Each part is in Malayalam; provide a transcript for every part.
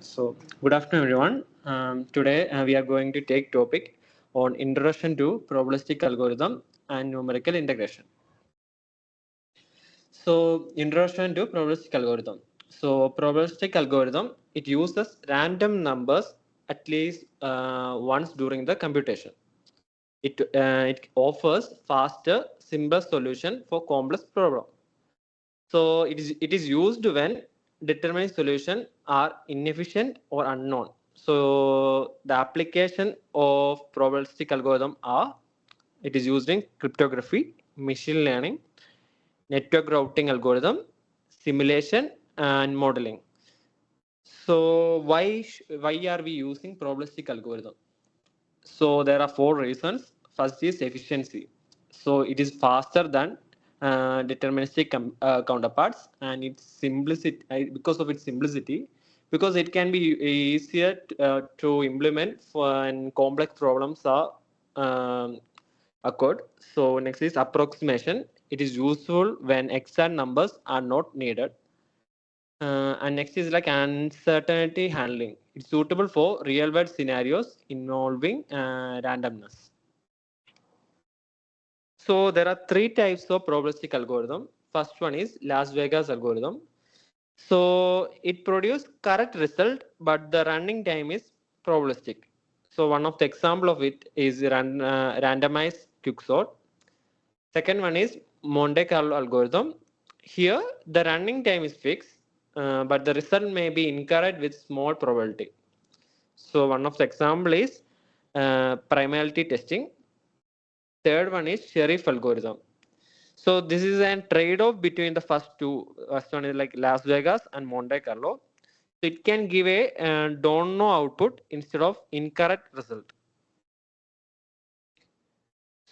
So, good afternoon, everyone. Today we are going to take topic on introduction to probabilistic algorithm and numerical integration. So, introduction to probabilistic algorithm. So, probabilistic algorithm it uses random numbers at least once during the computation. It offers faster, simpler solution for complex problem. So it is used when determined solutions are inefficient or unknown. So the application of probabilistic algorithm are it is used in cryptography, machine learning, network routing algorithm, simulation, and modeling. So why are we using probabilistic algorithm? So there are four reasons. First is efficiency. So it is faster than deterministic counterparts, and its simplicity because of its simplicity, because it can be easier to implement when complex problems are occurred. So next is approximation. It is useful when exact numbers are not needed. And next is like uncertainty handling. It's suitable for real world scenarios involving randomness. So there are three types of probabilistic algorithm. First one is Las Vegas algorithm. So it produces correct result, but the running time is probabilistic. So one of the example of it is randomized quicksort. Second one is Monte Carlo algorithm. Here, the running time is fixed, but the result may be incorrect with small probability. So one of the example is primality testing. Third one is Sheriff algorithm. So this is a trade-off between the first two. First one is like Las Vegas and Monte Carlo. So it can give a don't know output instead of incorrect result.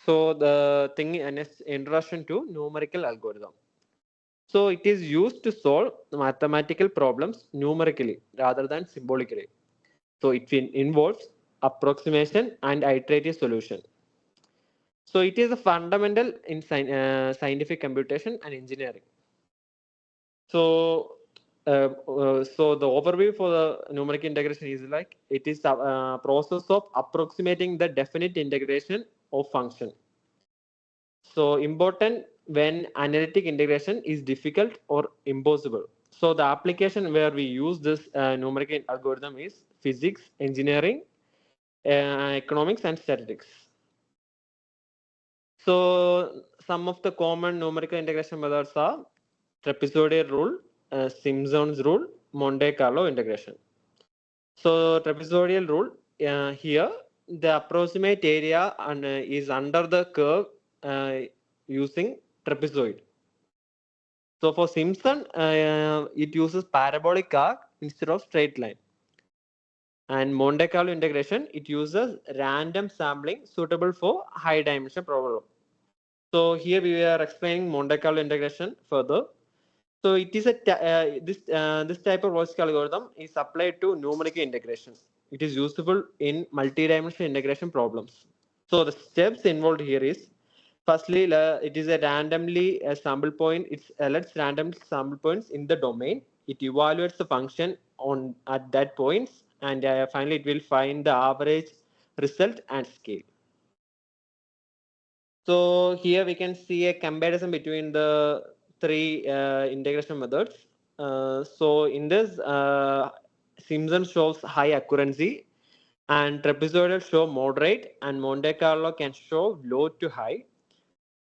So the thing is introduction to numerical algorithm. So it is used to solve mathematical problems numerically rather than symbolically. So it involves approximation and iterative solution. So it is a fundamental in scientific computation and engineering. So the overview for the numerical integration is like it is a process of approximating the definite integration of function. So important when analytic integration is difficult or impossible. So the application where we use this numerical algorithm is physics, engineering, economics, and statistics. So some of the common numerical integration methods are trapezoidal rule, Simpson's rule, Monte Carlo integration. So trapezoidal rule here the approximate area is under the curve using trapezoid. So for Simpson, it uses parabolic arc instead of straight line. And Monte Carlo integration, it uses random sampling suitable for high dimension problem. So here we are explaining Monte Carlo integration further. So it is this type of logical algorithm is applied to numerical integration. It is useful in multi-dimensional integration problems. So the steps involved here is firstly it is a randomly sample point. It selects random sample points in the domain. It evaluates the function on at that points, and finally it will find the average result and scale. So here we can see a comparison between the three integration methods. So in this, Simpson shows high accuracy, and trapezoidal show moderate, and Monte Carlo can show low to high.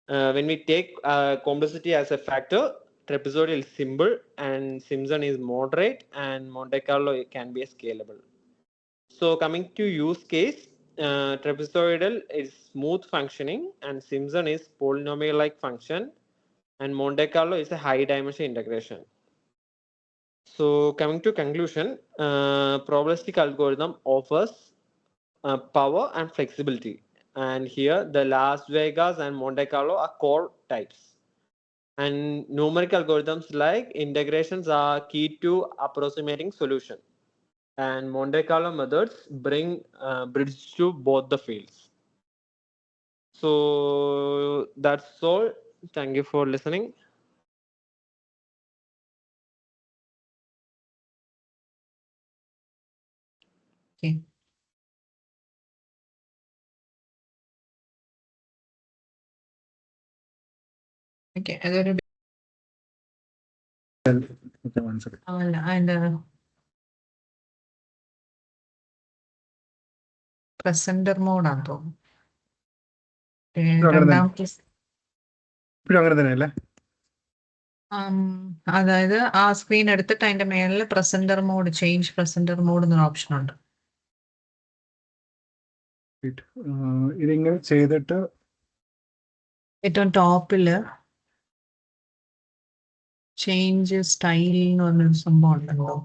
When we take complexity as a factor, trapezoidal is simple, and Simpson is moderate, and Monte Carlo can be scalable. So coming to use case, trapezoidal is smooth functioning, and Simpson is polynomial-like function, and Monte Carlo is a high dimension integration. So coming to conclusion, probabilistic algorithm offers power and flexibility. And here the Las Vegas and Monte Carlo are core types. And numerical algorithms like integrations are key to approximating solution. And Monte Carlo methods bring bridge to both the fields. So that's all. Thank you for listening. Okay. Okay. Okay, one second. And presenter mode ആണെന്ന് തോന്നുന്നു. രണ്ടാമത്തെ ഇപ്പോഴും അങ്ങനെ തന്നെയല്ലേ? അതായത് ആ സ്ക്രീൻ എടുത്തിട്ട് അതിന്റെ മേളിൽ presenter mode, change presenter mode എന്നൊരു ഓപ്ഷൻ ഉണ്ട്. ഇതിങ്ങനെ ചെയ്തിട്ട് ഏറ്റവും ടോപ്പില് ചേഞ്ച് സ്റ്റൈൽ എന്ന് പറഞ്ഞൊരു സംഭവം ഉണ്ടല്ലോ.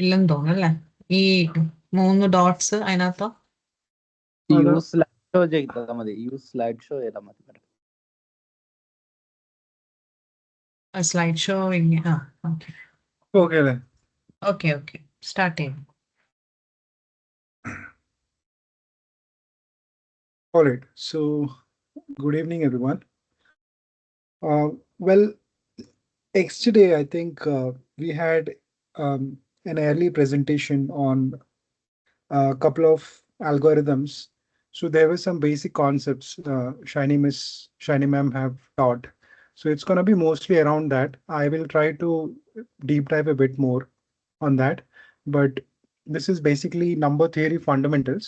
ഇല്ലെന്ന് തോന്നുന്നു അല്ലേ? ഈ 3 ഡോട്ട്സ് അതിനകത്തോ? യൂസ് സ്ലൈഡ് ഷോ ചെയ്താൽ മതി. യൂസ് സ്ലൈഡ് ഷോ ചെയ്താൽ മതി. സ്ലൈഡ് ഷോ ഇങ്ങനെ. ഓക്കെ ഓക്കെ അല്ലേ? ഓക്കെ ഓക്കെ, സ്റ്റാർട്ട് ചെയ്യാം. All right. So, good evening, everyone. Well, yesterday I think we had an early presentation on a couple of algorithms. So there were some basic concepts Shiny ma'am have taught. So it's going to be mostly around that. I will try to deep dive a bit more on that. But this is basically number theory fundamentals.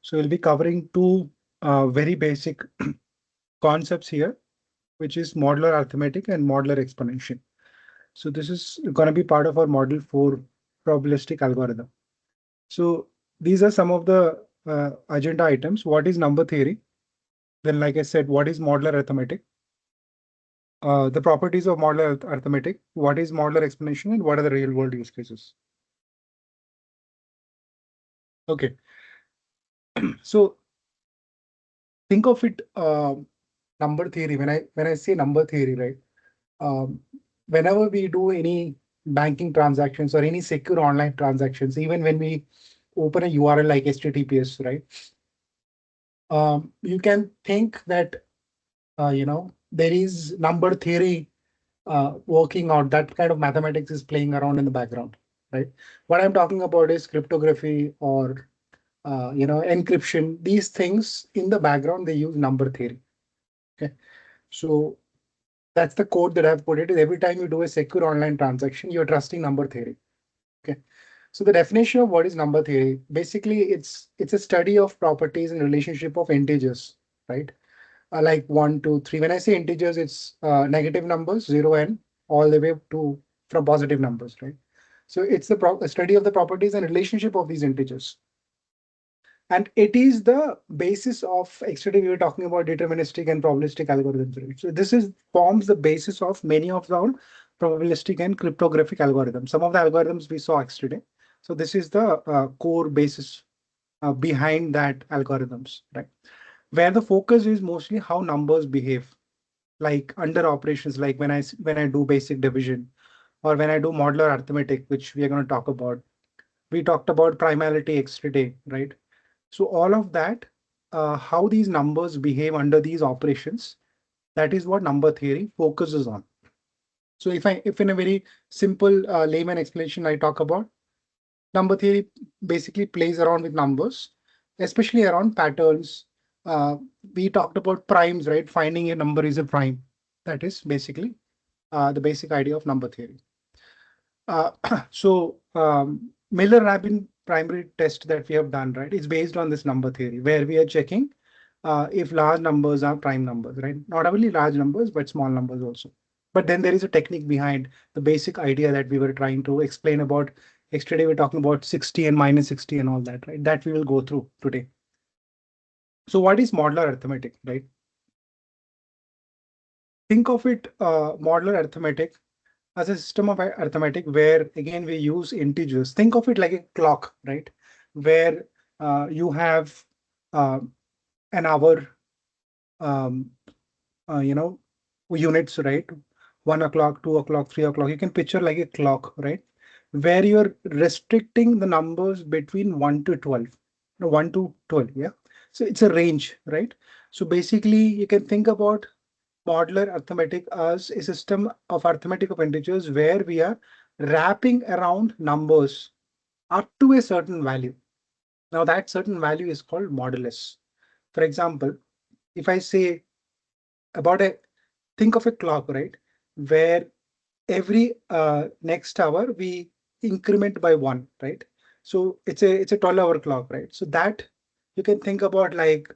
So we'll be covering two very basic concepts here, which is modular arithmetic and modular exponential. So this is going to be part of our model 4 probabilistic algorithm. So these are some of the agenda items. What is number theory? Then, like I said, what is modular arithmetic? The properties of modular arithmetic, what is modular exponential, and what are the real world use cases? Okay. So think of it number theory. When I say number theory, right? Whenever we do any banking transactions or any secure online transactions, even when we open a URL like HTTPS, right? You can think that there is number theory working out. That kind of mathematics is playing around in the background, right? What I'm talking about is cryptography or encryption. These things in the background, they use number theory. Okay, so that's the code that I've put it. Is every time you do a secure online transaction, you're trusting number theory. Okay, so the definition of what is number theory, basically it's a study of properties and relationship of integers, right? Like 1, 2, 3. When I say integers, it's negative numbers, 0 and all the way to from positive numbers, right? So it's the study of the properties and relationship of these integers. And it is the basis of, yesterday we were talking about deterministic and probabilistic algorithms, right? So this forms the basis of many of our probabilistic and cryptographic algorithms. Some of the algorithms we saw yesterday. So this is the core basis behind that algorithms, right? Where the focus is mostly how numbers behave, like under operations, like when I do basic division, or when I do modular arithmetic, which we are going to talk about. We talked about primality yesterday, right? So all of that, how these numbers behave under these operations, that is what number theory focuses on. So if in a very simple layman explanation, I talk about number theory basically plays around with numbers, especially around patterns. We talked about primes, right? Finding a number is a prime. That is basically the basic idea of number theory. So Miller-Rabin primary test that we have done, right, is based on this number theory, where we are checking if large numbers are prime numbers, right? Not only large numbers, but small numbers also. But then there is a technique behind the basic idea that we were trying to explain about. Yesterday, we're talking about 60 and minus 60 and all that, right? That we will go through today. So what is modular arithmetic, right? Think of it, modular arithmetic as a system of arithmetic where, again, we use integers. Think of it like a clock, right? Where you have an hour, units, right? 1 o'clock, 2 o'clock, 3 o'clock. You can picture like a clock, right? Where you're restricting the numbers between 1 to 12. No, 1 to 12, yeah? So it's a range, right? So basically you can think about modular arithmetic as a system of arithmetic of integers where we are wrapping around numbers up to a certain value. Now that certain value is called modulus. For example, if I say about think of a clock, right? Where every next hour we increment by 1, right? So it's a 12-hour clock, right? So that you can think about like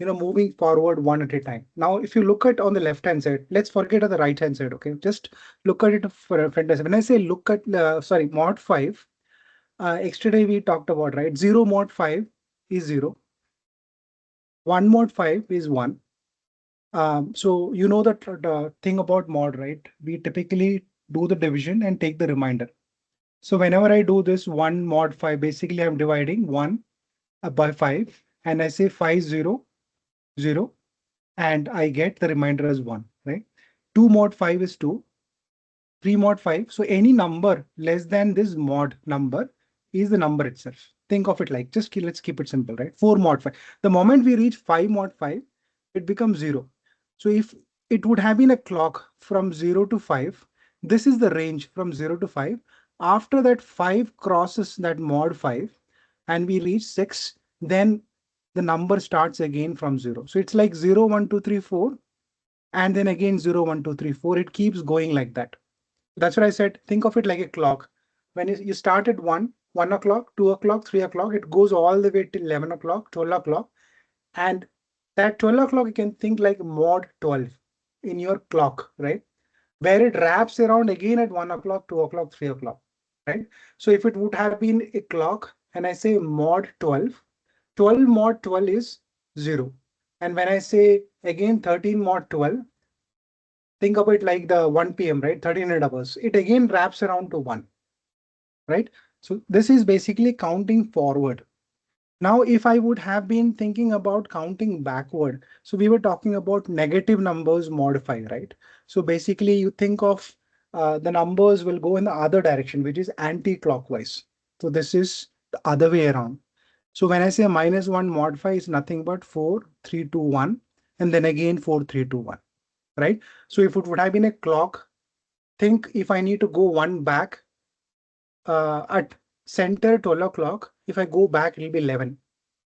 moving forward one at a time. Now, if you look at on the left hand side, let's forget on the right hand side. Okay, just look at it for a friend. When I say look at mod 5, yesterday we talked about, right? 0 mod 5 is 0. 1 mod 5 is 1. So you know the thing about mod, right? We typically do the division and take the remainder. So whenever I do this 1 mod 5, basically I'm dividing 1 by 5 and I say 5 0 0 and I get the remainder as 1, right? 2 mod 5 is 2, 3 mod 5. So any number less than this mod number is the number itself. Think of it like, let's keep it simple, right? 4 mod 5. The moment we reach 5 mod 5, it becomes 0. So if it would have been a clock from 0 to 5, this is the range from 0 to 5. After that 5 crosses that mod 5 and we reach 6, then the number starts again from 0. So it's like 0, 1, 2, 3, 4, and then again 0, 1, 2, 3, 4. It keeps going like that. That's what I said. Think of it like a clock. When you start at 1 o'clock, 2 o'clock, 3 o'clock, it goes all the way till 11 o'clock, 12 o'clock. And that 12 o'clock, you can think like mod 12 in your clock, right? Where it wraps around again at 1 o'clock, 2 o'clock, 3 o'clock, right? So if it would have been a clock and I say mod 12, 12 mod 12 is 0. And when I say again 13 mod 12, think of it like the 1 p.m., right? 1300 hours. It again wraps around to 1, right? So this is basically counting forward. Now, if I would have been thinking about counting backward, so we were talking about negative numbers modify, right? So basically you think of the numbers will go in the other direction, which is anti-clockwise. So this is the other way around. So when I say -1 modify is nothing but 4, 3, 2, 1, and then again 4, 3, 2, 1, right? So if it would have been a clock, think if I need to go 1 back at center 12 o'clock, if I go back, it'll be 11,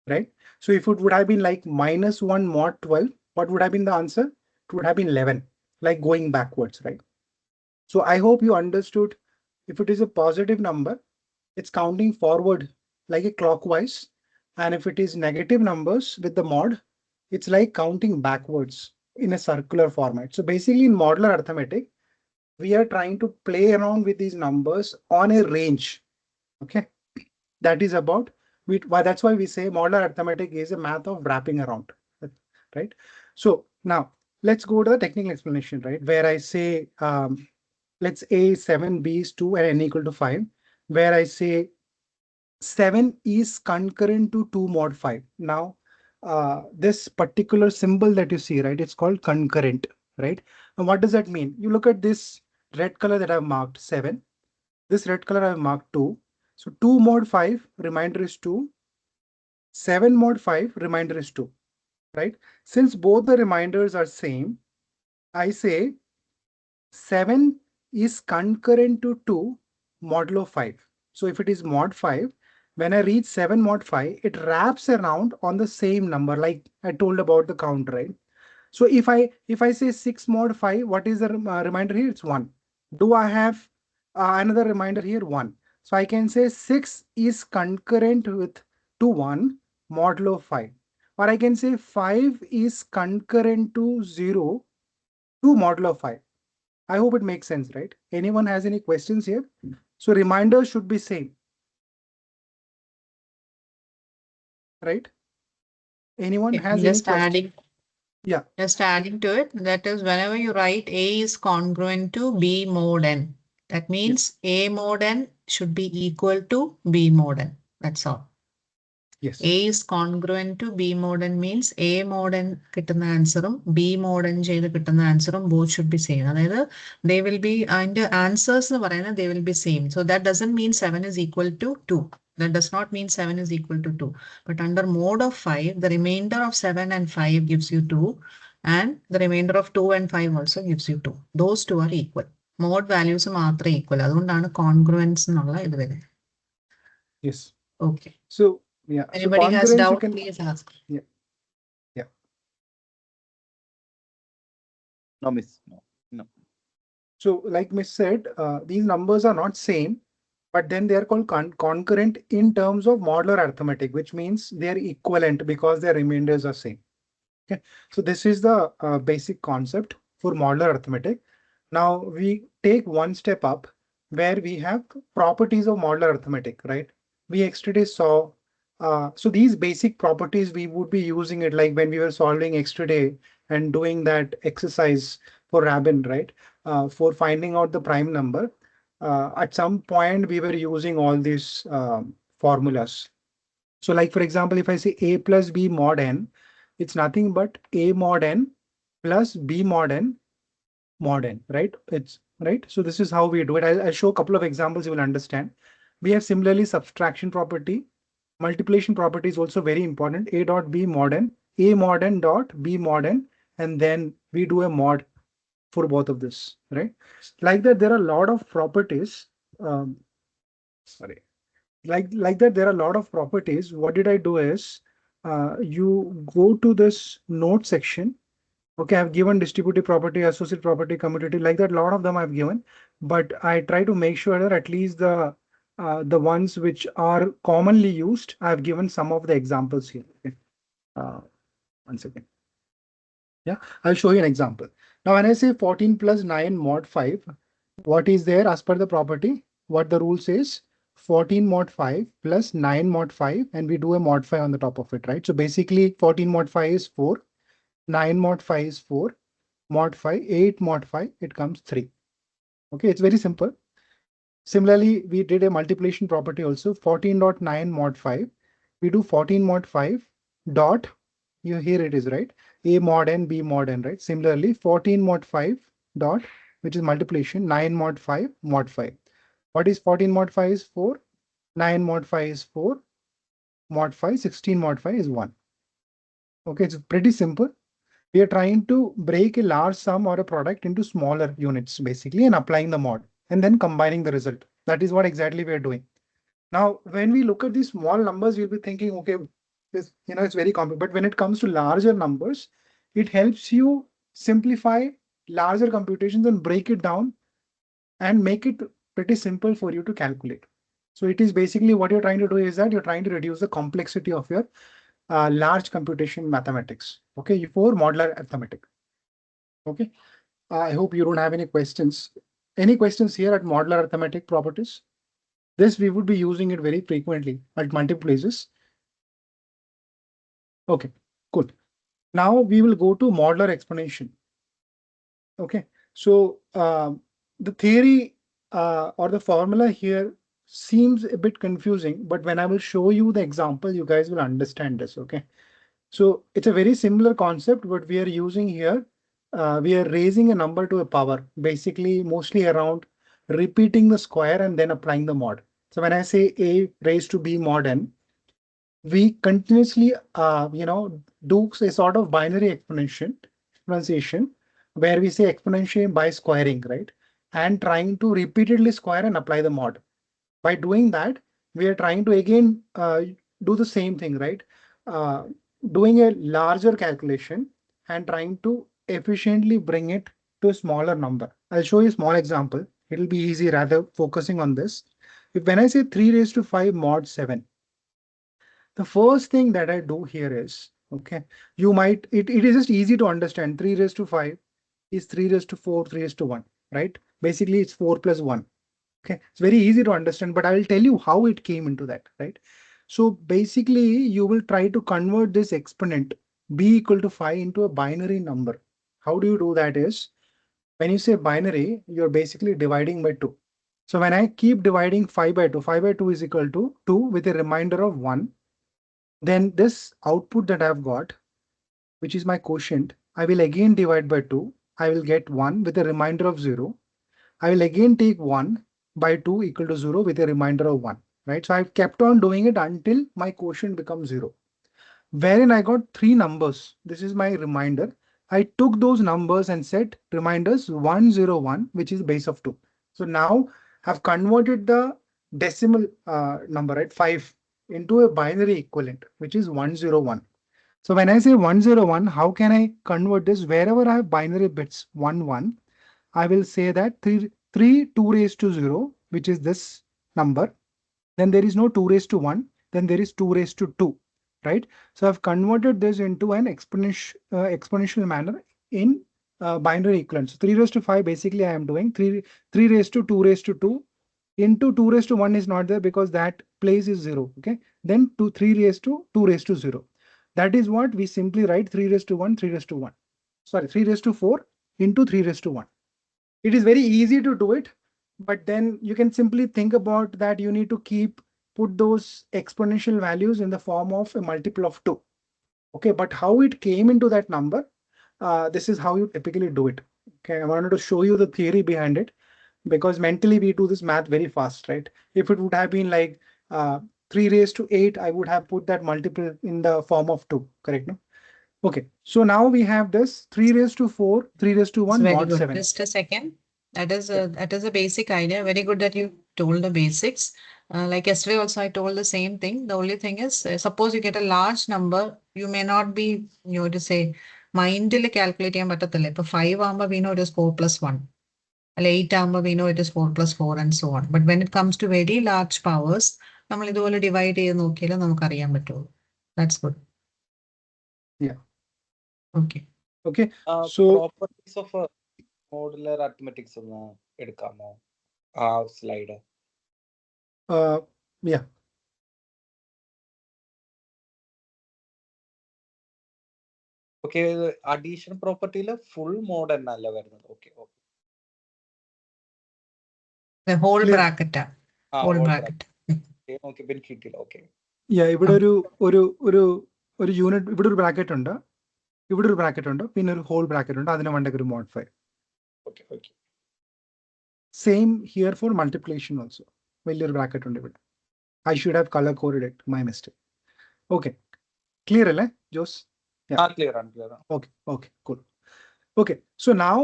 right? So if it would have been like -1 mod 12, what would have been the answer? It would have been 11, like going backwards, right? So I hope you understood. If it is a positive number, it's counting forward like a clockwise. And if it is negative numbers with the mod, it's like counting backwards in a circular format. So basically in modular arithmetic, we are trying to play around with these numbers on a range. Okay, that is about that's why we say modular arithmetic is a math of wrapping around, right? So now let's go to the technical explanation, right? Where I say let's A is 7, B is 2, and N equal to 5, where I say 7 is concurrent to 2 mod 5. Now this particular symbol that you see, right, it's called concurrent, right? And what does that mean? You look at this red color that I've marked 7, this red color I've marked 2. So 2 mod 5 remainder is 2, 7 mod 5 remainder is 2, right? Since both the reminders are same, I say 7 is concurrent to 2 modulo 5. So if it is mod 5, when I reach 7 mod 5, it wraps around on the same number, like I told about the count, right? So if I say 6 mod 5, what is the reminder here? It's 1. Do I have another reminder here? 1. So I can say 6 is concurrent with 1 modulo 5. Or I can say 5 is concurrent to 0 2 modulo 5. I hope it makes sense, right? Anyone has any questions here? So reminders should be same, right? Anyone has any Just questions? adding. Yeah. Just adding to it, that is whenever you write A is congruent to B mod N, that means A mod N should be equal to B mod N. That's all. Yes. A is congruent to B mod N means A mod N kittanna answerum B mod N ചെയ്ത് കിട്ടുന്ന answerum both should be same. അതായത് they will be, അതിന്റെ answers എന്ന് പറയുന്നത് they will be same. So that doesn't mean 7 is equal to 2. That does not mean 7 is equal to 2. But under mode of 5, the remainder of 7 and 5 gives you 2. And the remainder of 2 and 5 also gives you 2. Those two are equal. Mode values are equal. അതുകൊണ്ടാണ് congruence എന്നുള്ള ഇത് വരുന്നത്. Yes. Okay. So yeah. Anybody so has congruence doubt, you can, please ask. No, miss. No. So like Miss said, these numbers are not same, but then they are called concurrent in terms of modular arithmetic, which means they are equivalent because their remainders are same. Okay, so this is the basic concept for modular arithmetic. Now we take one step up where we have properties of modular arithmetic, right? We yesterday saw, so these basic properties we would be using it like when we were solving yesterday and doing that exercise for Rabin, right? For finding out the prime number. At some point we were using all these formulas. So like, for example, if I say a plus b mod n, it's nothing but a mod n plus b mod n, right? It's right. So this is how we do it. I'll show a couple of examples, you will understand. We have similarly subtraction property. Multiplication property is also very important. A dot b mod n, a mod n dot b mod n, and then we do a mod for both of this, right? Like that, there are a lot of properties. Sorry. Like that, there are a lot of properties. What did I do is, you go to this node section. Okay, I've given distributive property, associative property, commutative, like that. A lot of them I've given, but I try to make sure that at least the ones which are commonly used, I've given some of the examples here. Okay. 1 second. Yeah, I'll show you an example. Now, when I say 14 plus 9 mod 5, what is there as per the property? What the rule says? 14 mod 5 plus 9 mod 5, and we do a mod 5 on the top of it, right? So basically 14 mod 5 is 4, 9 mod 5 is 4, mod 5, 8 mod 5, it comes 3. Okay, it's very simple. Similarly, we did a multiplication property also, 14.9 mod 5. We do 14 mod 5 dot, you here it is, right? A mod n, B mod n, right? Similarly, 14 mod 5 dot, which is multiplication, 9 mod 5 mod 5. What is 14 mod 5 is 4, 9 mod 5 is 4, mod 5, 16 mod 5 is 1. Okay, it's pretty simple. We are trying to break a large sum or a product into smaller units basically and applying the mod and then combining the result. That is what exactly we are doing. Now, when we look at these small numbers, you'll be thinking, okay, this, it's very complex. But when it comes to larger numbers, it helps you simplify larger computations and break it down and make it pretty simple for you to calculate. So it is basically what you're trying to do is that you're trying to reduce the complexity of your large computation mathematics. Okay, for modular arithmetic. Okay, I hope you don't have any questions. Any questions here at modular arithmetic properties? This we would be using it very frequently at multiple places. Okay, cool. Now we will go to modular explanation. Okay, so the theory or the formula here seems a bit confusing, but when I will show you the example, you guys will understand this. Okay, so it's a very similar concept. What we are using here, we are raising a number to a power, basically mostly around repeating the square and then applying the mod. So when I say a raised to b mod n, we continuously do a sort of binary exponentiation where we say exponentiation by squaring, right? And trying to repeatedly square and apply the mod. By doing that, we are trying to again do the same thing, right? Doing a larger calculation and trying to efficiently bring it to a smaller number. I'll show you a small example. It'll be easy rather focusing on this. When I say 3 raised to 5 mod 7, the first thing that I do here is, okay, it is just easy to understand. 3 raised to 5 is 3 raised to 4, 3 raised to 1, right? Basically, it's 4 plus 1. Okay, it's very easy to understand, but I will tell you how it came into that, right? So basically, you will try to convert this exponent b equal to 5 into a binary number. How do you do that is, when you say binary, you're basically dividing by 2. So when I keep dividing 5 by 2, 5 by 2 is equal to 2 with a remainder of 1. Then this output that I've got, which is my quotient, I will again divide by 2. I will get 1 with a remainder of 0. I will again take 1 by 2 equal to 0 with a remainder of 1. right? So I've kept on doing it until my quotient becomes 0. Wherein I got 3 numbers. This is my reminder. I took those numbers and set reminders 101, which is base of 2. So now I've converted the decimal number, right, 5, into a binary equivalent, which is 101. So when I say 101, how can I convert this? Wherever I have binary bits 1, 1, I will say that 3, 2 raised to 0, which is this number. Then there is no 2 raised to 1. Then there is 2 raised to 2, right? So I've converted this into an exponential manner in binary equivalent. So 3 raised to 5, basically I am doing 3 raised to 2 raised to 2 into 2 raised to 1 is not there because that place is 0. Okay. Then 3 raised to 2 raised to 0. That is what we simply write 3 raised to 1, 3 raised to 1. Sorry, 3 raised to 4 into 3 raised to 1. It is very easy to do it, but then you can simply think about that you need to put those exponential values in the form of a multiple of 2. Okay, but how it came into that number, this is how you typically do it. Okay, I wanted to show you the theory behind it because mentally we do this math very fast, right? If it would have been like 3 raised to 8, I would have put that multiple in the form of 2, correct? No? Okay, so now we have this 3 raised to 4, 3 raised to It's 1 very mod good. 7. Just a second. That is a basic idea. Very good that you told the basics. Like yesterday also I told the same thing. The only thing is, suppose you get a large number, you may not be, to say, mindly calculate ചെയ്യാൻ പറ്റത്തില്ല. ഇപ്പൊ 5 ആകുമ്പോൾ we know it is 4 plus 1. 8 ആകുമ്പോൾ we know it is 4 plus 4 and so on. But when it comes to very large powers, നമ്മൾ ഇതുപോലെ ഡിവൈഡ് ചെയ്ത് നോക്കിയാലേ നമുക്ക് അറിയാൻ പറ്റുള്ളൂ. That's good. Yeah. Okay. Okay. So properties of modular arithmetics ഒന്ന് എടുക്കാമോ ആ സ്ലൈഡ്? Yeah. ഓക്കെ, അഡീഷൻ പ്രോപ്പർട്ടിയില് ഫുൾ മോഡ് എന്നല്ല വരുന്നത്. Okay, The whole Clear. bracket. Whole bracket. Okay, പിന്നെ കിട്ടിയില്ല. ഓക്കെ, ഇവിടെ ഒരു യൂണിറ്റ്, ഇവിടെ ഒരു ബ്രാക്കറ്റ് ഉണ്ട്, ഇവിടെ ഒരു ബ്രാക്കറ്റ് ഉണ്ട്, പിന്നെ ഒരു ഹോൾ ബ്രാക്കറ്റ് ഉണ്ട്, അതിന് വേണ്ട ഒരു mode 5. Okay, okay. Same here for multiplication also വലിയൊരു ബ്രാക്കറ്റ് ഉണ്ട് ഇവിടെ. I should have colour coded it, my mistake. Okay, clear അല്ലേ ജോസ്? ക്ലിയർ ആണ്. Okay, cool. Okay, so now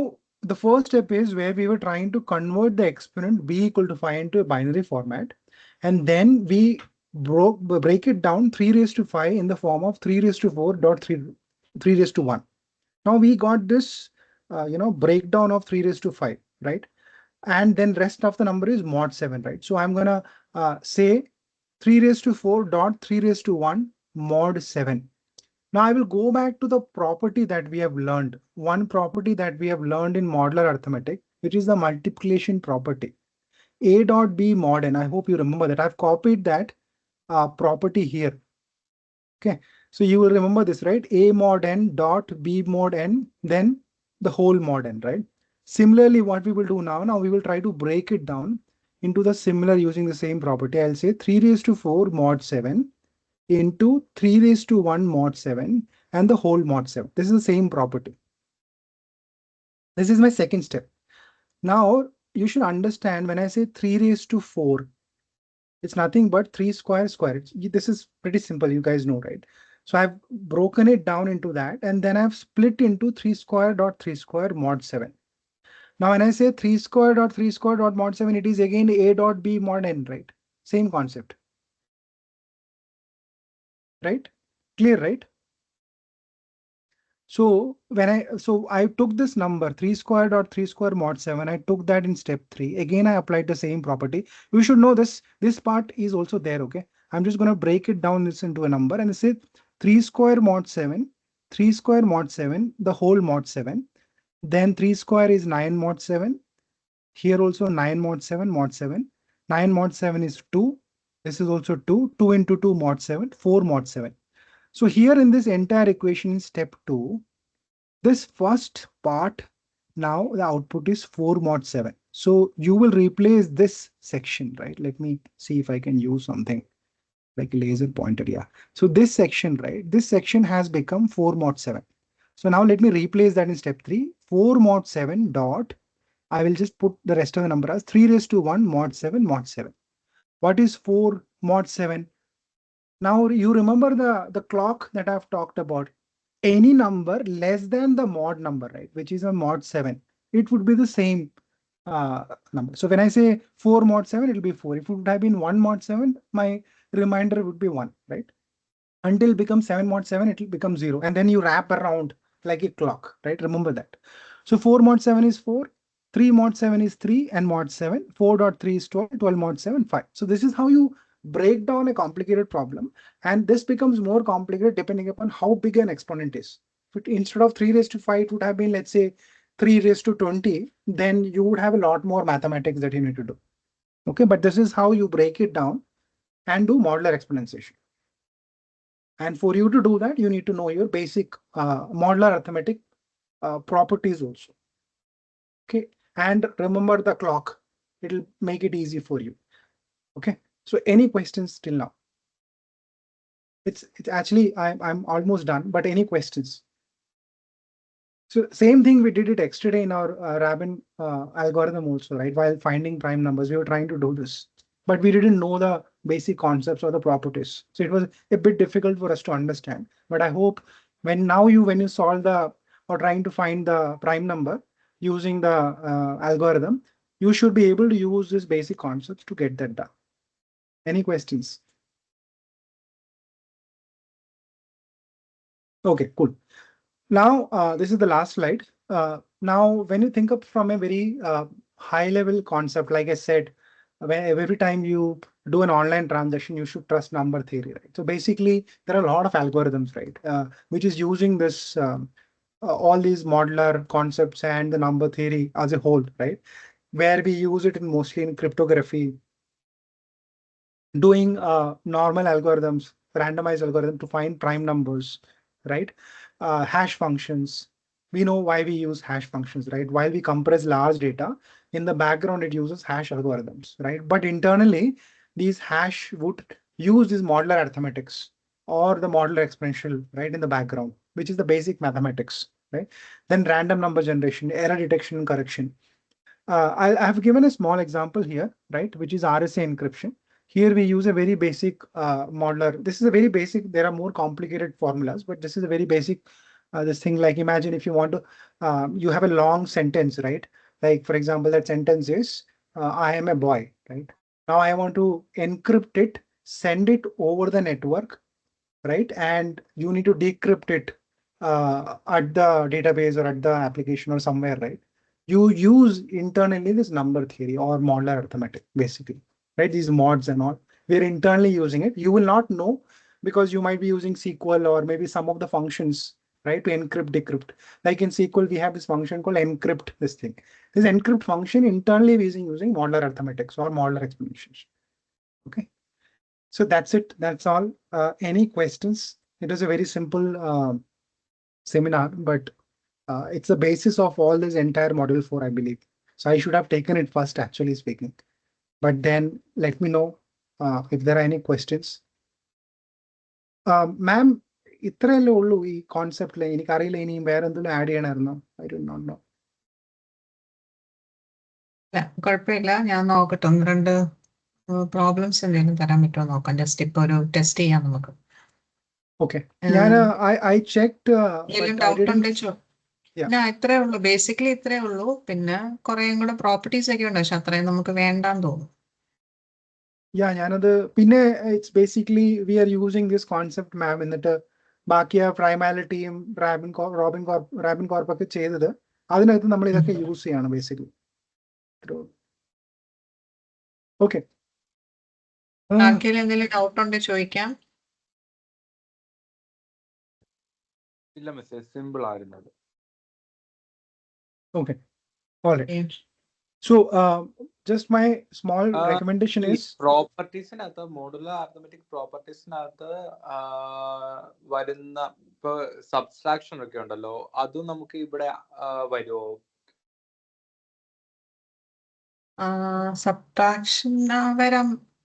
the first step is where we were trying to convert the exponent b equal to 5 into a binary format, and then we break it down 3 raised to 5 in the form of 3 raised to 4 dot 3 raised to 1. Now we got this breakdown of 3 raised to 5, right? And then rest of the number is mod 7, right? So I'm gonna say 3 raised to 4 dot 3 raised to 1 mod 7. Now I will go back to the property that we have learned. One property that we have learned in modular arithmetic, which is the multiplication property. A dot B mod n. I hope you remember that. I've copied that property here. Okay, so you will remember this, right? A mod n dot B mod n, then the whole mod n, right? Similarly, what we will do now we will try to break it down into the similar using the same property. I'll say 3 raised to 4 mod 7 into 3 raised to 1 mod 7 and the whole mod 7. This is the same property. This is my second step. Now you should understand when I say 3 raised to 4, it's nothing but 3 square. This is pretty simple, you guys know, right? So I've broken it down into that, and then I've split into 3 square dot 3 square mod 7. Now when I say 3 square dot 3 square dot mod 7, it is again A dot B mod n, right? Same concept. Right? Clear, right? So I took this number 3 square dot 3 square mod 7. I took that in step 3. Again, I applied the same property. You should know this part is also there. Okay, I'm just going to break it down this into a number and say 3 square mod 7, 3 square mod 7, the whole mod 7. Then 3 square is 9 mod 7. Here also 9 mod 7 mod 7. 9 mod 7 is 2. This is also 2. 2 into 2 mod 7, 4 mod 7. So here in this entire equation in step 2, this first part, now the output is 4 mod 7. So you will replace this section, right? Let me see if I can use something like laser pointer. Yeah. So this section, right? This section has become 4 mod 7. So now let me replace that in step 3. 4 mod 7 dot, I will just put the rest of the number as 3 raised to 1 mod 7 mod 7. What is 4 mod 7. Now you remember the clock that I've talked about. Any number less than the mod number, right, which is a mod 7, it would be the same number. So when I say 4 mod 7, it'll be 4. If it would have been 1 mod 7, my remainder would be 1, right? Until it becomes 7 mod 7, it will become 0. And then you wrap around like a clock, right? Remember that. So 4 mod 7 is 4, 3 mod 7 is 3, and mod 7, 4.3 is 12, 12 mod 7, 5. So this is how you break down a complicated problem. And this becomes more complicated depending upon how big an exponent is. If instead of 3 raised to 5, it would have been, let's say, 3 raised to 20, then you would have a lot more mathematics that you need to do. Okay, but this is how you break it down and do modular exponentiation. And for you to do that, you need to know your basic modular arithmetic properties also. Okay, and remember the clock. It'll make it easy for you. Okay, so any questions till now? It's actually I'm almost done, but any questions? So same thing we did it yesterday in our Rabin algorithm also, right? While finding prime numbers, we were trying to do this, but we didn't know the basic concepts or the properties. So it was a bit difficult for us to understand. But I hope when you solve the or trying to find the prime number using the algorithm, you should be able to use this basic concepts to get that done. Any questions? Okay, cool. Now, this is the last slide. Now, when you think of from a very high level concept, like I said, every time you do an online transaction, you should trust number theory, right? So basically, there are a lot of algorithms, right, which is using this all these modular concepts and the number theory as a whole, right? Where we use it mostly in cryptography, doing normal algorithms, randomized algorithm to find prime numbers, right? Hash functions. We know why we use hash functions, right? While we compress large data, in the background, it uses hash algorithms, right? But internally, these hash would use this modular arithmetics or the modular exponential, right, in the background, which is the basic mathematics, right? Then random number generation, error detection and correction. I have given a small example here, right, which is RSA encryption. Here we use a very basic modular. This is a very basic. There are more complicated formulas, but this is a very basic. This thing, like imagine if you want to, you have a long sentence, right? Like for example, that sentence is, "I am a boy," right? Now I want to encrypt it, send it over the network, right? And you need to decrypt it at the database or at the application or somewhere, right? You use internally this number theory or modular arithmetic, basically, right? These mods and all, we're internally using it. You will not know because you might be using SQL or maybe some of the functions, right, to encrypt, decrypt. Like in SQL, we have this function called encrypt, this thing. This encrypt function internally we're using modular arithmetics or modular explanations. Okay. So that's it. That's all. Any questions? It was a very simple seminar, but it's the basis of all this entire module 4, I believe. So I should have taken it first, actually speaking. But then let me know if there are any questions. Ma'am, ഇത്രയല്ലേ ഉള്ളൂ ഈ കോൺസെപ്റ്റില്? എനിക്കറിയില്ല ഇനി വേറെ എന്തെങ്കിലും add ചെയ്യണമായിരുന്നോ? I do not know. കുഴപ്പമില്ല, ഞാൻ നോക്കട്ടെ. ഒന്ന് രണ്ട് പ്രോബ്ലംസ് എന്തെങ്കിലും തരാൻ പറ്റുമോ നോക്കാം. ജസ്റ്റ് ഇപ്പൊ ഒരു ടെസ്റ്റ് ചെയ്യാം നമുക്ക്. Okay. I checked. ഡൗട്ട് ഉണ്ടോ? ഇത്രേ ഉള്ളൂ, ബേസിക്കലി ഇത്രേ ഉള്ളൂ. പിന്നെ കുറേയും കൂടെ പ്രോപ്പർട്ടീസ് ഒക്കെ ഉണ്ട്, പക്ഷെ അത്രയും നമുക്ക് വേണ്ടാന്ന് തോന്നുന്നു. ഞാനത് പിന്നെ it's basically we are using this concept ma'am. എന്നിട്ട് ബാക്കി ആ പ്രൈമാലിറ്റിയും റാബിൻ കോർപ്പൊക്കെ ചെയ്തത് അതിനകത്ത് നമ്മൾ ഇതൊക്കെ യൂസ് ചെയ്യാണ് ബേസിക്കലി. ഓക്കെ, ആർക്കെങ്കിലും എന്തെങ്കിലും ഡൗട്ട് ഉണ്ടെങ്കിൽ ചോദിക്കാം. ഇല്ല മിസ്സേ, സിമ്പിൾ ആയിരുന്നത്. Okay. All right. So just my small recommendation is പ്രോപ്പർട്ടീസിനകത്ത്, മോഡുലർ അരിത്മെറ്റിക് പ്രോപ്പർട്ടീസിനകത്ത് വരുന്ന ഇപ്പൊ സബ്സ്ട്രാക്ഷൻ ഒക്കെ ഉണ്ടല്ലോ, അതും നമുക്ക് ഇവിടെ വരുമോ? സബ്ട്രാക്ഷൻ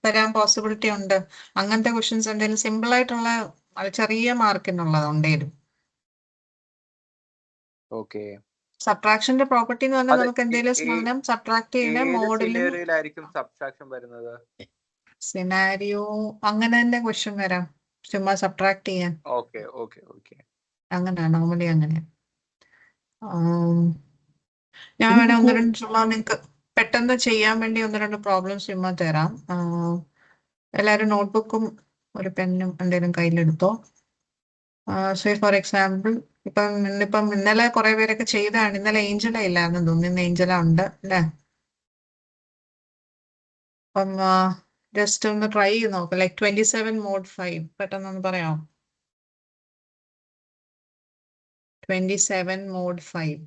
വരാൻ പോസിബിലിറ്റി ഉണ്ട്. അങ്ങനത്തെ ക്വസ്റ്റ്യൻസ് എന്തെങ്കിലും സിമ്പിൾ ആയിട്ടുള്ള ചെറിയ മാർക്കിനുള്ളത് ഉണ്ടേലും. ഓക്കെ. സബ്ട്രാക്ഷന്റെ പ്രോപ്പർട്ടി എന്ന് പറഞ്ഞാൽ നമുക്ക് എന്തെങ്കിലും സാധനം സബ്ട്രാക്ട് ചെയ്യുന്ന മോഡിലും സബ്ട്രാക്ഷൻ വരുന്നത് സിനാരിയോ അങ്ങനെ തന്നെ ക്വസ്റ്റ്യൻ വരാം, ചുമ്മാ സബ്ട്രാക്ട് ചെയ്യാൻ. Okay okay okay. അങ്ങനെ നോർമലി അങ്ങനെ. ഞാൻ എനിക്ക് വേണേ ഒന്ന് ഇപ്പോ- രണ്ട് ചുമ്മാ നിങ്ങൾക്ക് പെട്ടെന്ന് ചെയ്യാൻ വേണ്ടി ഒന്ന് രണ്ട് പ്രോബ്ലംസ് ചുമ്മാ തരാം. എല്ലാവരും നോട്ട്ബുക്കും ഒരു പെന്നും എന്തെങ്കിലും കയ്യിലെടുത്തോ. സേ ഫോർ എക്സാമ്പിൾ, ഇന്നിപ്പം ഇന്നലെ കുറെ പേരൊക്കെ ചെയ്തതാണ്. ഇന്നലെ ഏഞ്ചല ഇല്ലായിരുന്നു തോന്നുന്നു, ഇന്ന് ഏഞ്ചല ഉണ്ട് അല്ലേ? അപ്പം ജസ്റ്റ് ഒന്ന് ട്രൈ ചെയ്ത് നോക്കാം. ലൈക്ക് 27 മോഡ് 5 പെട്ടെന്നൊന്ന് പറയാം. 27 മോഡ് 5.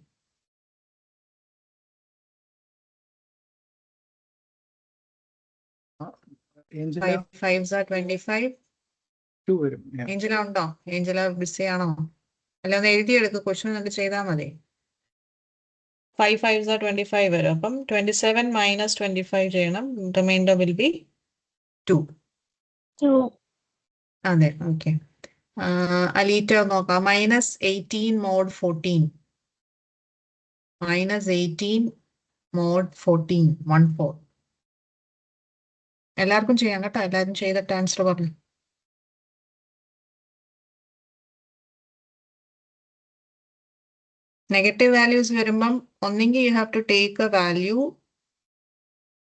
Angela 5 5s are 25. 2 വരും. ഏഞ്ചല ഉണ്ടോ? ഏഞ്ചല ബിസി ആണോ? അല്ല ഒന്ന് എഴുതിയെടുക്കുക, ക്വസ്റ്റ്യൻ നമുക്ക് ചെയ്താൽ മതി. 5 5s are 25 വരും. അപ്പം 27 minus 25 ചെയ്യണം. Reminder will be 2. അതെ, ഓക്കെ. അലീറ്റ നോക്കാം. -18 മോഡ് 14. -18 മോഡ് 14 14. എല്ലാവർക്കും ചെയ്യാം കേട്ടോ. എല്ലാവരും ചെയ്തിട്ട് ആൻസർ പറഞ്ഞു. നെഗറ്റീവ് വാല്യൂസ് വരുമ്പം ഒന്നെങ്കിൽ you have to take a value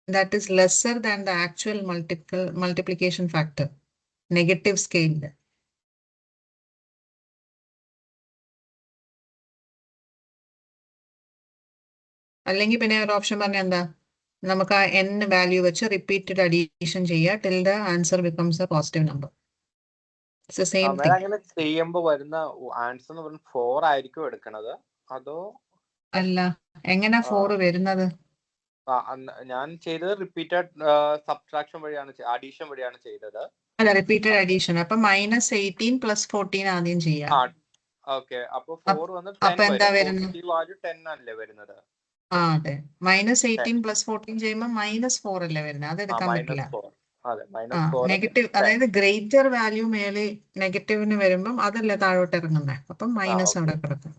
that is lesser than the actual multiplication factor, negative scale. അല്ലെങ്കിൽ പിന്നെ ഒരു ഓപ്ഷൻ പറഞ്ഞാൽ എന്താ, നമുക്ക് ആ n വാല്യൂ വെച്ച് റിപ്പീറ്റഡ് അഡീഷൻ ചെയ്യുക till the answer becomes a positive number. It's the same thing. അങ്ങനെ ചെയ്യുമ്പോൾ വരുന്ന ആൻസർ എന്ന് പറഞ്ഞാൽ 4 ആയിരിക്കും എടുക്കണത് അതോ? അല്ല, എങ്ങനെ 4 വരുന്നത്? ഞാൻ ചെയ്തത് റിപ്പീറ്റഡ് സബ്ട്രാക്ഷൻ വഴിയാണ്, അഡീഷൻ വഴിയാണ് ചെയ്തത്. അല്ല, റിപ്പീറ്റഡ് അഡീഷൻ. അപ്പൊ -18 + 14 ആദ്യം ചെയ്യാം. ഓക്കെ, അപ്പൊ 4 വന്ന് 10 എന്താ വരും. വരുന്നത്? പോസിറ്റീവ് വാല്യൂ 10 അല്ലേ വരുന്നത്? അതെ, -18 + 14 ചെയ്യുമ്പോൾ -4 അല്ലേ വരുന്നത്? അത് എടുക്കാൻ പറ്റില്ല. നെഗറ്റീവ്, അതായത് ഗ്രേറ്റർ വാല്യൂ മേലെ നെഗറ്റീവിന് വരുമ്പം അതല്ലേ താഴോട്ട് ഇറങ്ങുന്നത്. അപ്പം മൈനസ് അവിടെ കിടക്കും.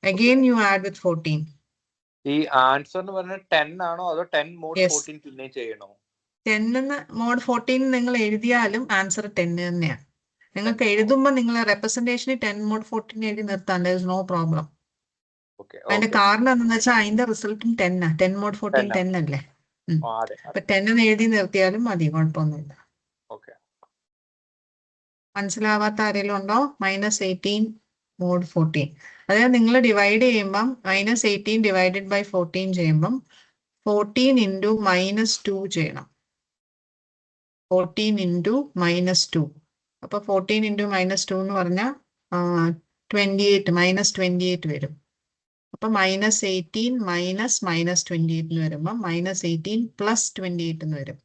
അഗെയിൻ യു ആഡ് വിത്ത് 14. ഈ ആൻസർ എന്ന് പറഞ്ഞാൽ 10 ആണോ അതോ 10 മോഡ് 14 പിന്നെ ചെയ്യണോ? 10 മോഡ് 14 നിങ്ങൾ എഴുതിയാലും ആൻസർ 10 തന്നെയാണ്. നിങ്ങൾക്ക് എഴുതുമ്പോൾ നിങ്ങൾ റെപ്രസെന്റേഷനിൽ 10 മോഡ് 14 എഴുതി നിർത്താൻ നോ പ്രോബ്ലം. അതിന്റെ കാരണം എന്താണെന്ന് വെച്ചാൽ അതിന്റെ റിസൾട്ടും 10 10 മോഡ് 14 10 അല്ലേ? അപ്പൊ 10 എഴുതി നിർത്തിയാലും മതി, കുഴപ്പമൊന്നുമില്ല. മനസ്സിലാവാത്ത ആരെങ്കിലും ഉണ്ടോ? -18 മോഡ് 14. അതായത് നിങ്ങൾ ഡിവൈഡ് ചെയ്യുമ്പം -18 ഡിവൈഡഡ് ബൈ 14 ചെയ്യുമ്പം 14 × -2 ചെയ്യണം. 14 × -2. അപ്പൊ 14 × -2 എന്ന് പറഞ്ഞാൽ 28 -28 വരും. അപ്പൊ -18 -28 വരുമ്പോ -18 + 28 എന്ന് വരും.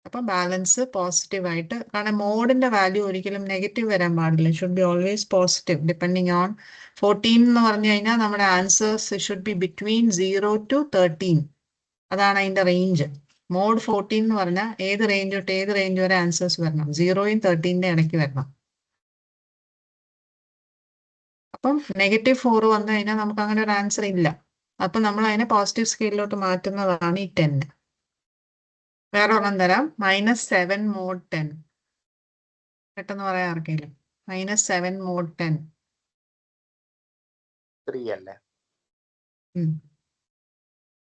അപ്പൊ ബാലൻസ് പോസിറ്റീവ് ആയിട്ട്, കാരണം മോഡിന്റെ വാല്യൂ ഒരിക്കലും നെഗറ്റീവ് വരാൻ പാടില്ല. Should be always positive depending on 14 എന്ന് പറഞ്ഞു കഴിഞ്ഞാൽ നമ്മുടെ answers should be between 0 to 13. അതാണ് അതിന്റെ റേഞ്ച്. മോഡ് 14 എന്ന് പറഞ്ഞാൽ ഏത് റേഞ്ച് തൊട്ട് ഏത് റേഞ്ച് വരെ ആൻസേഴ്സ് വരണം? 0യും 13ന്റെ ഇടയ്ക്ക് വരണം. അപ്പം -4 വന്നു കഴിഞ്ഞാൽ നമുക്ക് അങ്ങനെ ഒരു ആൻസർ ഇല്ല. അപ്പൊ നമ്മൾ അതിനെ പോസിറ്റീവ് സ്കെയിലിലോട്ട് മാറ്റുന്നതാണ് ഈ 10. വേറെ ഒരെണ്ണം തരാം. -7 മോഡ് 10. പെട്ടെന്ന് പറയാൻ ആർക്കെങ്കിലും. -7 മോഡ് 10. 3 അല്ലേ?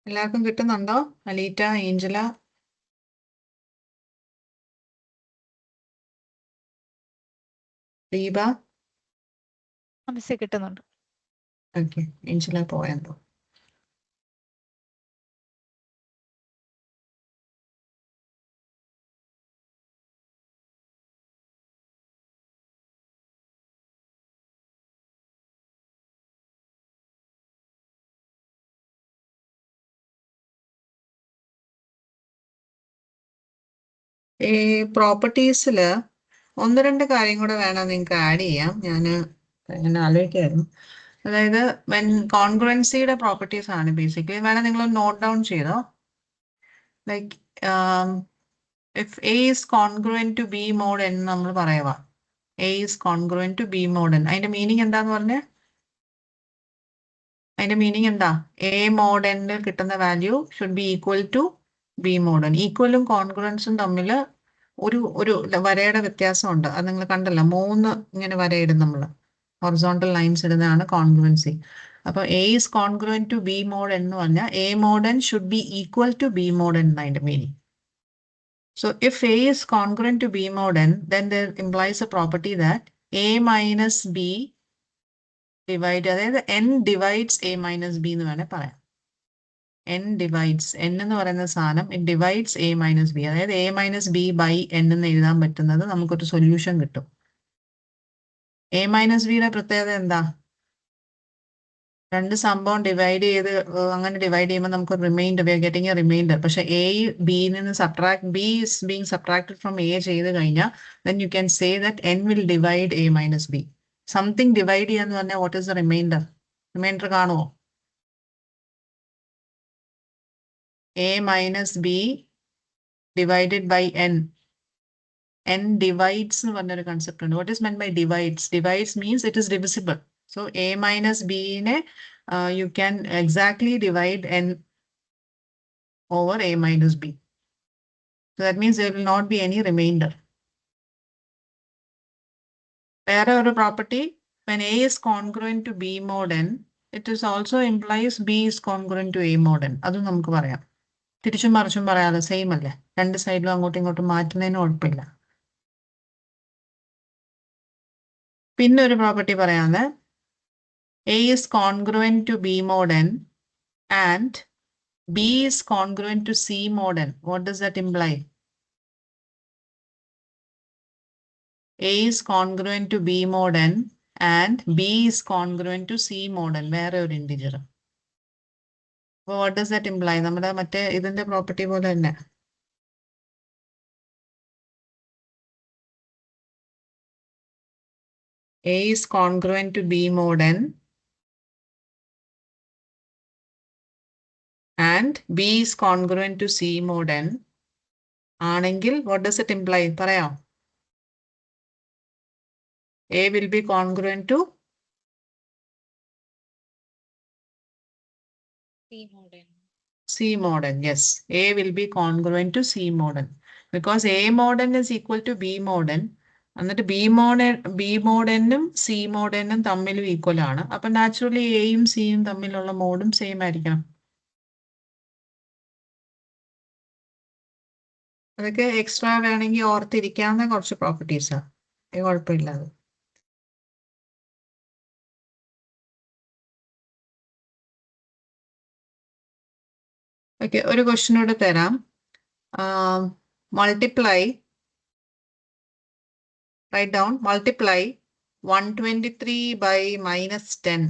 എല്ലാവർക്കും കിട്ടുന്നുണ്ടോ? അലീറ്റ, ഏഞ്ചല, ദീപ? കിട്ടുന്നുണ്ട്. ഓക്കെ, ഏഞ്ചല പോയെന്തോ. ഈ പ്രോപ്പർട്ടീസില് 1-2 കാര്യം കൂടെ വേണം നിങ്ങൾക്ക് ആഡ് ചെയ്യാം. ഞാൻ ആലോചിക്കായിരുന്നു. അതായത് കോൺഗ്രുവൻസിയുടെ പ്രോപ്പർട്ടീസ് ആണ് ബേസിക്കലി. വേണം നിങ്ങൾ നോട്ട് ഡൗൺ ചെയ്തോ. Like if A is congruent to B mod n നമ്മൾ പറയുക. A is congruent to B mod n. അതിന്റെ മീനിങ് എന്താന്ന് പറഞ്ഞേ? അതിന്റെ മീനിങ് എന്താ? A mod n കിട്ടുന്ന value should be equal to B mod n. ഈക്വലും കോൺഗ്രൻസും തമ്മിൽ ഒരു വരയുടെ വ്യത്യാസമുണ്ട്. അത് നിങ്ങൾ കണ്ടല്ലോ, 3 ഇങ്ങനെ വരയിടും നമ്മൾ. ഹൊറിസോണ്ടൽ ലൈൻസ് ഇടുന്നതാണ് കോൺഗ്രൻസി. അപ്പൊ A is congruent to B mod എന്ന് പറഞ്ഞാൽ A mod n should be equal to B mod n എന്നതിന്റെ meaning. So if A is congruent to B mod n, then there implies a property that A minus B divide, അതായത് n divides A minus B എന്ന് വേണേൽ പറയാം. n divides, n എന്ന് പറയുന്ന സാധനം it divides A minus B, അതായത് A minus B by n എന്ന് എഴുതാൻ പറ്റുന്നത് നമുക്കൊരു സൊല്യൂഷൻ കിട്ടും. A minus B യുടെ പ്രത്യേകത എന്താ? രണ്ട് സംഭവം ഡിവൈഡ് ചെയ്ത് അങ്ങനെ ഡിവൈഡ് ചെയ്യുമ്പോൾ നമുക്ക് remainder, we are getting a remainder. പക്ഷെ എ ബിയിൽ നിന്ന് B is being subtracted from A ചെയ്ത് കഴിഞ്ഞാൽ then you can say that n will divide A minus B. Something divide ചെയ്യാന്ന് പറഞ്ഞാൽ what is the remainder? Remainder കാണുമോ? A minus B divided by n. n divides എന്ന് പറഞ്ഞൊരു കൺസെപ്റ്റ് ഉണ്ട്. What is meant by divides? Divides means it is divisible. So A minus B നെ you can exactly divide n over A minus B. So that means there will not be any remainder. Where a property, when A is congruent to B mod n, it is also implies B is congruent to A mod n. അതും നമുക്ക് പറയാം. തിരിച്ചും മറിച്ചും പറയാതെ സെയിം അല്ലേ? രണ്ട് സൈഡിലും അങ്ങോട്ടും ഇങ്ങോട്ടും മാറ്റുന്നതിന് കുഴപ്പമില്ല. പിന്നെ ഒരു പ്രോപ്പർട്ടി പറയാതെ A is congruent to B mod n and B is congruent to C mod n. What does that imply? A is congruent to B mod n and B is congruent to C mod n. വേറെ ഒരു ഇൻറ്റിജർ. അപ്പോൾ what does that imply? നമ്മുടെ മറ്റേ ഇതിന്റെ പ്രോപ്പർട്ടി പോലെ തന്നെ. A is congruent to B mod n and B is congruent to C mod n ആണെങ്കിൽ what does it imply? പറയാം. A will be congruent to C mod n. Yes, A will be congruent to C mod n because A mod n is equal to B mod n. എന്നിട്ട് B mod n-ഉം C mod n-ഉം തമ്മിലും ഈക്വൽ ആണ്. അപ്പൊ നാച്ചുറലി എയും സിയും തമ്മിലുള്ള മോഡും സെയിം ആയിരിക്കണം. അതൊക്കെ എക്സ്ട്രാ വേണമെങ്കിൽ ഓർത്തിരിക്കാവുന്ന കുറച്ച് പ്രോപ്പർട്ടീസാണ്. കുഴപ്പമില്ല അത്. ഓക്കെ, ഒരു ക്വസ്റ്റ്യൻ കൂടെ തരാം. Multiply, write down, multiply 123 by -10.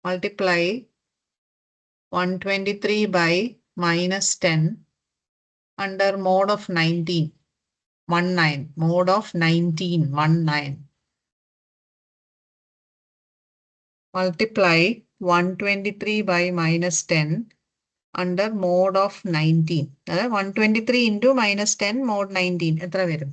Multiply 123 by -10 under mode of 19. 19. Mode of 19. 19. Multiply 123 by -10 under mode of 19. 123 into -10 mode 19. എത്ര വരും?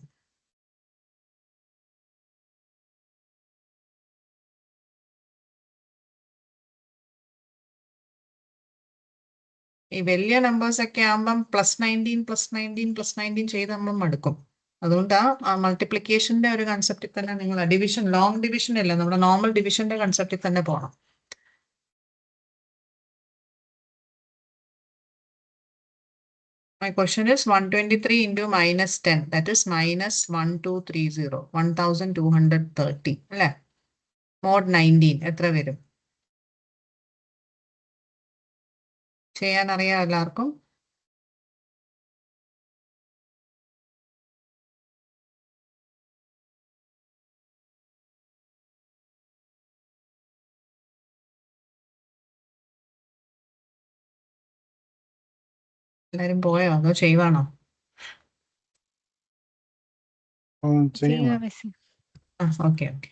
ഈ വലിയ നമ്പേഴ്സ് ഒക്കെ ആകുമ്പം +19 ചെയ്ത് നമ്മൾ മടുക്കും. അതുകൊണ്ട് ആ മൾട്ടിപ്ലിക്കേഷന്റെ ഒരു കൺസെപ്റ്റിൽ തന്നെ നിങ്ങൾ ഡിവിഷൻ, ലോങ് ഡിവിഷൻ അല്ല, നമ്മുടെ നോർമൽ ഡിവിഷന്റെ കൺസെപ്റ്റിൽ തന്നെ പോകണം. My question is 123 into -10, that is -1230, 1230 അല്ലേ? മോഡ് 19 എത്ര വരും? ചെയ്യാൻ അറിയാം എല്ലാവർക്കും? എല്ലാരും പോയോ അതോ ചെയ്യുവാണോ? ചെയ്യാം. Okay okay.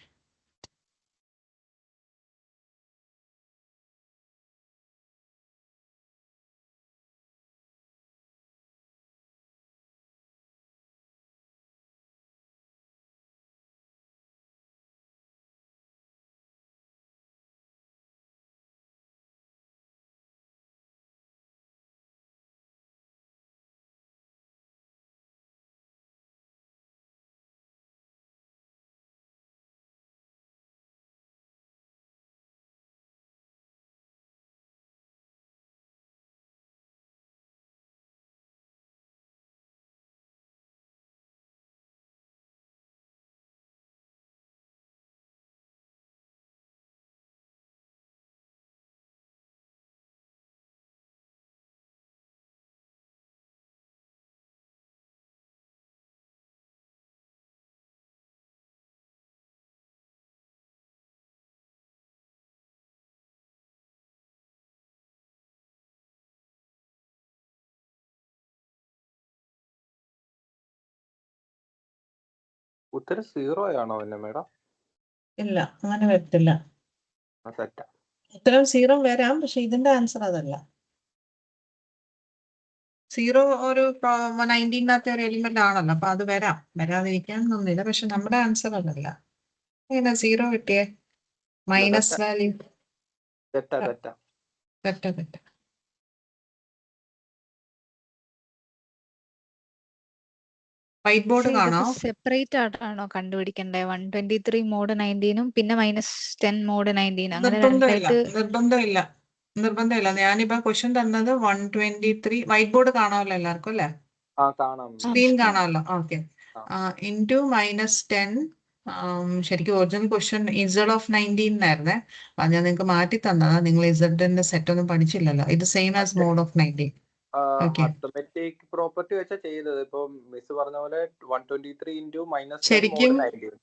ഉത്തരം 0 ആണോ പിന്നെ മേഡം? ഇല്ല, അങ്ങനെ വരത്തില്ല. തെറ്റാ. ഉത്തരം 0 വരാം, പക്ഷെ ഇതിന്റെ ആൻസർ അതല്ല. 0 ഒരു 19-നകത്തെ ഒരു എലിമെന്റ് ആണല്ലോ, അപ്പൊ അത് വരാം, വരാതിരിക്കാനൊന്നുമില്ല. പക്ഷെ നമ്മുടെ ആൻസർ അതല്ല. എങ്ങനെ 0 കിട്ടിയേ? Minus value. തെറ്റാ. തെറ്റ. വൈറ്റ് ബോർഡ് കാണോ? സെപ്പറേറ്റ് ആയിട്ടാണോ കണ്ടുപിടിക്കണ്ടേ? 123 മോഡ് 19ഉം പിന്നെ -10 മോഡ് 19 അങ്ങനെ രണ്ടായിട്ട്? നിർബന്ധമില്ല. ഞാനിപ്പോ ക്വസ്റ്റ്യൻ തന്നത് 123 വൈറ്റ് ബോർഡ് കാണാമല്ലോ എല്ലാവർക്കും അല്ലേ? കാണാം. സ്ക്രീൻ കാണാമല്ലോ. ഓക്കെ. ഇൻറ്റു -10. ശരിക്കും ഒറിജിനൽ ക്വസ്റ്റ്യൻ ഇസഡ് ഓഫ് 19 ആയിരുന്നേ. അത് ഞാൻ നിങ്ങൾക്ക് മാറ്റി തന്നതാ. നിങ്ങൾ ഇസഡിന്റെ സെറ്റ് ഒന്നും പഠിച്ചില്ലല്ലോ. ഇത് same as mod of 19. Okay. Arithmetic property വെച്ചാ ചെയ്തത്. ഇപ്പൊ മിസ് പറഞ്ഞ പോലെ 123 ഇൻറ്റു -10 ശരിക്കും മോഡ് 19.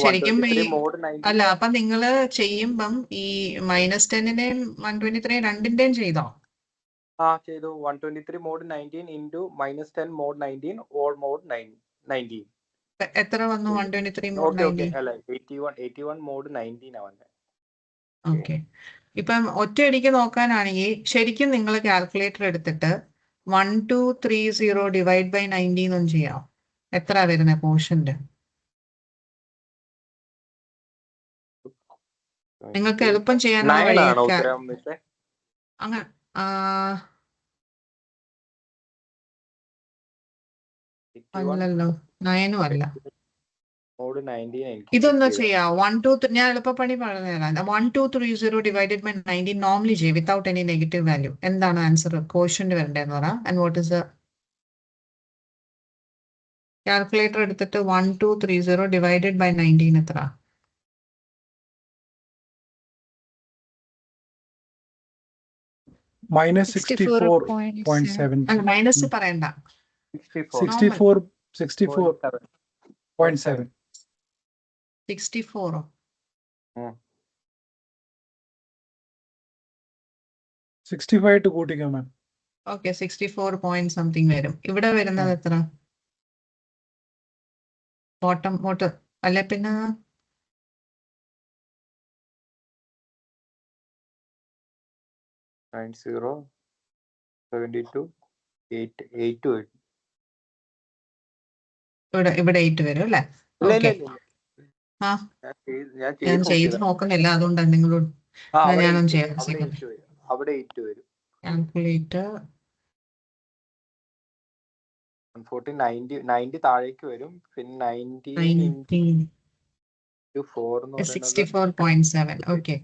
ശരിക്കും മോഡ് 19 അല്ല, അപ്പൊ നിങ്ങള് ചെയ്യുമ്പം ഈ -10നെയും 123 രണ്ടിന്റെയും ചെയ്തോ? ചെയ്തു. 123 മോഡ് 19 ഇൻറ്റു -10 മോഡ് 19 ഓൾ മോഡ് 19. എത്ര വന്നു? 123 മോഡ് 19. അല്ല 81 മോഡ് 19 ആ വന്നത്. ഓക്കെ. ഇപ്പം ഒറ്റയടിക്ക് നോക്കാനാണെങ്കിൽ ശരിക്കും നിങ്ങൾ കാൽക്കുലേറ്റർ എടുത്തിട്ട് 1230 ഡിവൈഡ് ബൈ 19 ഒന്നും ചെയ്യാം. എത്ര വരുന്നത് പോർഷന്റെ? നിങ്ങൾക്ക് എളുപ്പം ചെയ്യാനുള്ള വഴി അങ്ങനെ അല്ലല്ലോ, 9ഉം അല്ല. ഇതൊന്ന് ചെയ്യാം. 123 ഞാൻ എളുപ്പപ്പണി പറഞ്ഞുതരാം. 1230 ഡിവൈഡഡ് ബൈ 19 നോർമലി ചെയ്യും വിത്തൗട്ട് എനി നെഗറ്റീവ് വാല്യൂ. എന്താണ് ആൻസർ? കോഷ്യന്റ് വരേണ്ടതെന്ന് പറ. ആൻഡ് വാട്ട് ഇസ് കാൽക്കുലേറ്റർ എടുത്തിട്ട് 1230 ഡിവൈഡഡ് ബൈ 19 എത്ര? -64.7. അല്ല, മൈനസ് പറയണ്ട. 64.7. 64. 65 to കൂട്ടിക്കോ മാം. ഓക്കെ, 64 പോയിന്റ് സംതിങ് വരും. ഇവിടെ വരുന്നത് എത്ര? ബോട്ടം അല്ലെ പിന്നെ 72 ഇവിടെ 8 വരും അല്ലേ? ഓക്കെ. ഞാൻ ചെയ്ത് നോക്കുന്നില്ല, അതുകൊണ്ടാണ് നിങ്ങളോട് ഞാനൊന്നും ചെയ്യാം. കാൽക്കുലേറ്റർ 90 താഴേക്ക് വരും. പിന്നെ 64.7. ഓക്കെ.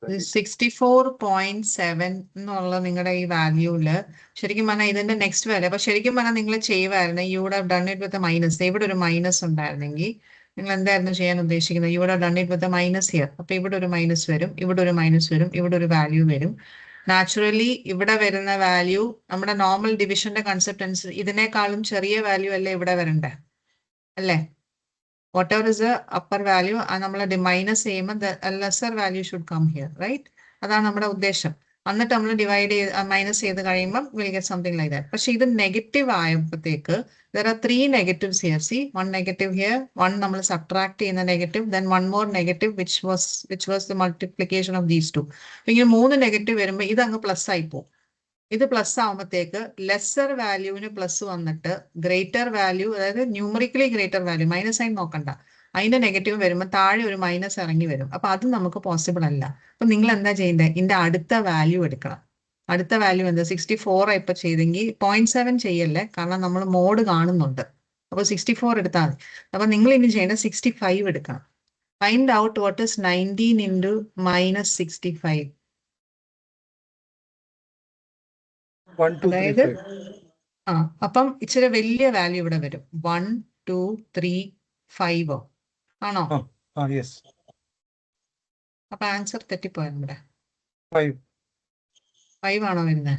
64.7 എന്നുള്ള നിങ്ങളുടെ ഈ വാല്യൂല് ശരിക്കും പറഞ്ഞാൽ ഇതിന്റെ നെക്സ്റ്റ് വാല്യൂ. അപ്പൊ ശരിക്കും പറഞ്ഞാൽ നിങ്ങൾ ചെയ്യുമായിരുന്നു you would have done it with minus. ഇവിടെ ഒരു മൈനസ് ഉണ്ടായിരുന്നെങ്കിൽ നിങ്ങൾ എന്തായിരുന്നു ചെയ്യാൻ ഉദ്ദേശിക്കുന്നത്? You would have done it with minus here. അപ്പൊ ഇവിടെ ഒരു മൈനസ് വരും, ഇവിടെ ഒരു മൈനസ് വരും, ഇവിടെ ഒരു വാല്യൂ വരും. നാച്ചുറലി ഇവിടെ വരുന്ന വാല്യൂ നമ്മുടെ നോർമൽ ഡിവിഷന്റെ കൺസെപ്റ്റ് അനുസരിച്ച് ഇതിനേക്കാളും ചെറിയ വാല്യൂ അല്ലേ ഇവിടെ വരണ്ടേ? അല്ലേ? whatever is the upper value, നമ്മൾ മൈനസ് ചെയ്യുമ്പോൾ lesser value should come here, right? അതാണ് നമ്മുടെ ഉദ്ദേശം. എന്നിട്ട് നമ്മൾ മൈനസ് ചെയ്ത് കഴിയുമ്പോൾ will get something like that. പക്ഷെ ഇത് നെഗറ്റീവ് ആയപ്പോഴത്തേക്ക് there are 3 negatives here. See, 1 negative here, 1 നമ്മൾ സബ്ട്രാക്ട് ചെയ്യുന്ന negative, then 1 more negative which was the multiplication of these two. ഇങ്ങനെ 3 നെഗറ്റീവ് വരുമ്പോൾ ഇത് അങ്ങ് പ്ലസ് ആയി പോകും. ഇത് പ്ലസ് ആവുമ്പോഴത്തേക്ക് ലെസർ വാല്യൂവിന് പ്ലസ് വന്നിട്ട് ഗ്രേറ്റർ വാല്യൂ, അതായത് ന്യൂമറിക്കലി ഗ്രേറ്റർ വാല്യൂ, മൈനസ് ആയി നോക്കണ്ട, അതിന്റെ നെഗറ്റീവ് വരുമ്പോൾ താഴെ ഒരു മൈനസ് ഇറങ്ങി വരും. അപ്പൊ അത് നമുക്ക് പോസിബിൾ അല്ല. അപ്പൊ നിങ്ങൾ എന്താ ചെയ്യേണ്ടത്? ഇതിന്റെ അടുത്ത വാല്യൂ എടുക്കണം. അടുത്ത വാല്യൂ എന്താ? 64 ഇപ്പൊ ചെയ്തെങ്കിൽ 0.7 ചെയ്യല്ലേ, കാരണം നമ്മൾ മോഡ് കാണുന്നുണ്ട്. അപ്പൊ 64 എടുത്താൽ മതി. അപ്പൊ നിങ്ങൾ ഇനി ചെയ്യേണ്ടത് 65 എടുക്കണം. Find out what is 19 into -65. അതായത് അപ്പം ഇച്ചിരി വലിയ വാല്യൂ ഇവിടെ വരും. 1 2 3 5 ആണോ? അപ്പൊ ആൻസർ തെറ്റിപ്പോയ നമ്മുടെ 5 ആണോ വരുന്നത്?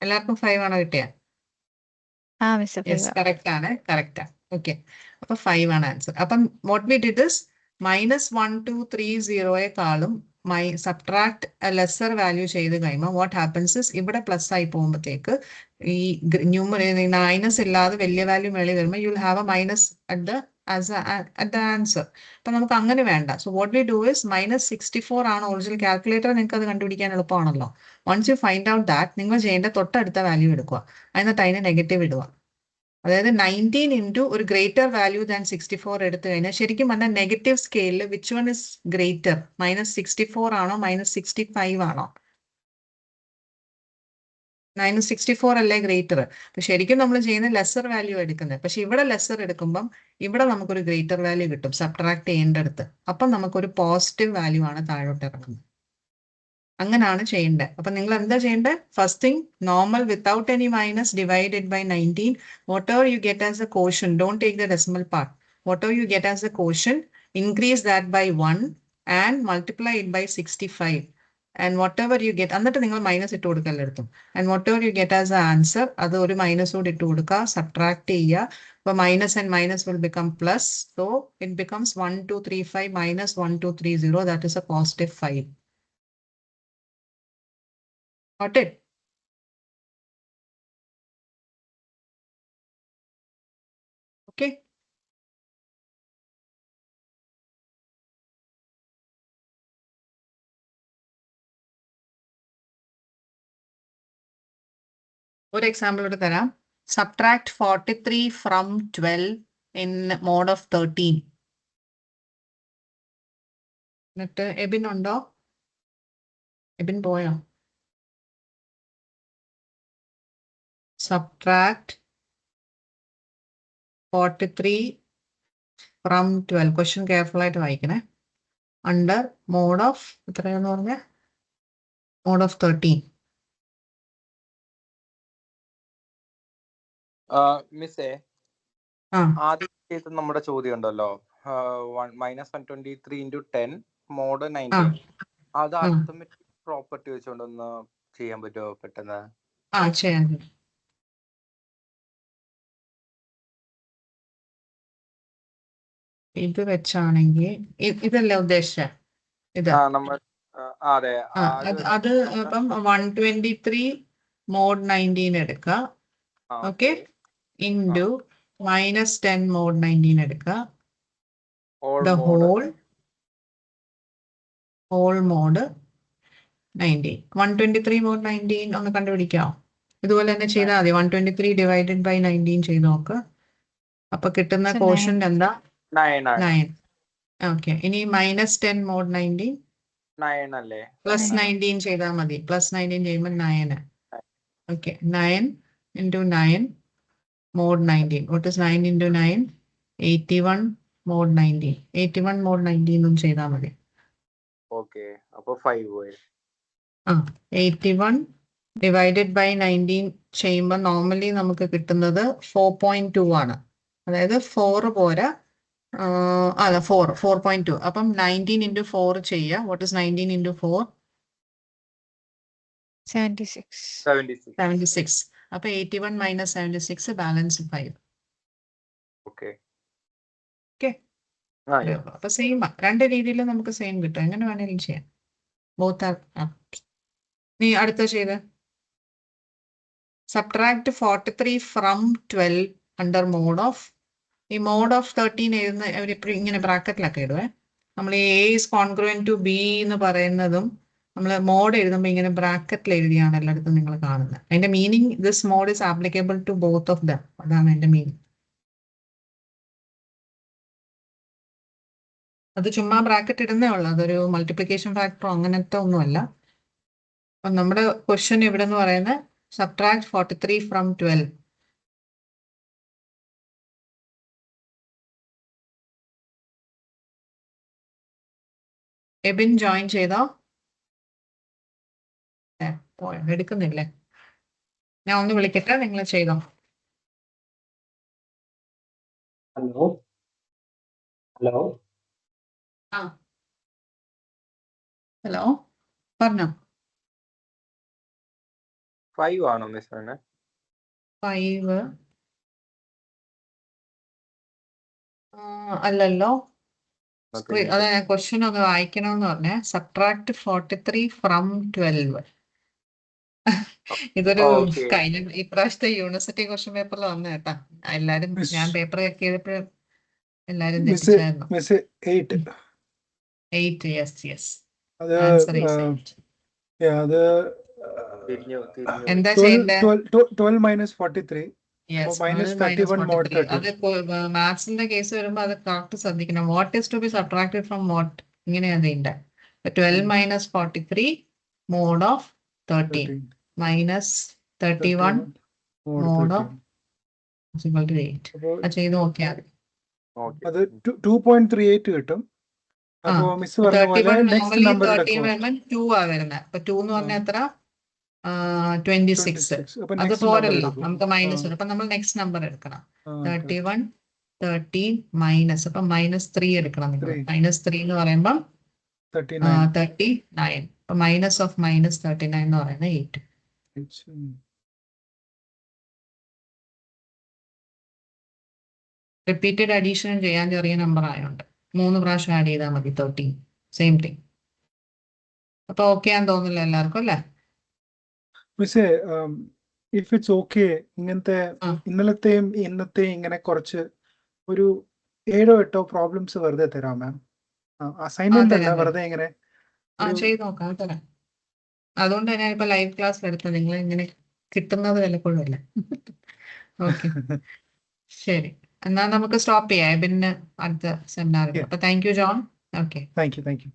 എല്ലാവർക്കും 5 ആണോ കിട്ടിയ? കറക്റ്റ് ആണ്. ഓക്കെ. അപ്പൊ 5 ആണ് ആൻസർ. അപ്പം വാട്ട് വി ഡിഡ് ഇസ് -1230യെക്കാളും സബ്ട്രാക്ട് ലെസർ വാല്യൂ ചെയ്ത് കഴിയുമ്പോൾ വാട്ട് ഹാപ്പൻസ് ഇവിടെ പ്ലസ് ആയി പോകുമ്പോഴത്തേക്ക് ഈ മൈനസ് ഇല്ലാതെ വലിയ വാല്യൂ മേളിൽ വരുമ്പോൾ you will have a minus at the answer. അപ്പൊ നമുക്ക് അങ്ങനെ വേണ്ട. So what we do is -64 ആണ് ഒറിജിനൽ കാൽക്കുലേറ്റർ. നിങ്ങൾക്ക് അത് കണ്ടുപിടിക്കാൻ എളുപ്പമാണല്ലോ. Once you find out that നിങ്ങൾ ചെയ്യേണ്ട തൊട്ടടുത്ത വാല്യൂ എടുക്കുക, എന്നിട്ട് അതിനെ നെഗറ്റീവ് ഇടുക. അതായത് 19 ഇൻറ്റു ഒരു ഗ്രേറ്റർ വാല്യൂ ദാൻ 64 എടുത്തു കഴിഞ്ഞാൽ ശരിക്കും പറഞ്ഞാൽ നെഗറ്റീവ് സ്കെയിലിൽ വിച്ച് വൺ ഇസ് ഗ്രേറ്റർ, -64 ആണോ -65 ആണോ? -64 അല്ലേ ഗ്രേറ്റർ. അപ്പൊ ശരിക്കും നമ്മൾ ചെയ്യുന്ന ലെസർ വാല്യൂ എടുക്കുന്നത്. പക്ഷെ ഇവിടെ ലെസർ എടുക്കുമ്പം ഇവിടെ നമുക്കൊരു ഗ്രേറ്റർ വാല്യൂ കിട്ടും സബ്ട്രാക്ട് ചെയ്യേണ്ടടുത്ത്. അപ്പം നമുക്കൊരു പോസിറ്റീവ് വാല്യൂ ആണ് താഴോട്ട് ഇറങ്ങുന്നത്. അങ്ങനെയാണ് ചെയ്യേണ്ടത്. അപ്പൊ നിങ്ങൾ എന്താ ചെയ്യേണ്ടത്? First thing, normal without any minus divided by 19. whatever you get as a quotient, don't take the decimal part. whatever you get as a quotient, increase that by 1 and multiply it by 65. And whatever you get, എന്നിട്ട് നിങ്ങൾ മൈനസ് ഇട്ട് കൊടുക്കുക എടുത്തും. And whatever you get as an answer, അത് ഒരു മൈനസ് കൂടി ഇട്ട് കൊടുക്കുക, സബ്ട്രാക്ട് ചെയ്യുക. അപ്പൊ minus and minus will become plus. So it becomes 1235 minus 1230. That is a positive 5. Got it? Okay. ഒരു എക്സാമ്പിൾ ഇവിടെ തരാം. Subtract 43 from 12 in mod of 13. എന്നിട്ട് എബിൻ ഉണ്ടോ? എബിൻ പോയോ? Subtract 43 from 12. ക്വസ്റ്റ്യൻ കെയർഫുൾ ആയിട്ട് വായിക്കണേ. അണ്ടർ മോഡ് ഓഫ് എത്രയാന്ന് പറഞ്ഞ? Mod of 13. മിസ്സേ, ആ ആദ്യം നമ്മുടെ ചോദ്യം ഉണ്ടല്ലോ, -123 ഇൻറ്റു 10 മോഡ് ആ 19. അത് ആ അർത്ഥമെറ്റിക് പ്രോപ്പർട്ടി വെച്ചുകൊണ്ടൊന്ന് ചെയ്യാൻ പറ്റുമോ പെട്ടെന്ന്? ആ ചെയ്യാൻ പറ്റും. ഇത് വെച്ചാണെങ്കിൽ ഇതല്ലേ ഉദ്ദേശിച്ച ഇത്? നമ്മൾ അതെ, അത് ഇപ്പം 123 മോഡ് 19 എടുക്കുക. ഓക്കെ, ഇൻറ്റു -10 മോഡ് 19 എടുക്കുക. The whole mode 19. 123 മോഡ് 19 ഒന്ന് കണ്ടുപിടിക്കാമോ? ഇതുപോലെ തന്നെ ചെയ്താൽ മതി. 123 ഡിവൈഡഡ് ബൈ 19 ചെയ്ത് നോക്ക്. അപ്പൊ കിട്ടുന്ന കോഷ്യന്റ് എന്താ? 9. ഓക്കെ, ഇനി -10 മോഡ് 19 അല്ലേ? +19 ചെയ്താൽ മതി. +19 ചെയ്യുമ്പോൾ 9. Okay, 9 into 9 mod 19. What is 9 into 9? 81 mod 19. 81 mod 19 എന്നും ചെയ്താൽ മതി. ഓക്കെ, അപ്പൊ 5. 81 ഡിവൈഡഡ് ബൈ 19 ചെയ്യുമ്പോൾ നോർമലി നമുക്ക് കിട്ടുന്നത് 4.2 ആണ്. അതായത് 4 പോരാ, അല്ല 4.2. അപ്പം 19 ഇൻറ്റു 4 ചെയ്യുക. What is 19 into 4? 76. അപ്പൊ 81 മൈനസ് 76 ബാലൻസ് 5. ഓക്കെ. അപ്പൊ സെയിം, രണ്ട് രീതിയിൽ നമുക്ക് സെയിം കിട്ടും. എങ്ങനെ വേണേലും ചെയ്യാം. Both are. നീ അടുത്ത ചെയ്ത് subtract 43 from 12 under mod of. ഈ മോഡ് ഓഫ് 13 എഴുതുന്ന അവരിപ്പോഴും ഇങ്ങനെ ബ്രാക്കറ്റിലൊക്കെ ഇടുവേ. നമ്മൾ ഈ A is congruent to B എന്ന് പറയുന്നതും നമ്മൾ മോഡ് എഴുതുമ്പോൾ ഇങ്ങനെ ബ്രാക്കറ്റിൽ എഴുതിയാണ് എല്ലായിടത്തും നിങ്ങൾ കാണുന്നത്. അതിന്റെ meaning this mod is applicable to both of them. അതാണ് അതിന്റെ മീനിങ്. അത് ചുമ്മാ ബ്രാക്കറ്റ് ഇടുന്നേ ഉള്ളൂ. അതൊരു മൾട്ടിപ്ലിക്കേഷൻ ഫാക്ടറോ അങ്ങനത്തെ ഒന്നുമല്ല. അപ്പം നമ്മുടെ ക്വസ്റ്റ്യൻ ഇവിടെ എന്ന് പറയുന്നത് സബ്ട്രാക്ട് 43 ഫ്രം 12. എബിൻ ജോയിൻ ചെയ്തോ? പോയോ? എടുക്കുന്നില്ലേ? ഞാൻ ഒന്ന് വിളിക്കട്ടെ, നിങ്ങൾ ചെയ്തോ. ഹലോ ആ ഹലോ, പറഞ്ഞോ. 5 ആണോ മിസ്? 5 അല്ലല്ലോ. അതെ ക്വസ്റ്റ്യൻ ഒന്ന് വായിക്കണമെന്ന് പറഞ്ഞേ. Subtract 43 from 12. ഇതൊരു Okay. കഴിഞ്ഞ ഇപ്രാവശ്യത്തെ യൂണിവേഴ്സിറ്റി ക്വസ്റ്റ്യൻ പേപ്പറിൽ വന്ന കേട്ടാ. എല്ലാരും ഞാൻ പേപ്പർ ചെക്ക് ചെയ്തപ്പോഴും എല്ലാരും തെറ്റിച്ചായിരുന്നു. 8. 8, യെസ്. അത് ആൻസർ ഈസ് 8. അത് എന്താ 12 ചെയ്യണ്ടേ? 12 minus 43. Yes, minus 31 mod 13. അത് മാത്സിന്റെ കേസ് വരുമ്പോ അത് കറക്റ്റ് ശ്രദ്ധിക്കണം. What is to be subtracted from what, ഇങ്ങനെയാണ് ചെയ്യണ്ടേ. 12 minus 43 mod of 13 minus 31 mod of 8. അത് ചെയ്ത് നോക്കിയാൽ അത് 2.38 കിട്ടും. അപ്പോ മിസ് പറഞ്ഞ പോലെ നെക്സ്റ്റ് നമ്പർ 2 ആ വരുന്നത്. അപ്പൊ 2 എന്ന് പറഞ്ഞാൽ എത്ര? 26. അത് പോരല്ലോ, നമുക്ക് മൈനസ് വരും. അപ്പൊ നമ്മൾ നെക്സ്റ്റ് നമ്പർ എടുക്കണം. 31 13 മൈനസ്, അപ്പൊ -3 എടുക്കണം നിങ്ങൾ. -3 എന്ന് പറയുമ്പോൾ 39. അപ്പൊ മൈനസ് ഓഫ് -39 എന്ന് പറയുന്നത് 8. റിപ്പീറ്റഡ് അഡീഷൻ ചെയ്യാൻ ചെറിയ നമ്പർ ആയതുകൊണ്ട് 3 പ്രാവശ്യം ആഡ് ചെയ്താൽ മതി. 13 സെയിം തിങ്. അപ്പൊ ഓക്കെ ആണെന്ന് തോന്നില്ല എല്ലാവർക്കും അല്ലേ? മിസ്സേ, ഇഫ് ഇറ്റ്സ് ഓക്കെ, ഇങ്ങനത്തെ ഇന്നലത്തെയും ഇന്നത്തെയും ഇങ്ങനെ കുറച്ച് ഒരു 7-8 പ്രോബ്ലംസ് വെറുതെ തരാം മാം. അസൈൻമെന്റ് അല്ല, വെറുതെ ഇങ്ങനെ ചെയ്ത് നോക്കാം, തരാം. അതുകൊണ്ട് ഞാൻ ഇപ്പൊ ലൈവ് ക്ലാസ് എടുത്തത്. നിങ്ങൾ ഇങ്ങനെ കിട്ടുന്നത് വല്ലപ്പോഴും അല്ല. ഓക്കെ, ശരി. എന്നാ നമുക്ക് സ്റ്റോപ്പ് ചെയ്യാം. പിന്നെ അടുത്ത സെമിനാറിൽ. അപ്പൊ thank you John. Okay, thank you.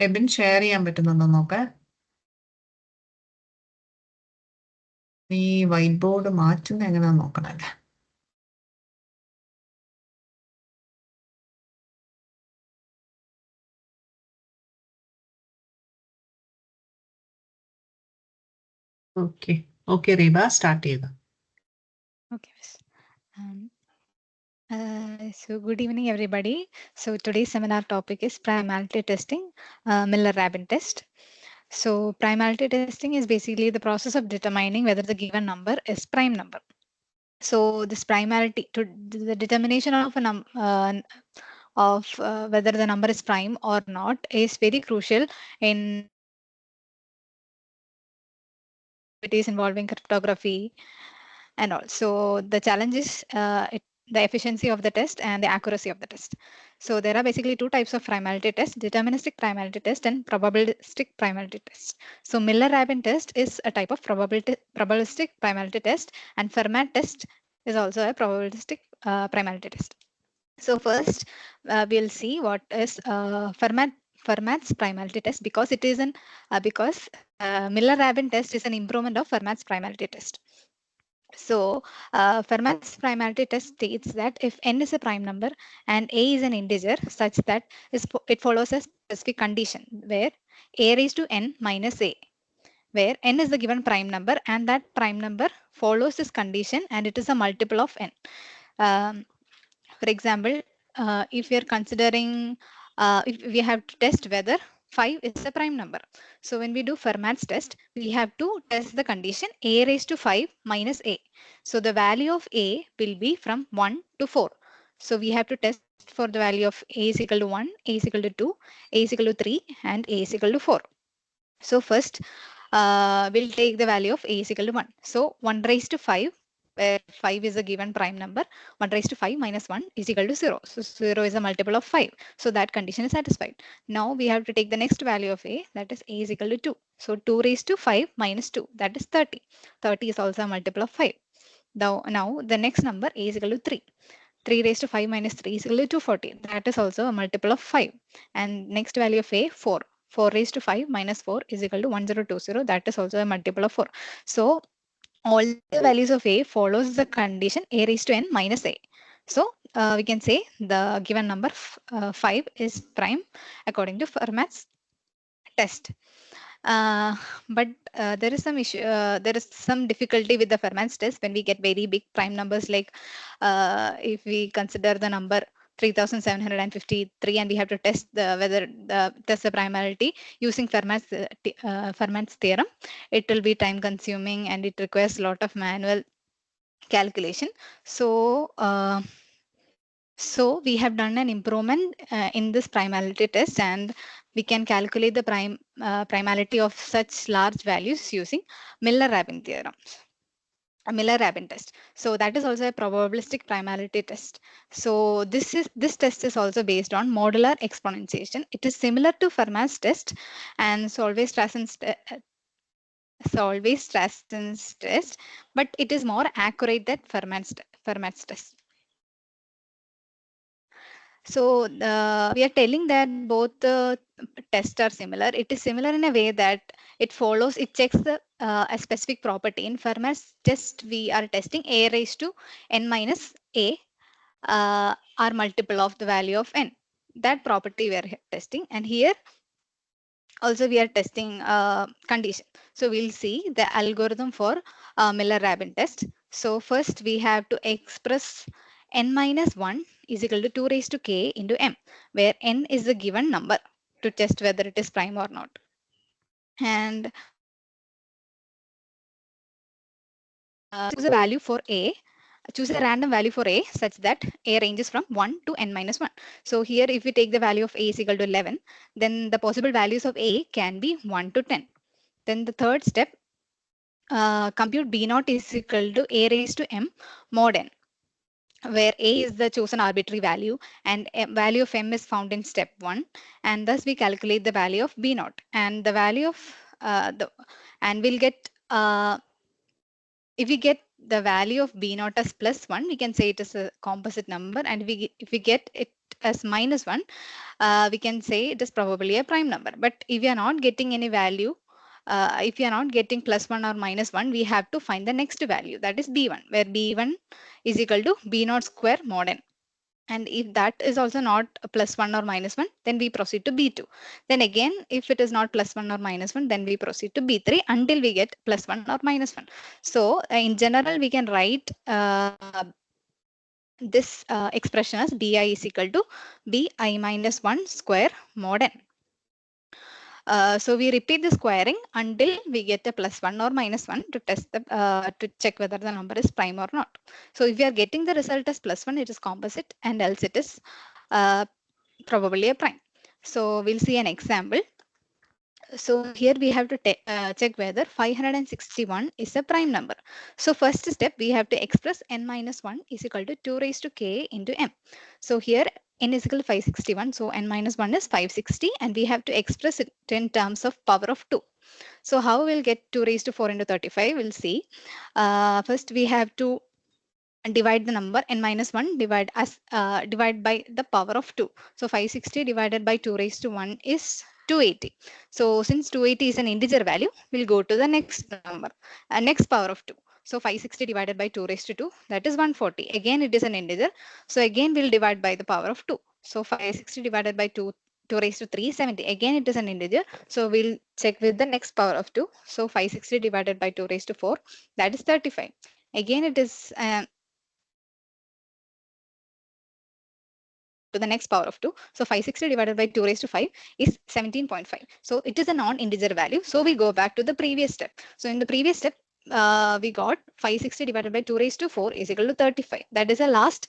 Abin share ചെയ്യാൻ പറ്റുന്നുണ്ടോ നോക്കാം. ഈ വൈറ്റ് ബോർഡ് മാറ്റുന്ന എങ്ങനെയാന്ന് നോക്കണല്ലേ. ഓക്കെ റീബ, സ്റ്റാർട്ട് ചെയ്തു. Okay, miss. So good evening, everybody. So today's seminar topic is primality testing, Miller-Rabin test. So primality testing is basically the process of determining whether the given number is prime number. So this primality, to the determination of a whether the number is prime or not is very crucial in activities involving cryptography and all. So the challenge is the efficiency of the test and the accuracy of the test. So there are basically two types of primality test: deterministic primality test and probabilistic primality test. So Miller-Rabin test is a type of probabilistic primality test, and Fermat test is also a probabilistic primality test. So first we'll see what is Fermat's primality test, because it is an Miller-Rabin test is an improvement of Fermat's primality test. So Fermat's primality test states that if n is a prime number and a is an integer such that it follows a specific condition where a raised to n minus a, where n is the given prime number and that prime number follows this condition and it is a multiple of n. For example, if we are considering, if we have to test whether 5 is a prime number. So when we do Fermat's test, we have to test the condition a raised to 5 minus a. So the value of a will be from 1 to 4. So we have to test for the value of a is equal to 1, a is equal to 2, a is equal to 3, and a is equal to 4. So first, we'll take the value of a is equal to 1. So 1 raised to 5, where 5 is a given prime number, 1 raised to 5 minus 1 is equal to 0. So 0 is a multiple of 5. So that condition is satisfied. Now we have to take the next value of a, that is a is equal to 2. So 2 raised to 5 minus 2, that is 30. 30 is also a multiple of 5. Now the next number a is equal to 3. 3 raised to 5 minus 3 is equal to 240. That is also a multiple of 5. And next value of a, 4. 4 raised to 5 minus 4 is equal to 1020. That is also a multiple of 4. So all the values of a follows the condition a raised to n minus a. So we can say the given number 5 is prime according to Fermat's test. But there is some issue. There is some difficulty with the Fermat's test when we get very big prime numbers, like if we consider the number 3753 and we have to test whether test the primality using Fermat's theorem. It will be time consuming and it requires a lot of manual calculation. So so we have done an improvement in this primality test, and we can calculate the primality of such large values using Miller-Rabin theorem. Miller-Rabin test. So that is also a probabilistic primality test. So this test is also based on modular exponentiation. It is similar to Fermat's test and Solveig-Strassen's test, but it is more accurate than Fermat's test. So we are telling that both the tests are similar. It is similar in a way that it checks a specific property. In Fermat's test, we are testing a raised to n minus a are multiple of the value of n. That property we are testing, and here also we are testing condition. So we'll see the algorithm for Miller-Rabin test. So first we have to express n minus 1 is equal to 2 raised to k into m, where n is the given number to test whether it is prime or not. And choose a value for a. Choose a random value for a such that a ranges from 1 to n minus 1. So here if we take the value of a is equal to 11, then the possible values of a can be 1 to 10. Then the third step, compute b naught is equal to a raised to m mod n, where a is the chosen arbitrary value and value of m is found in step 1, and thus we calculate the value of b naught, and the value of and we'll get if we get the value of b naught as plus 1, we can say it is a composite number, and if we get it as minus 1, we can say it is probably a prime number. But if we are not getting any value, if you are not getting plus 1 or minus 1, we have to find the next value, that is b1, where b1 is equal to b naught square mod n. And if that is also not a plus 1 or minus 1, then we proceed to b2. Then again, if it is not plus 1 or minus 1, then we proceed to b3 until we get plus 1 or minus 1. So in general, we can write this expression as bi is equal to bi minus 1 square mod n. So we repeat the squaring until we get a plus 1 or minus 1 to test the to check whether the number is prime or not. So if we are getting the result as plus 1, it is composite, and else it is probably a prime. So we'll see an example. So here we have to check whether 561 is a prime number. So first step, we have to express n minus 1 is equal to 2 raised to k into m. So here n is equal to 561. So n minus 1 is 560, and we have to express it in terms of power of 2. So how we'll get 2 raised to 4 into 35? We'll see. First, we have to divide the number n minus 1 divide by the power of 2. So 560 divided by 2 raised to 1 is 280. So since 280 is an integer value, we'll go to the next number, next power of 2. So 560 divided by 2 raised to 2, that is 140. Again, it is an integer. So again, we'll divide by the power of 2. So 560 divided by 2 raised to 370. Again, it is an integer. So we'll check with the next power of 2. So 560 divided by 2 raised to 4, that is 35. Again, it is to the next power of 2. So 560 divided by 2 raised to 5 is 17.5. So it is a non-integer value. So we go back to the previous step. So in the previous step, we got 560 divided by 2 raised to 4 is equal to 35. That is the last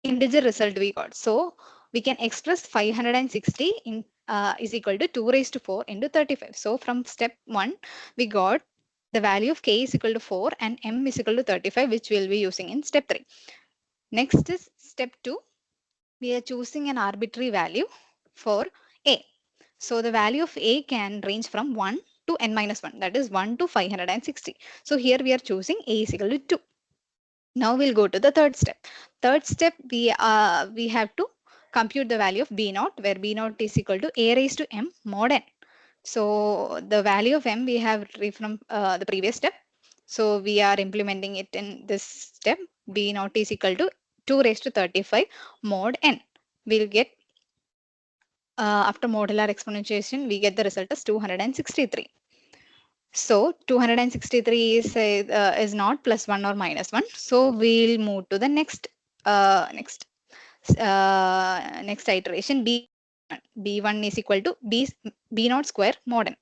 integer result we got. So we can express 560 is equal to 2 raised to 4 into 35. So from step 1, we got the value of k is equal to 4 and m is equal to 35, which we'll be using in step 3. Next is step 2. We are choosing an arbitrary value for a. So the value of a can range from 1 to n minus 1, that is 1 to 560. So here we are choosing a is equal to 2. Now we'll go to the third step. Third step, we have to compute the value of b naught, where b naught is equal to a raised to m mod n. So the value of m we have from the previous step. So we are implementing it in this step. B naught is equal to 2 raised to 35 mod n. We'll get after modular exponentiation, we get the result as 263. So 263 is not plus 1 or minus 1. So we'll move to the next iteration. B1 is equal to b naught square mod n.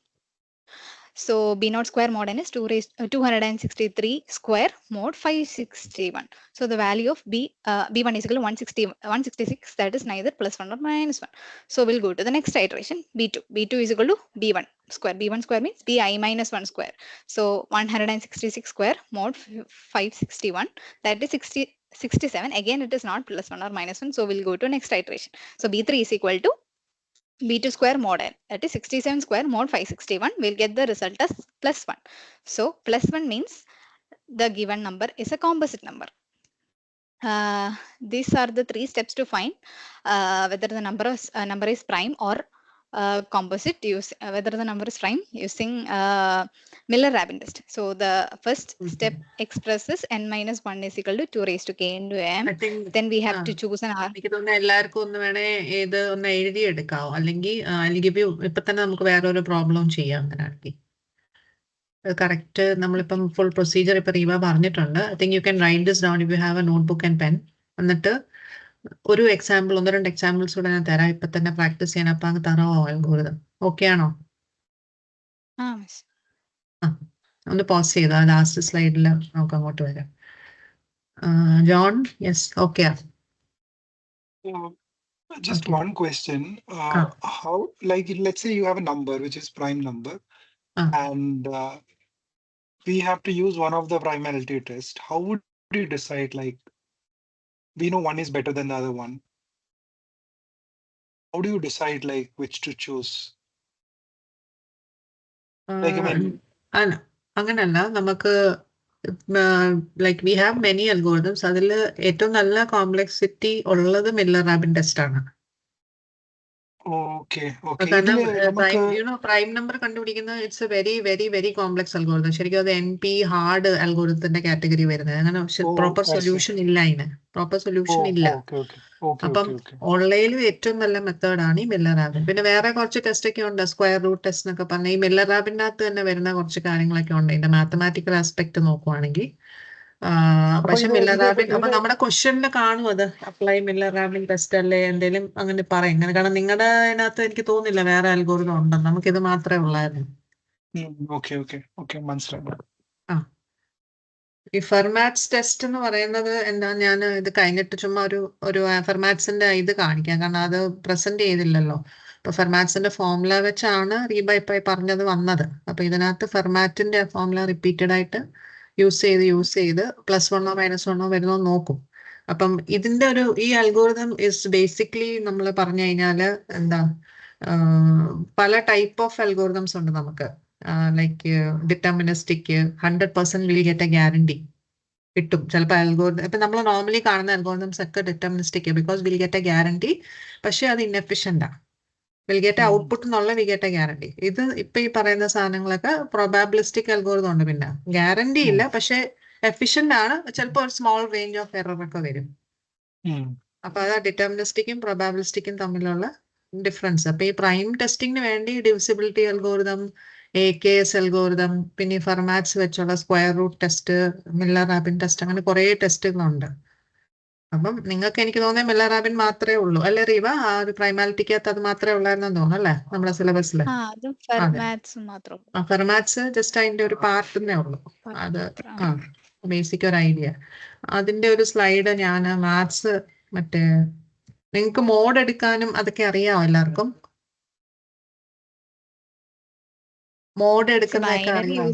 So B naught square mod n is 263 square mod 561. So the value of B1 is equal to 166. That is neither +1 or -1. So we'll go to the next iteration, B2. B2 is equal to B1 square. B1 square means Bi minus 1 square. So 166 square mod 561. That is 67. Again, it is not +1 or -1. So we'll go to next iteration. So B3 is equal to B2 square mod n. That is 67 square mod 561. We'll get the result as +1. So +1 means the given number is a composite number. These are the 3 steps to find whether the number is prime or composite, whether the number is prime using Miller-Rabin test. So the first step expresses n minus 1 is equal to 2 raised to k into m. I think Then we have to choose an r. എനിക്ക് തോന്നുന്നു എല്ലാവർക്കും ഒന്ന് വേണേ ഇത് ഒന്ന് എഴുതിയെടുക്കാവോ, അല്ലെങ്കിൽ ഇപ്പൊ തന്നെ നമുക്ക് വേറൊരു പ്രോബ്ലം ചെയ്യാം അങ്ങനെയാണെങ്കിൽ. കറക്റ്റ് നമ്മളിപ്പം ഫുൾ പ്രൊസീജിയർ ഇപ്പൊ റീവ പറഞ്ഞിട്ടുണ്ട്. I think you can write this down if you have A notebook and pen. എന്നിട്ട് ഒരു എക്സാമ്പിൾ, 1-2 എക്സാമ്പിൾസ് കൂടെ ഞാൻ തരാം ഇപ്പൊ തന്നെ പ്രാക്ടീസ് ചെയ്യാൻ. അപ്പൊ അങ്ങ് തറവോ അൽഗോരിതം ഓക്കെ ആണോ? ഒന്ന് പോസ് ചെയ്താ ലാസ്റ്റ് സ്ലൈഡിൽ നമുക്ക് അങ്ങോട്ട് വരാം. John, yes, okay. Just Okay. one question. How, like, let's say you have a number which is prime number, and we have to use one of the primality test. How would you decide? Like, we know one is better than the other one. How do you decide, like, which to choose? Like, I mean, അങ്ങനല്ല, നമുക്ക് like we have many algorithms. അതിൽ ഏറ്റവും നല്ല കോംപ്ലക്സിറ്റി ഉള്ളത് മില്ലർ-റാബിൻ ടെസ്റ്റ് ആണ്. കാരണം പ്രൈം നമ്പർ കണ്ടുപിടിക്കുന്നത് it's A very very very complex algorithm. ശരിക്കും അത് NP ഹാർഡ് അൽഗോരിതത്തിന്റെ കാറ്റഗറി വരുന്നത്. അങ്ങനെ പ്രോപ്പർ സൊല്യൂഷൻ ഇല്ല, അതിന് പ്രോപ്പർ സൊല്യൂഷൻ ഇല്ല. അപ്പം ഓൺലൈനിലും ഏറ്റവും നല്ല മെത്തേഡാണ് ഈ മില്ലർ-റാബിൻ. പിന്നെ വേറെ കുറച്ച് ടെസ്റ്റ് ഒക്കെ ഉണ്ട്, സ്ക്വയർ റൂട്ട് ടെസ്റ്റ് എന്നൊക്കെ പറഞ്ഞാൽ. ഈ മില്ലർ-റാബിനകത്ത് തന്നെ വരുന്ന കുറച്ച് കാര്യങ്ങളൊക്കെ ഉണ്ട് ഇതിന്റെ മാത്തമാറ്റിക്കൽ ആസ്പെക്ട് നോക്കുവാണെങ്കിൽ. പക്ഷെ മില്ലർ-റാബിൻ അപ്പൊ നമ്മുടെ ക്വസ്റ്റ്യനിൽ കാണും അത് അപ്ലൈ മില്ലർ-റാബിൻ ടെസ്റ്റ് അല്ലേ എന്തെങ്കിലും അങ്ങനെ പറയും. കാരണം നിങ്ങളുടെ അതിനകത്ത് എനിക്ക് തോന്നുന്നില്ല വേറെ അൽഗോരിതം ഉണ്ടെന്ന്. നമുക്കിത് മാത്രമേ ഉള്ളായിരുന്നു. ഈ ഫെർമാറ്റ്സ് ടെസ്റ്റ് എന്ന് പറയുന്നത് എന്താ, ഞാൻ ഇത് കഴിഞ്ഞിട്ട് ചുമ്മാ ഒരു ഫെർമാറ്റ്സിന്റെ ഇത് കാണിക്കാം. കാരണം അത് പ്രസന്റ് ചെയ്തില്ലല്ലോ. അപ്പൊ ഫെർമാറ്റ്സിന്റെ ഫോർമുല വെച്ചാണ് റീബ ഇപ്പൊ പറഞ്ഞത് വന്നത്. അപ്പൊ ഇതിനകത്ത് ഫെർമാറ്റിന്റെ ഫോർമുല റിപ്പീറ്റഡ് ആയിട്ട് യൂസ് ചെയ്ത് +1 or -1 വരുന്നോ നോക്കും. അപ്പം ഇതിന്റെ ഈ അൽഗോരിതം ഇസ് ബേസിക്കലി നമ്മൾ പറഞ്ഞു കഴിഞ്ഞാല് എന്താ, പല ടൈപ്പ് ഓഫ് അൽഗോരിതംസ് ഉണ്ട് നമുക്ക്. Like deterministic 100% will get A guarantee കിട്ടും. ചിലപ്പോൾ അൽഗോരിതം ഇപ്പൊ നമ്മൾ നോർമലി കാണുന്ന അൽഗോരിതംസ് ഒക്കെ deterministic because will get A guarantee. പക്ഷെ അത് ഇൻഎഫിഷ്യന്റ് ആണ്. വിൽ ഗെറ്റ് ഔട്ട്പുട്ട് എന്നുള്ള വിൽ ഗെറ്റ് എ ഗ്യാരണ്ടി. ഇത് ഇപ്പൊ ഈ പറയുന്ന സാധനങ്ങളൊക്കെ പ്രൊബാബിലിസ്റ്റിക് അൽഗോരിതം ഉണ്ട്. പിന്നെ ഗ്യാരണ്ടി ഇല്ല, പക്ഷെ എഫിഷ്യന്റ് ആണ്. ചിലപ്പോൾ ഒരു സ്മോൾ റേഞ്ച് ഓഫ് എറർ ഒക്കെ വരും. അപ്പൊ അത് ഡിറ്റർമിനിസ്റ്റിക്കും പ്രൊബാബിലിസ്റ്റിക്കും തമ്മിലുള്ള ഡിഫറൻസ്. അപ്പൊ ഈ പ്രൈം ടെസ്റ്റിംഗിന് വേണ്ടി ഡിവിസിബിലിറ്റി അൽഗോരിതം, AKS അൽഗോരിതം, പിന്നെ ഫെർമാറ്റ്സ് വെച്ചുള്ള square root test, Miller Rabin test, അങ്ങനെ കുറെ ടെസ്റ്റുകളുണ്ട്. അപ്പം നിങ്ങൾക്ക് എനിക്ക് തോന്നുന്നത് മില്ലർ-റാബിൻ മാത്രമേ ഉള്ളൂ അല്ലെ റീവ? ആ ഒരു പ്രൈമാലിറ്റിക്കകത്ത് അത് മാത്രമേ ഉള്ളായിരുന്നു തോന്നുന്നു അല്ലെ നമ്മുടെ സിലബസിൽ? ഫെർമാറ്റ്സ് ജസ്റ്റ് അതിന്റെ ഒരു പാർട്ടിനെ ഉള്ളൂ. അത് ബേസിക് ഒരു ഐഡിയ. അതിന്റെ ഒരു സ്ലൈഡ് ഞാൻ മാത്സ് മറ്റേ നിങ്ങൾക്ക് മോഡ് എടുക്കാനും അതൊക്കെ അറിയാമോ എല്ലാവർക്കും? മോഡ് എടുക്കുന്നതൊക്കെ അറിയാം.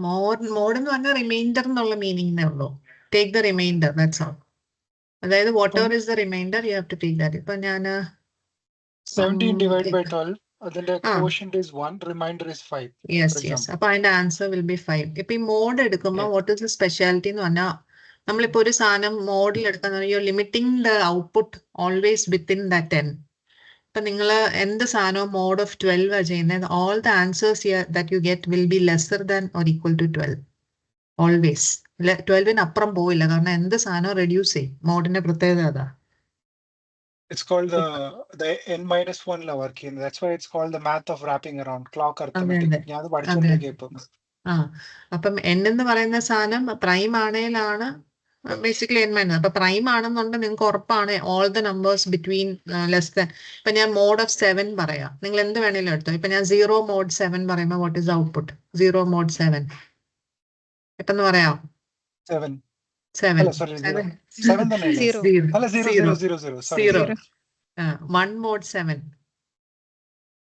മോഡ് എന്ന് പറഞ്ഞാൽ റിമൈൻഡർ എന്നുള്ള മീനിങ്ങിനേ ഉള്ളൂ. Take the reminder, that's all. അതായത് whatever is the reminder you have to take that. ഇപ്പൊ ഞാൻ 17 divided by 12, അതിന്റെ quotient is 1, remainder is 5. Yes. അപ്പൊ അതിന്റെ ആൻസർ വിൽ ബി 5. ഇപ്പൊ ഈ മോഡ് എടുക്കുമ്പോൾ വാട്ട് ഇസ് ദ സ്പെഷ്യാലിറ്റി എന്ന് പറഞ്ഞാൽ, നമ്മളിപ്പോ ഒരു സാധനം മോഡിൽ എടുക്കാൻ you limiting the output always within that 10. ഇപ്പൊ നിങ്ങൾ എന്ത് സാധനവും മോഡ് ഓഫ് 12 ചെയ്യുന്നത്, all the answers that you get will be lesser than or equal to 12 always. 12-ന് അപ്പുറം പോയില്ല. കാരണം എന്ത് സാധനവും റെഡ്യൂസ് ചെയ്യും. മോഡിന്റെ പ്രത്യേകത അതാ. It's called the n-1 working. That's why it's called the math of wrapping around clock arithmetic. ഞാൻ അത് പഠിച്ചോണ്ടിരിക്കും ഇപ്പം. അപ്പം n എന്ന് പറയുന്ന സാധനം പ്രൈം ആണേലാണ് ബേസിക്കലി n മൈനസ്. അപ്പൊ പ്രൈം ആണെന്നുണ്ടെങ്കിൽ നിങ്ങൾക്ക് ഉറപ്പാണ് all the numbers between less than. ഇപ്പൊ ഞാൻ മോഡ് ഓഫ് 7 പറയാം, നിങ്ങൾ എന്ത് വേണേലും എടുത്തോ. ഇപ്പൊ ഞാൻ 0 മോഡ് 7 പറയുമ്പോൾ വാട്ട് ഇസ് ഔട്ട്പുട്ട്? 0 മോഡ് 7 പെട്ടെന്ന് പറയാം. 7. 7 അല്ല സോറി 0. 7 തന്നെയല്ലേ? Zero. അല്ല 0 0 0 0 sorry 0. 0. 1 mod 7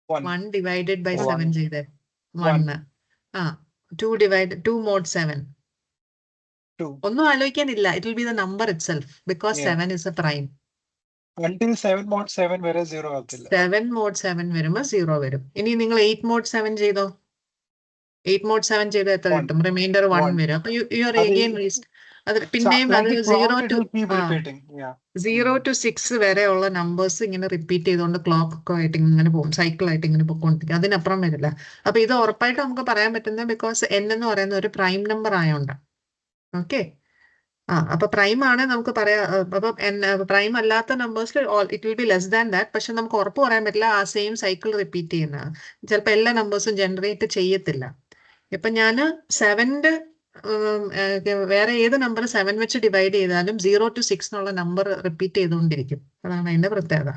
1 1 divided by 7 One. ചെയ്തേ 1. 2 ഡിവൈഡ് 2 മോഡ് 7 2 ഒന്നും ആലോചിക്കാനില്ല. It will be the number itself because Yeah. 7 is a prime. until 7 mod 7 വരെ 0 ആകത്തില്ല. 7 മോഡ് 7 വരുമ്പോൾ 0 വരും. ഇനി നിങ്ങൾ 8 മോഡ് 7 ചെയ്തോ. 8 മോഡ് 7 ചെയ്ത് എത്ര 1 കിട്ടും? റിമൈൻഡർ 1 1 വരും. അപ്പൊ യു ആർ അത് അഗെയിൻ അത് പിന്നെയും അത് like the 0 clock it to will keep repeating. Yeah. 0 to 6 വരെയുള്ള നമ്പേഴ്സ് ഇങ്ങനെ റിപ്പീറ്റ് ചെയ്തുകൊണ്ട് ക്ലോക്ക് ഒക്കെ ആയിട്ട് ഇങ്ങനെ പോകും, സൈക്കിൾ ആയിട്ട് ഇങ്ങനെ പോയിക്കൊണ്ടിരിക്കും. അതിനപ്പുറം വരില്ല. അപ്പൊ ഇത് ഉറപ്പായിട്ട് നമുക്ക് പറയാൻ പറ്റുന്നത് ബിക്കോസ് n എന്ന് പറയുന്ന ഒരു പ്രൈം നമ്പർ ആയതുകൊണ്ട്. ഓക്കെ. അപ്പൊ പ്രൈം ആണ് നമുക്ക് പറയാം. അപ്പൊ പ്രൈം അല്ലാത്ത നമ്പേഴ്സിൽ it will be less than that. പക്ഷെ നമുക്ക് ഉറപ്പ് പറയാൻ പറ്റില്ല ആ സെയിം സൈക്കിൾ റിപ്പീറ്റ് ചെയ്യുന്ന. ചിലപ്പോൾ എല്ലാ നമ്പേഴ്സും ജനറേറ്റ് ചെയ്യത്തില്ല. ഇപ്പൊ ഞാൻ 7ന്റെ വേറെ ഏത് നമ്പർ 7 വെച്ച് ഡിവൈഡ് ചെയ്താലും 0 to 6 എന്നുള്ള നമ്പർ റിപ്പീറ്റ് ചെയ്തുകൊണ്ടിരിക്കും. അതാണ് അതിന്റെ പ്രത്യേകത.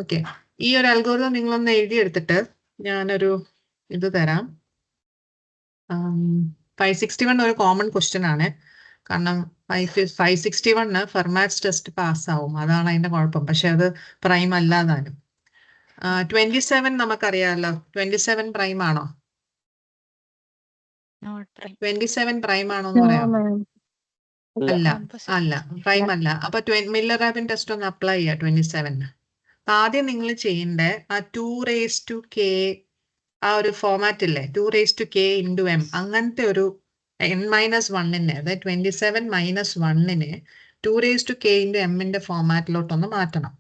ഓക്കെ. ഈ ഒരു അൽഗോരിതം നിങ്ങളൊന്ന് എഴുതിയെടുത്തിട്ട് ഞാനൊരു ഇത് തരാം. 561 ഒരു കോമൺ ക്വസ്റ്റ്യൻ ആണ്. കാരണം 561 ഫെർമാറ്റ്സ് ടെസ്റ്റ് പാസ്സാവും, അതാണ് അതിന്റെ കുഴപ്പം. പക്ഷെ അത് പ്രൈം അല്ലാതാനും. 27 നമുക്കറിയാമല്ലോ. 27 പ്രൈം ആണോ? Not prime. 27 പ്രൈം ആണോ എന്ന് പറയാം? അല്ല, Opposite. അല്ല, പ്രൈം അല്ല. അപ്പൊ മില്ലർ റാബിൻ ടെസ്റ്റ് ഒന്ന് അപ്ലൈ ചെയ്യാം 27. ആദ്യം നിങ്ങൾ ചെയ്യേണ്ട ആ 2 raised to k ആ ഒരു ഫോമാറ്റ് ഇല്ലേ, 2 raised to k into m, അങ്ങനത്തെ ഒരു n-1നെ, അതായത് 27 - 1നെ 2 raised to k into m-ന്റെ ഫോമാറ്റിലോട്ടൊന്ന് മാറ്റണം.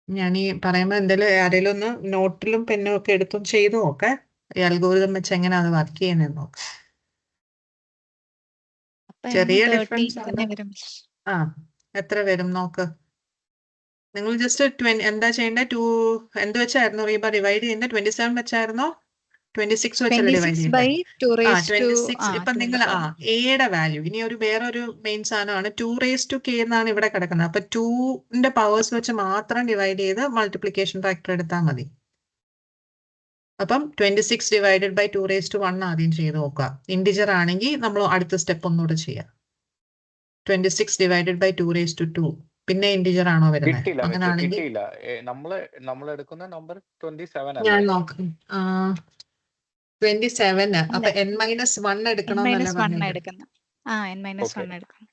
ഞാൻ ഈ പറയുമ്പോൾ എന്തെങ്കിലും ആരെങ്കിലും ഒന്ന് നോട്ടിലും പെന്നും ഒക്കെ എടുത്തും ചെയ്തു നോക്കെ. ഈ അൽഗോരിതം വെച്ച് എങ്ങനെയാ അത് വർക്ക് ചെയ്യുന്നത് നോക്ക്. അപ്പൊ ചെറിയ 13 ഡിഫറൻസ് തന്നെ ആണ്. വരും. എത്ര വരും നോക്ക്. നിങ്ങൾ ജസ്റ്റ് എന്താ ചെയ്യേണ്ടത്? എന്ത് വെച്ചായിരുന്നു റീബ ഡിവൈഡ് ചെയ്യുന്നത്? 27 വെച്ചായിരുന്നോ 26 വെച്ചല്ലേ ഡിവൈഡ് 26 ചെയ്യേണ്ടത്? by 2 raised to 26. ഇപ്പൊ നിങ്ങൾ 27. എയുടെ വാല്യൂ ഇനി ഒരു വേറൊരു മെയിൻ സാധനമാണ് 2 raised to k എന്നാണ് ഇവിടെ കിടക്കുന്നത്. അപ്പൊ 2ന്റെ പവേഴ്സ് വെച്ച് മാത്രം ഡിവൈഡ് ചെയ്ത് മൾട്ടിപ്ലിക്കേഷൻ ഫാക്ടർ എടുത്താൽ മതി. അപ്പം 26 ഡിവൈഡഡ് ബൈ 2 raised to 1 ആദ്യം ചെയ്ത് നോക്കുക. ഇൻഡിജർ ആണെങ്കിൽ നമ്മൾ അടുത്ത സ്റ്റെപ്പ് ഒന്നുകൂടെ ചെയ്യാം. 26 ഡിവൈഡഡ് ബൈ 2 raised to 2. പിന്നെ ഇൻഡിജർ ആണോ വരുന്നത്? കിട്ടിയില്ല മിസ്, അങ്ങനെയാണെങ്കിൽ കിട്ടിയില്ല. നമ്മൾ എടുക്കുന്ന നമ്പർ 27 ഞാൻ അല്ലേ? നോക്കാം. 27. അപ്പൊ n-1 n എടുക്കണമെന്നല്ല - 1 പറഞ്ഞത്. എടുക്കുന്ന. n - Okay. 1 എടുക്കണം.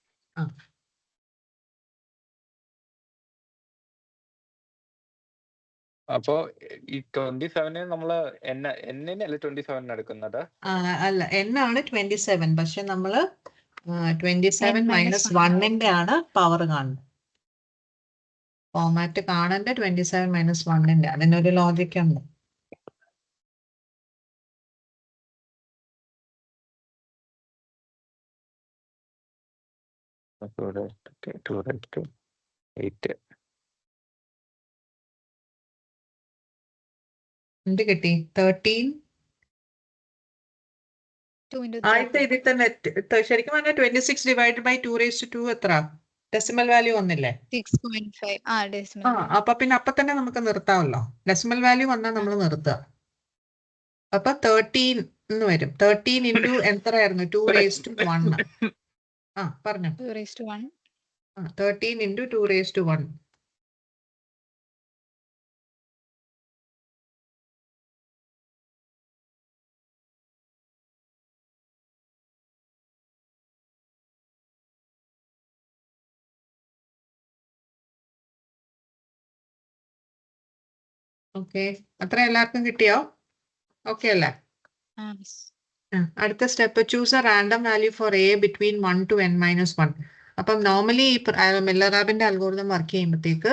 അപ്പോ ഈ 27 നമ്മള് n-നെ 27 എടുക്കുന്നത്? അല്ല, n ആണ് 27. പക്ഷെ നമ്മള് 27 n - - 1ന്റെ ആണ് പവർ കാണുന്നത്. ഫോമാറ്റ് കാണേണ്ട 27 - 1ന്റെ. അതിനൊരു ലോജിക് ഉണ്ട്. എന്ത് കിട്ടി? 13. 2 into ആദ്യത്തെ 13. ഇതിൽ തന്നെ ശരിക്കും പറഞ്ഞാൽ 26 ഡിവൈഡഡ് ബൈ 2 raised to 2 എത്ര? ഡെസിമൽ വാല്യൂ ഒന്നില്ലേ? 6.5. decimal. അപ്പൊ പിന്നെ അപ്പൊ തന്നെ നമുക്ക് നിർത്താമല്ലോ. ഡെസിമൽ വാല്യൂ വന്നാൽ നമ്മൾ നിർത്തുക. അപ്പൊ 13 എന്ന് വരും. 13 into എത്രയായിരുന്നു? 2 raised to 1. പറഞ്ഞു. 2 raised to 1. 13 into 2 raised to 1. ഓക്കെ, അത്ര എല്ലാവർക്കും കിട്ടിയോ? ഓക്കെ അല്ലേ? Miss. അടുത്ത step, choose a random value for a between 1 to n-1. അപ്പം നോർമലി മില്ലർ റാബിന്റെ അൽഗോരിതം വർക്ക് ചെയ്യുമ്പോഴത്തേക്ക്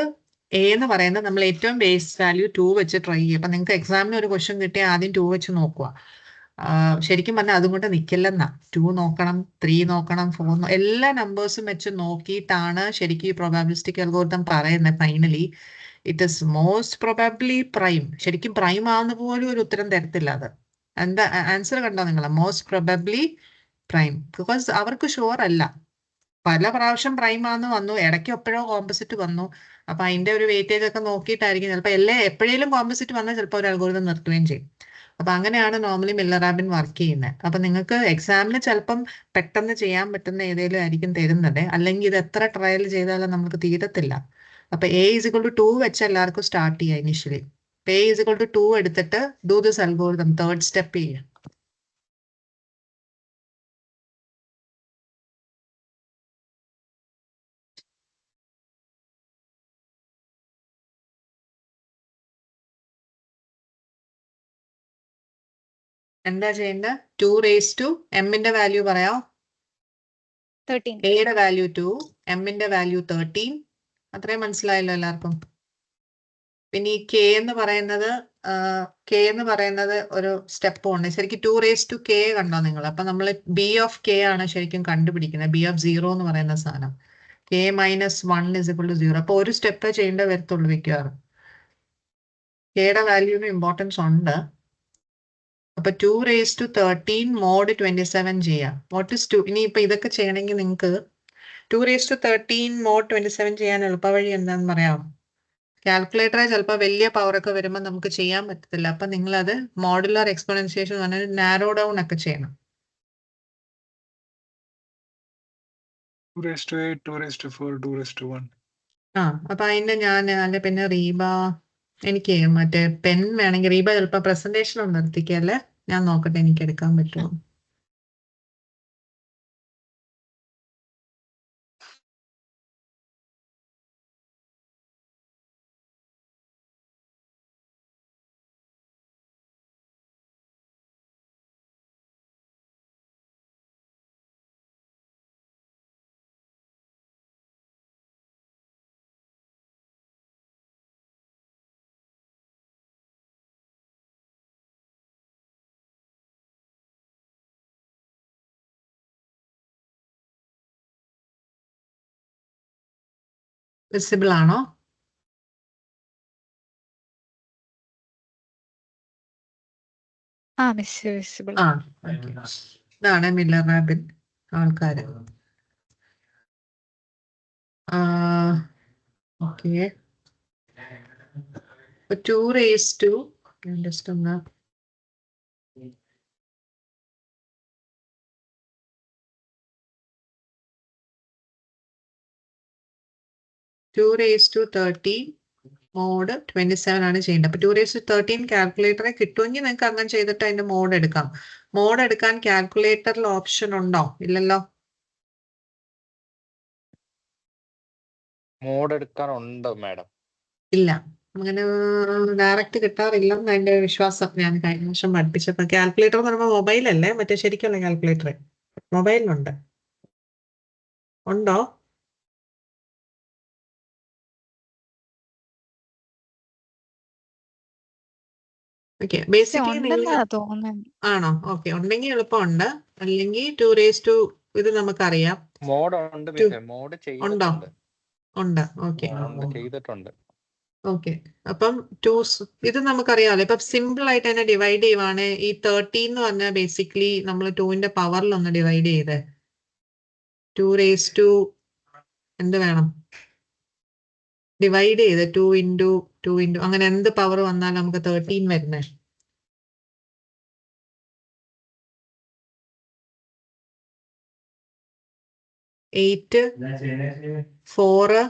എ എന്ന് പറയുന്നത് നമ്മൾ ഏറ്റവും ബേസ് വാല്യൂ 2 വെച്ച് ട്രൈ ചെയ്യും. അപ്പൊ നിങ്ങൾക്ക് എക്സാമിന് ഒരു ക്വസ്റ്റ്യൻ കിട്ടിയാൽ ആദ്യം 2 വെച്ച് നോക്കുക. ശരിക്കും പറഞ്ഞാൽ അതും കൊണ്ട് നിൽക്കില്ലെന്നാ. 2 നോക്കണം, 3 നോക്കണം, 4 എല്ലാ നമ്പേഴ്സും വെച്ച് നോക്കിയിട്ടാണ് ശരിക്കും ഈ പ്രോബാബിലിസ്റ്റിക് അൽഗോരിതം പറയുന്നത് finally it is most probably prime. ശരിക്കും പ്രൈം ആവുന്ന പോലും ഒരു ഉത്തരം തരത്തില്ല അത്. എന്താ ആൻസർ കണ്ടോ നിങ്ങൾ? Most probably prime. ബിക്കോസ് അവർക്ക് ഷുവർ അല്ല. പല പ്രാവശ്യം പ്രൈം ആണെന്ന് വന്നു, ഇടയ്ക്ക് എപ്പോഴോ കോമ്പസിറ്റ് വന്നു. അപ്പൊ അതിന്റെ ഒരു വെയിറ്റേജ് ഒക്കെ നോക്കിയിട്ടായിരിക്കും ചിലപ്പോൾ എപ്പോഴേലും കോമ്പസിറ്റ് വന്നാൽ ചിലപ്പോൾ ഒരു അൽഗോരിതം നിർത്തുകയും ചെയ്യും. അപ്പൊ അങ്ങനെയാണ് നോർമലി മില്ലർ റാബിൻ വർക്ക് ചെയ്യുന്നത്. അപ്പൊ നിങ്ങൾക്ക് എക്സാമിന് ചിലപ്പം പെട്ടെന്ന് ചെയ്യാൻ പറ്റുന്ന ഏതെങ്കിലും ആയിരിക്കും തരുന്നത്, അല്ലെങ്കിൽ ഇത് എത്ര ട്രയൽ ചെയ്താലും നമുക്ക് തീരത്തില്ല. അപ്പൊ A=2 വെച്ച് എല്ലാവർക്കും സ്റ്റാർട്ട് ചെയ്യാം ഇനിഷ്യലി. A=2 എടുത്തിട്ട് do this algorithm third step ചെയ്യാം. എന്താ ചെയ്യേണ്ടത്? 2 raised to m-ന്റെ വാല്യൂ പറയാം. 13. എയുടെ വാല്യൂ 2, m-ന്റെ വാല്യൂ 13. അത്രയും മനസ്സിലായല്ലോ എല്ലാവർക്കും? പിന്നെ ഈ k എന്ന് പറയുന്നത് ഒരു സ്റ്റെപ്പ് ഉണ്ട്. ശരിക്കും 2 raised to k കണ്ടോ നിങ്ങൾ? അപ്പൊ നമ്മൾ b of k ആണ് ശരിക്കും കണ്ടുപിടിക്കുന്നത്. b of 0 എന്ന് പറയുന്ന സാധനം. k minus 1 is equal to 0. അപ്പൊ ഒരു സ്റ്റെപ്പ് ചെയ്യേണ്ട വരത്തുള്ളൂ മിക്കവാറും. kയുടെ വാല്യൂവിന് ഇമ്പോർട്ടൻസ് ഉണ്ട്. അപ്പൊ 2 raised to 13 mod 27 ചെയ്യാം. What is 2? ഇനി ഇപ്പൊ ഇതൊക്കെ ചെയ്യണമെങ്കിൽ നിങ്ങൾക്ക് 2 raised to 13 mod 27 ചെയ്യാൻ എളുപ്പവഴി എന്താണെന്ന് പറയാം. കാൽക്കുലേറ്ററെ ചിലപ്പോൾ വലിയ പവർ ഒക്കെ വരുമ്പോൾ നമുക്ക് ചെയ്യാൻ പറ്റത്തില്ല. അപ്പൊ നിങ്ങൾ അത് മോഡുലാർ എക്സ്പോണൻഷിയേഷൻ പറഞ്ഞാൽ നാരോ ഡൗൺ ഒക്കെ ചെയ്യണം. 2 raised to 8, 2 raised to 4, 2 raised to 1. അപ്പൊ അതിന്റെ ഞാൻ അല്ലെ പിന്നെ റീബ എനിക്ക് മറ്റേ പെൻ വേണമെങ്കിൽ റീബ ചിലപ്പോൾ പ്രസന്റേഷൻ ഒന്ന് നിർത്തിക്കല്ലേ, ഞാൻ നോക്കട്ടെ എനിക്ക് എടുക്കാൻ പറ്റുമോ. വിസിബിൾ ആണോ? വിസിബിൾ. ഇതാണ് മില്ലർ റാബിൻ ആൾക്കാര്. ഓക്കെ, 2 raised to just ഒന്ന് 2 raised to 13 mod 27 ആണ് ചെയ്യേണ്ടത്. അപ്പൊ 2 raised to 13 കാൽക്കുലേറ്ററെ കിട്ടുമെങ്കിൽ നിങ്ങൾക്ക് അങ്ങനെ ചെയ്തിട്ട് അതിന്റെ മോഡ് എടുക്കാം. മോഡ് എടുക്കാൻ കാൽക്കുലേറ്ററിൽ ഓപ്ഷൻ ഉണ്ടോ? ഇല്ലല്ലോ. മോഡ് എടുക്കാനുണ്ടോ മാഡം? ഇല്ല, അങ്ങനെ ഡയറക്റ്റ് കിട്ടാറില്ലെന്ന് എന്റെ വിശ്വാസം. ഞാൻ കഴിഞ്ഞ വർഷം പഠിപ്പിച്ചപ്പോ കാൽക്കുലേറ്റർ എന്ന് പറയുമ്പോൾ മൊബൈലല്ലേ, മറ്റേ ശരിക്കുള്ള കാൽക്കുലേറ്റർ മൊബൈലിലുണ്ട്. ഉണ്ടോ? ഓക്കെ, ബേസിക്കലി ആണോ? ഓക്കെ, ഉണ്ടെങ്കിൽ എളുപ്പമുണ്ട്. അല്ലെങ്കിൽ 2 raised to ഇത് നമുക്കറിയാം. മോഡ് ഉണ്ട് മിസ്സേ, മോഡ് ഉണ്ടോ? ചെയ്തിട്ടുണ്ട്. ഉണ്ട്. ഓക്കെ ചെയ്തിട്ടുണ്ട്. ഓക്കെ, അപ്പം ഇത് നമുക്കറിയാമല്ലോ. ഇപ്പൊ സിമ്പിൾ ആയിട്ട് തന്നെ ഡിവൈഡ് ചെയ്യുവാണ്. ഈ 13 എന്ന് പറഞ്ഞാൽ ബേസിക്കലി നമ്മൾ 2ന്റെ പവറിൽ ഒന്ന് ഡിവൈഡ് ചെയ്ത് 2 raised to എന്ത് വേണം? ഡിവൈഡ് ചെയ്ത് 2 into 2 into അങ്ങനെ എന്ത് പവർ വന്നാൽ നമുക്ക് 13 വരുന്നേ? എയ്റ്റ് 4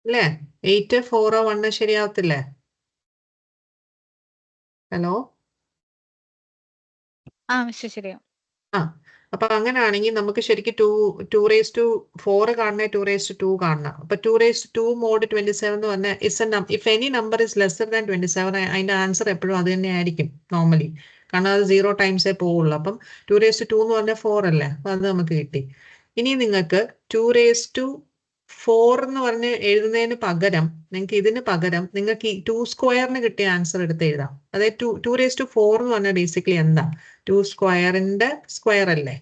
അല്ലേ? 8 4 1 ശരിയാവത്തില്ലേ? ഹലോ, ശരിയാ. അപ്പൊ അങ്ങനെയാണെങ്കിൽ നമുക്ക് ശരിക്കും 2 raised to 4 കാണണേ, 2 raised to 2 കാണണം. അപ്പൊ 2 raised to 2 mod 27 എന്ന് പറഞ്ഞാൽ if any number is lesser than 27 അതിന്റെ ആൻസർ എപ്പോഴും അത് തന്നെ ആയിരിക്കും നോർമലി. കാരണം അത് 0 ടൈംസേ പോവുള്ളൂ. അപ്പം 2 raised to 2 എന്ന് പറഞ്ഞാൽ 4 അല്ലേ? അപ്പൊ അത് നമുക്ക് കിട്ടി. ഇനി നിങ്ങൾക്ക് 2 raised to 4 എന്ന് പറഞ്ഞ് എഴുതുന്നതിന് പകരം നിങ്ങൾക്ക് ഇതിന് പകരം നിങ്ങൾക്ക് ഈ 2 സ്ക്വയറിന് കിട്ടിയ ആൻസർ എടുത്ത് എഴുതാം. അതായത് 2 raised to 4 എന്ന് പറഞ്ഞാൽ ബേസിക്കലി എന്താ? 2 സ്ക്വയറിന്റെ സ്ക്വയർ അല്ലേ?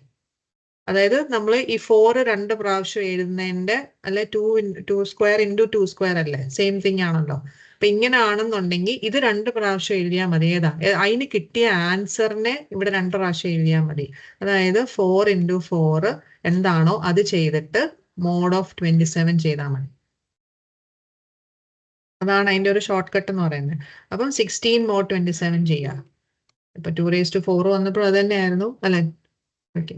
അതായത് നമ്മൾ ഈ 4 2 പ്രാവശ്യം എഴുതുന്നതിന്റെ അല്ലെ 2 സ്ക്വയർ ഇൻറ്റു 2 സ്ക്വയർ അല്ലേ, സെയിം തിങ് ആണല്ലോ. അപ്പൊ ഇങ്ങനെ ആണെന്നുണ്ടെങ്കിൽ ഇത് 2 പ്രാവശ്യം എഴുതിയാൽ മതി. ഏതാ അതിന് കിട്ടിയ ആൻസറിനെ ഇവിടെ 2 പ്രാവശ്യം എഴുതിയാൽ മതി. അതായത് 4 ഇൻറ്റു 4 എന്താണോ അത് ചെയ്തിട്ട് മോഡ് ഓഫ് 27 ചെയ്താൽ മതി. അതാണ് അതിന്റെ ഒരു ഷോർട്ട് കട്ട് എന്ന് പറയുന്നത്. അപ്പം 16 മോഡ് 27 ചെയ്യാം. ഇപ്പൊ 2⁴ വന്നപ്പോൾ അത് തന്നെയായിരുന്നു അല്ലെ. ഓക്കെ,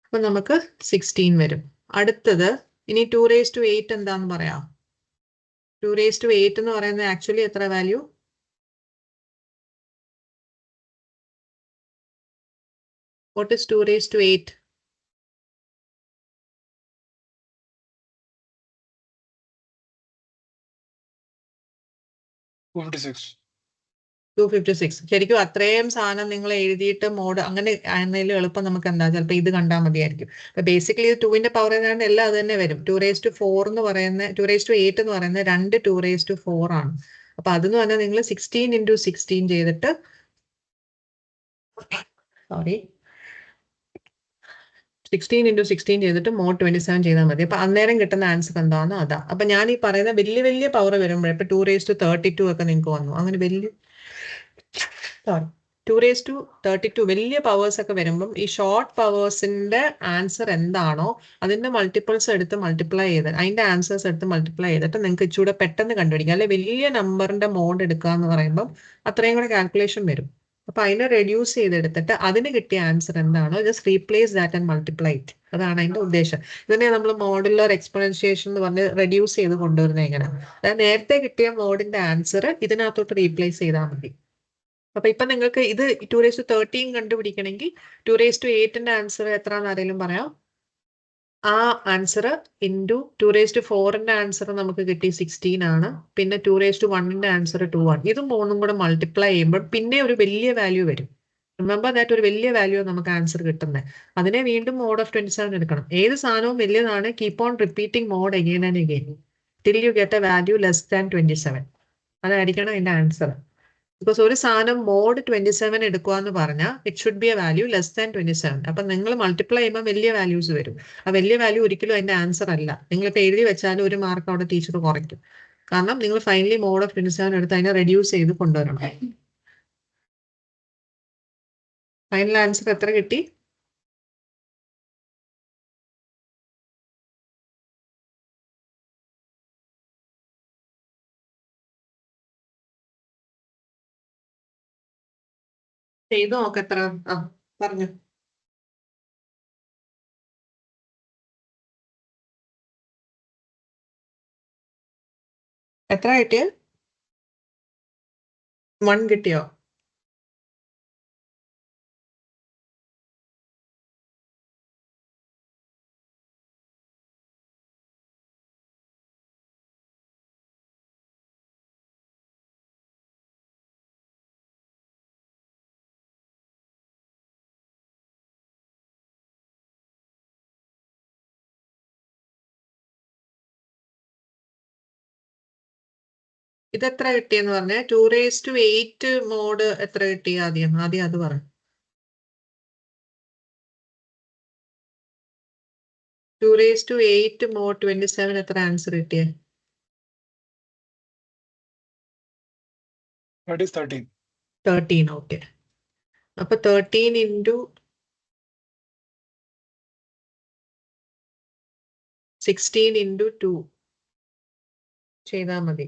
അപ്പൊ നമുക്ക് 16 വരും. അടുത്തത് ഇനി 2⁸ എന്താന്ന് പറയാം. 2⁸ എന്ന് പറയുന്നത് ആക്ച്വലി എത്ര വാല്യൂ? What is 2⁸? 256. ശരിക്കും അത്രയും സാധനം നിങ്ങൾ എഴുതിയിട്ട് മോഡ് അങ്ങനെ ആണെങ്കിലും എളുപ്പം നമുക്ക് എന്താ ചിലപ്പോൾ ഇത് കണ്ടാൽ മതിയായിരിക്കും. അപ്പൊ ബേസിക്കലി 2ന്റെ പവർ ഏതാണ്ട് എല്ലാം അത് തന്നെ വരും. 2⁴ എന്ന് പറയുന്ന 2⁸ എന്ന് പറയുന്നത് 2 2⁴ ആണ്. അപ്പൊ അതെന്ന് പറഞ്ഞാൽ നിങ്ങൾ 16 ഇൻറ്റു 16 ചെയ്തിട്ട് സോറി 16 ഇൻറ്റു 16 ചെയ്തിട്ട് മോഡ് 27 ചെയ്താൽ മതി. അപ്പൊ അന്നേരം കിട്ടുന്ന ആൻസർ എന്താണോ അതാ. അപ്പൊ ഞാൻ ഈ പറയുന്ന വലിയ പവർ വരുമ്പോഴേ ഇപ്പൊ 2�32 ഒക്കെ നിങ്ങൾക്ക് വന്നു. അങ്ങനെ വലിയ 2�32 വലിയ പവേഴ്സ് ഒക്കെ വരുമ്പം ഈ ഷോർട്ട് പവേഴ്സിന്റെ ആൻസർ എന്താണോ അതിന്റെ മൾട്ടിപ്പിൾസ് എടുത്ത് മൾട്ടിപ്ലൈ ചെയ്ത് അതിന്റെ ആൻസേഴ്സ് എടുത്ത് മൾട്ടിപ്ലൈ ചെയ്തിട്ട് നിങ്ങൾക്ക് ഇച്ചിരി പെട്ടെന്ന് കണ്ടുപിടിക്കാം. അല്ലെ വലിയ നമ്പറിന്റെ മോഡ് എടുക്കുക എന്ന് പറയുമ്പോൾ അത്രയും കൂടെ കാൽക്കുലേഷൻ വരും. അപ്പൊ അതിനെ റെഡ്യൂസ് ചെയ്തെടുത്തിട്ട് അതിന് കിട്ടിയ ആൻസർ എന്താണോ just replace that and multiply it. അതാണ് അതിന്റെ ഉദ്ദേശം. ഇതിനെ നമ്മൾ മോഡുലർ എക്സ്പോണൻഷിയേഷൻ എന്ന് പറഞ്ഞ് റെഡ്യൂസ് ചെയ്ത് കൊണ്ടുവരുന്നത് എങ്ങനെ. അതായത് നേരത്തെ കിട്ടിയ മോഡിന്റെ ആൻസർ ഇതിനകത്തോട്ട് റീപ്ലേസ് ചെയ്താൽ മതി. അപ്പൊ ഇപ്പൊ നിങ്ങൾക്ക് ഇത് 2⁻13 കണ്ടുപിടിക്കണമെങ്കിൽ 2⁸ ആൻസർ എത്രയാണെന്ന് ആരെങ്കിലും പറയാം? ആ ആൻസർ ഇൻറ്റു 2⁴ ആൻസർ നമുക്ക് കിട്ടി 16 ആണ്. പിന്നെ 2⁻1 ആൻസർ 2 ആണ്. ഇത് മൂന്നും കൂടെ മൾട്ടിപ്ലൈ ചെയ്യുമ്പോൾ പിന്നെ ഒരു വലിയ വാല്യൂ വരും. റിമെമ്പർ ദാറ്റ് ഒരു വലിയ വാല്യൂ നമുക്ക് ആൻസർ കിട്ടുന്നത്. അതിനെ വീണ്ടും മോഡ് ഓഫ് 27 എടുക്കണം. ഏത് സാധനവും വലിയതാണ്. Keep on repeating mod again and again till you get a value less than 27. അതായിരിക്കണം അതിന്റെ ആൻസർ. ബിക്കോസ് ഒരു സാധനം മോഡ് 27 എടുക്കുക എന്ന് പറഞ്ഞാൽ it should B A value less than 27. അപ്പൊ നിങ്ങൾ മൾട്ടിപ്ലൈ ചെയ്യുമ്പോൾ വലിയ വാല്യൂസ് വരും. ആ വലിയ വാല്യൂ ഒരിക്കലും അതിന്റെ ആൻസർ അല്ല. നിങ്ങളിപ്പോൾ എഴുതി വെച്ചാലും ഒരു മാർക്ക് അവിടെ ടീച്ചർ കുറയ്ക്കും. കാരണം നിങ്ങൾ ഫൈനലി മോഡ് ഓഫ് 27 എടുത്ത് അതിനെ റെഡ്യൂസ് ചെയ്ത് കൊണ്ടുവരണം. ഫൈനൽ ആൻസർ എത്ര കിട്ടി? ചെയ്തു നോക്ക് എത്ര. ആ പറഞ്ഞു. എത്ര കിട്ടിയ? 1 കിട്ടിയോ? ഇതെത്ര കിട്ടിയെന്ന് പറഞ്ഞ 2⁸ മോഡ് എത്ര കിട്ടി? ആദ്യം അത് പറ. 2⁸ മോഡ് 27 എത്ര ആൻസർ കിട്ടിയേ? That is 13. 13. ഓക്കെ. അപ്പൊ 13 ഇൻറ്റു 16 ഇൻറ്റു 2 ചെയ്താൽ മതി.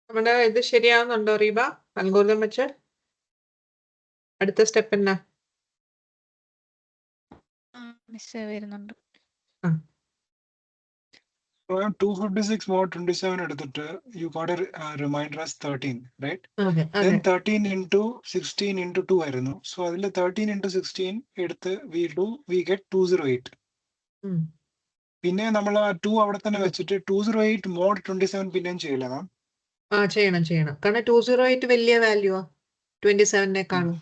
നമ്മുടെ ഇത് ശരിയാവുന്നുണ്ടോ റീബ? അൽഗോരിതം വെച്ച് അടുത്ത സ്റ്റെപ്പ് എന്നാ? വരുന്നുണ്ട്. So I'm 256 mod 27 എടുത്തിട്ട് you got a reminder as 13, right? Then 13 into 16 into 2 ആയിരുന്നു. So അതിൽ 13 into 16 എടുത്ത് we get 208. പിന്നെ നമ്മൾ ആ 2 അവിടെ തന്നെ വെച്ചിട്ട് 208 mod 27 പിന്നെയും ചെയ്യില്ല മാം. ചെയ്യണം കാരണം 208 വലിയ വാല്യൂ 27-നേക്കാളും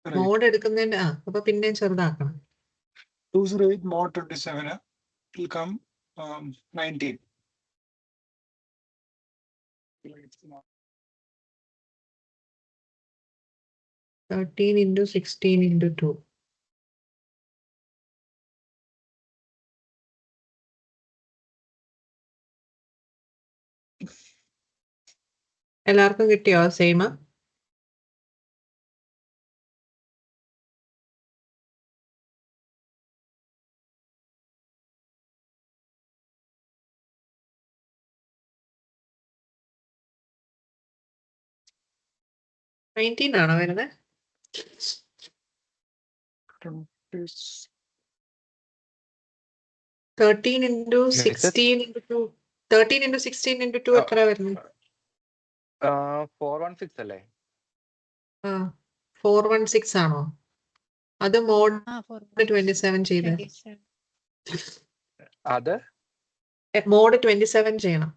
മോഡ് എടുക്കുന്നതിന്റെ അപ്പൊ പിന്നെയും ചെറുതാക്കണം. 208 mod 27 will come 19. Thirteen into 16 into 2. എല്ലാവർക്കും കിട്ടിയോ സെയിം? ആണോ വരുന്നത്? 13 into 16 into 2. 13 into 16 into 2 എത്ര വരുന്നത്? 416 അല്ലേ? 416 ആണോ? അത് മോഡ് 27 ചെയ്ത് അത് മോഡ് 27 ചെയ്യണം.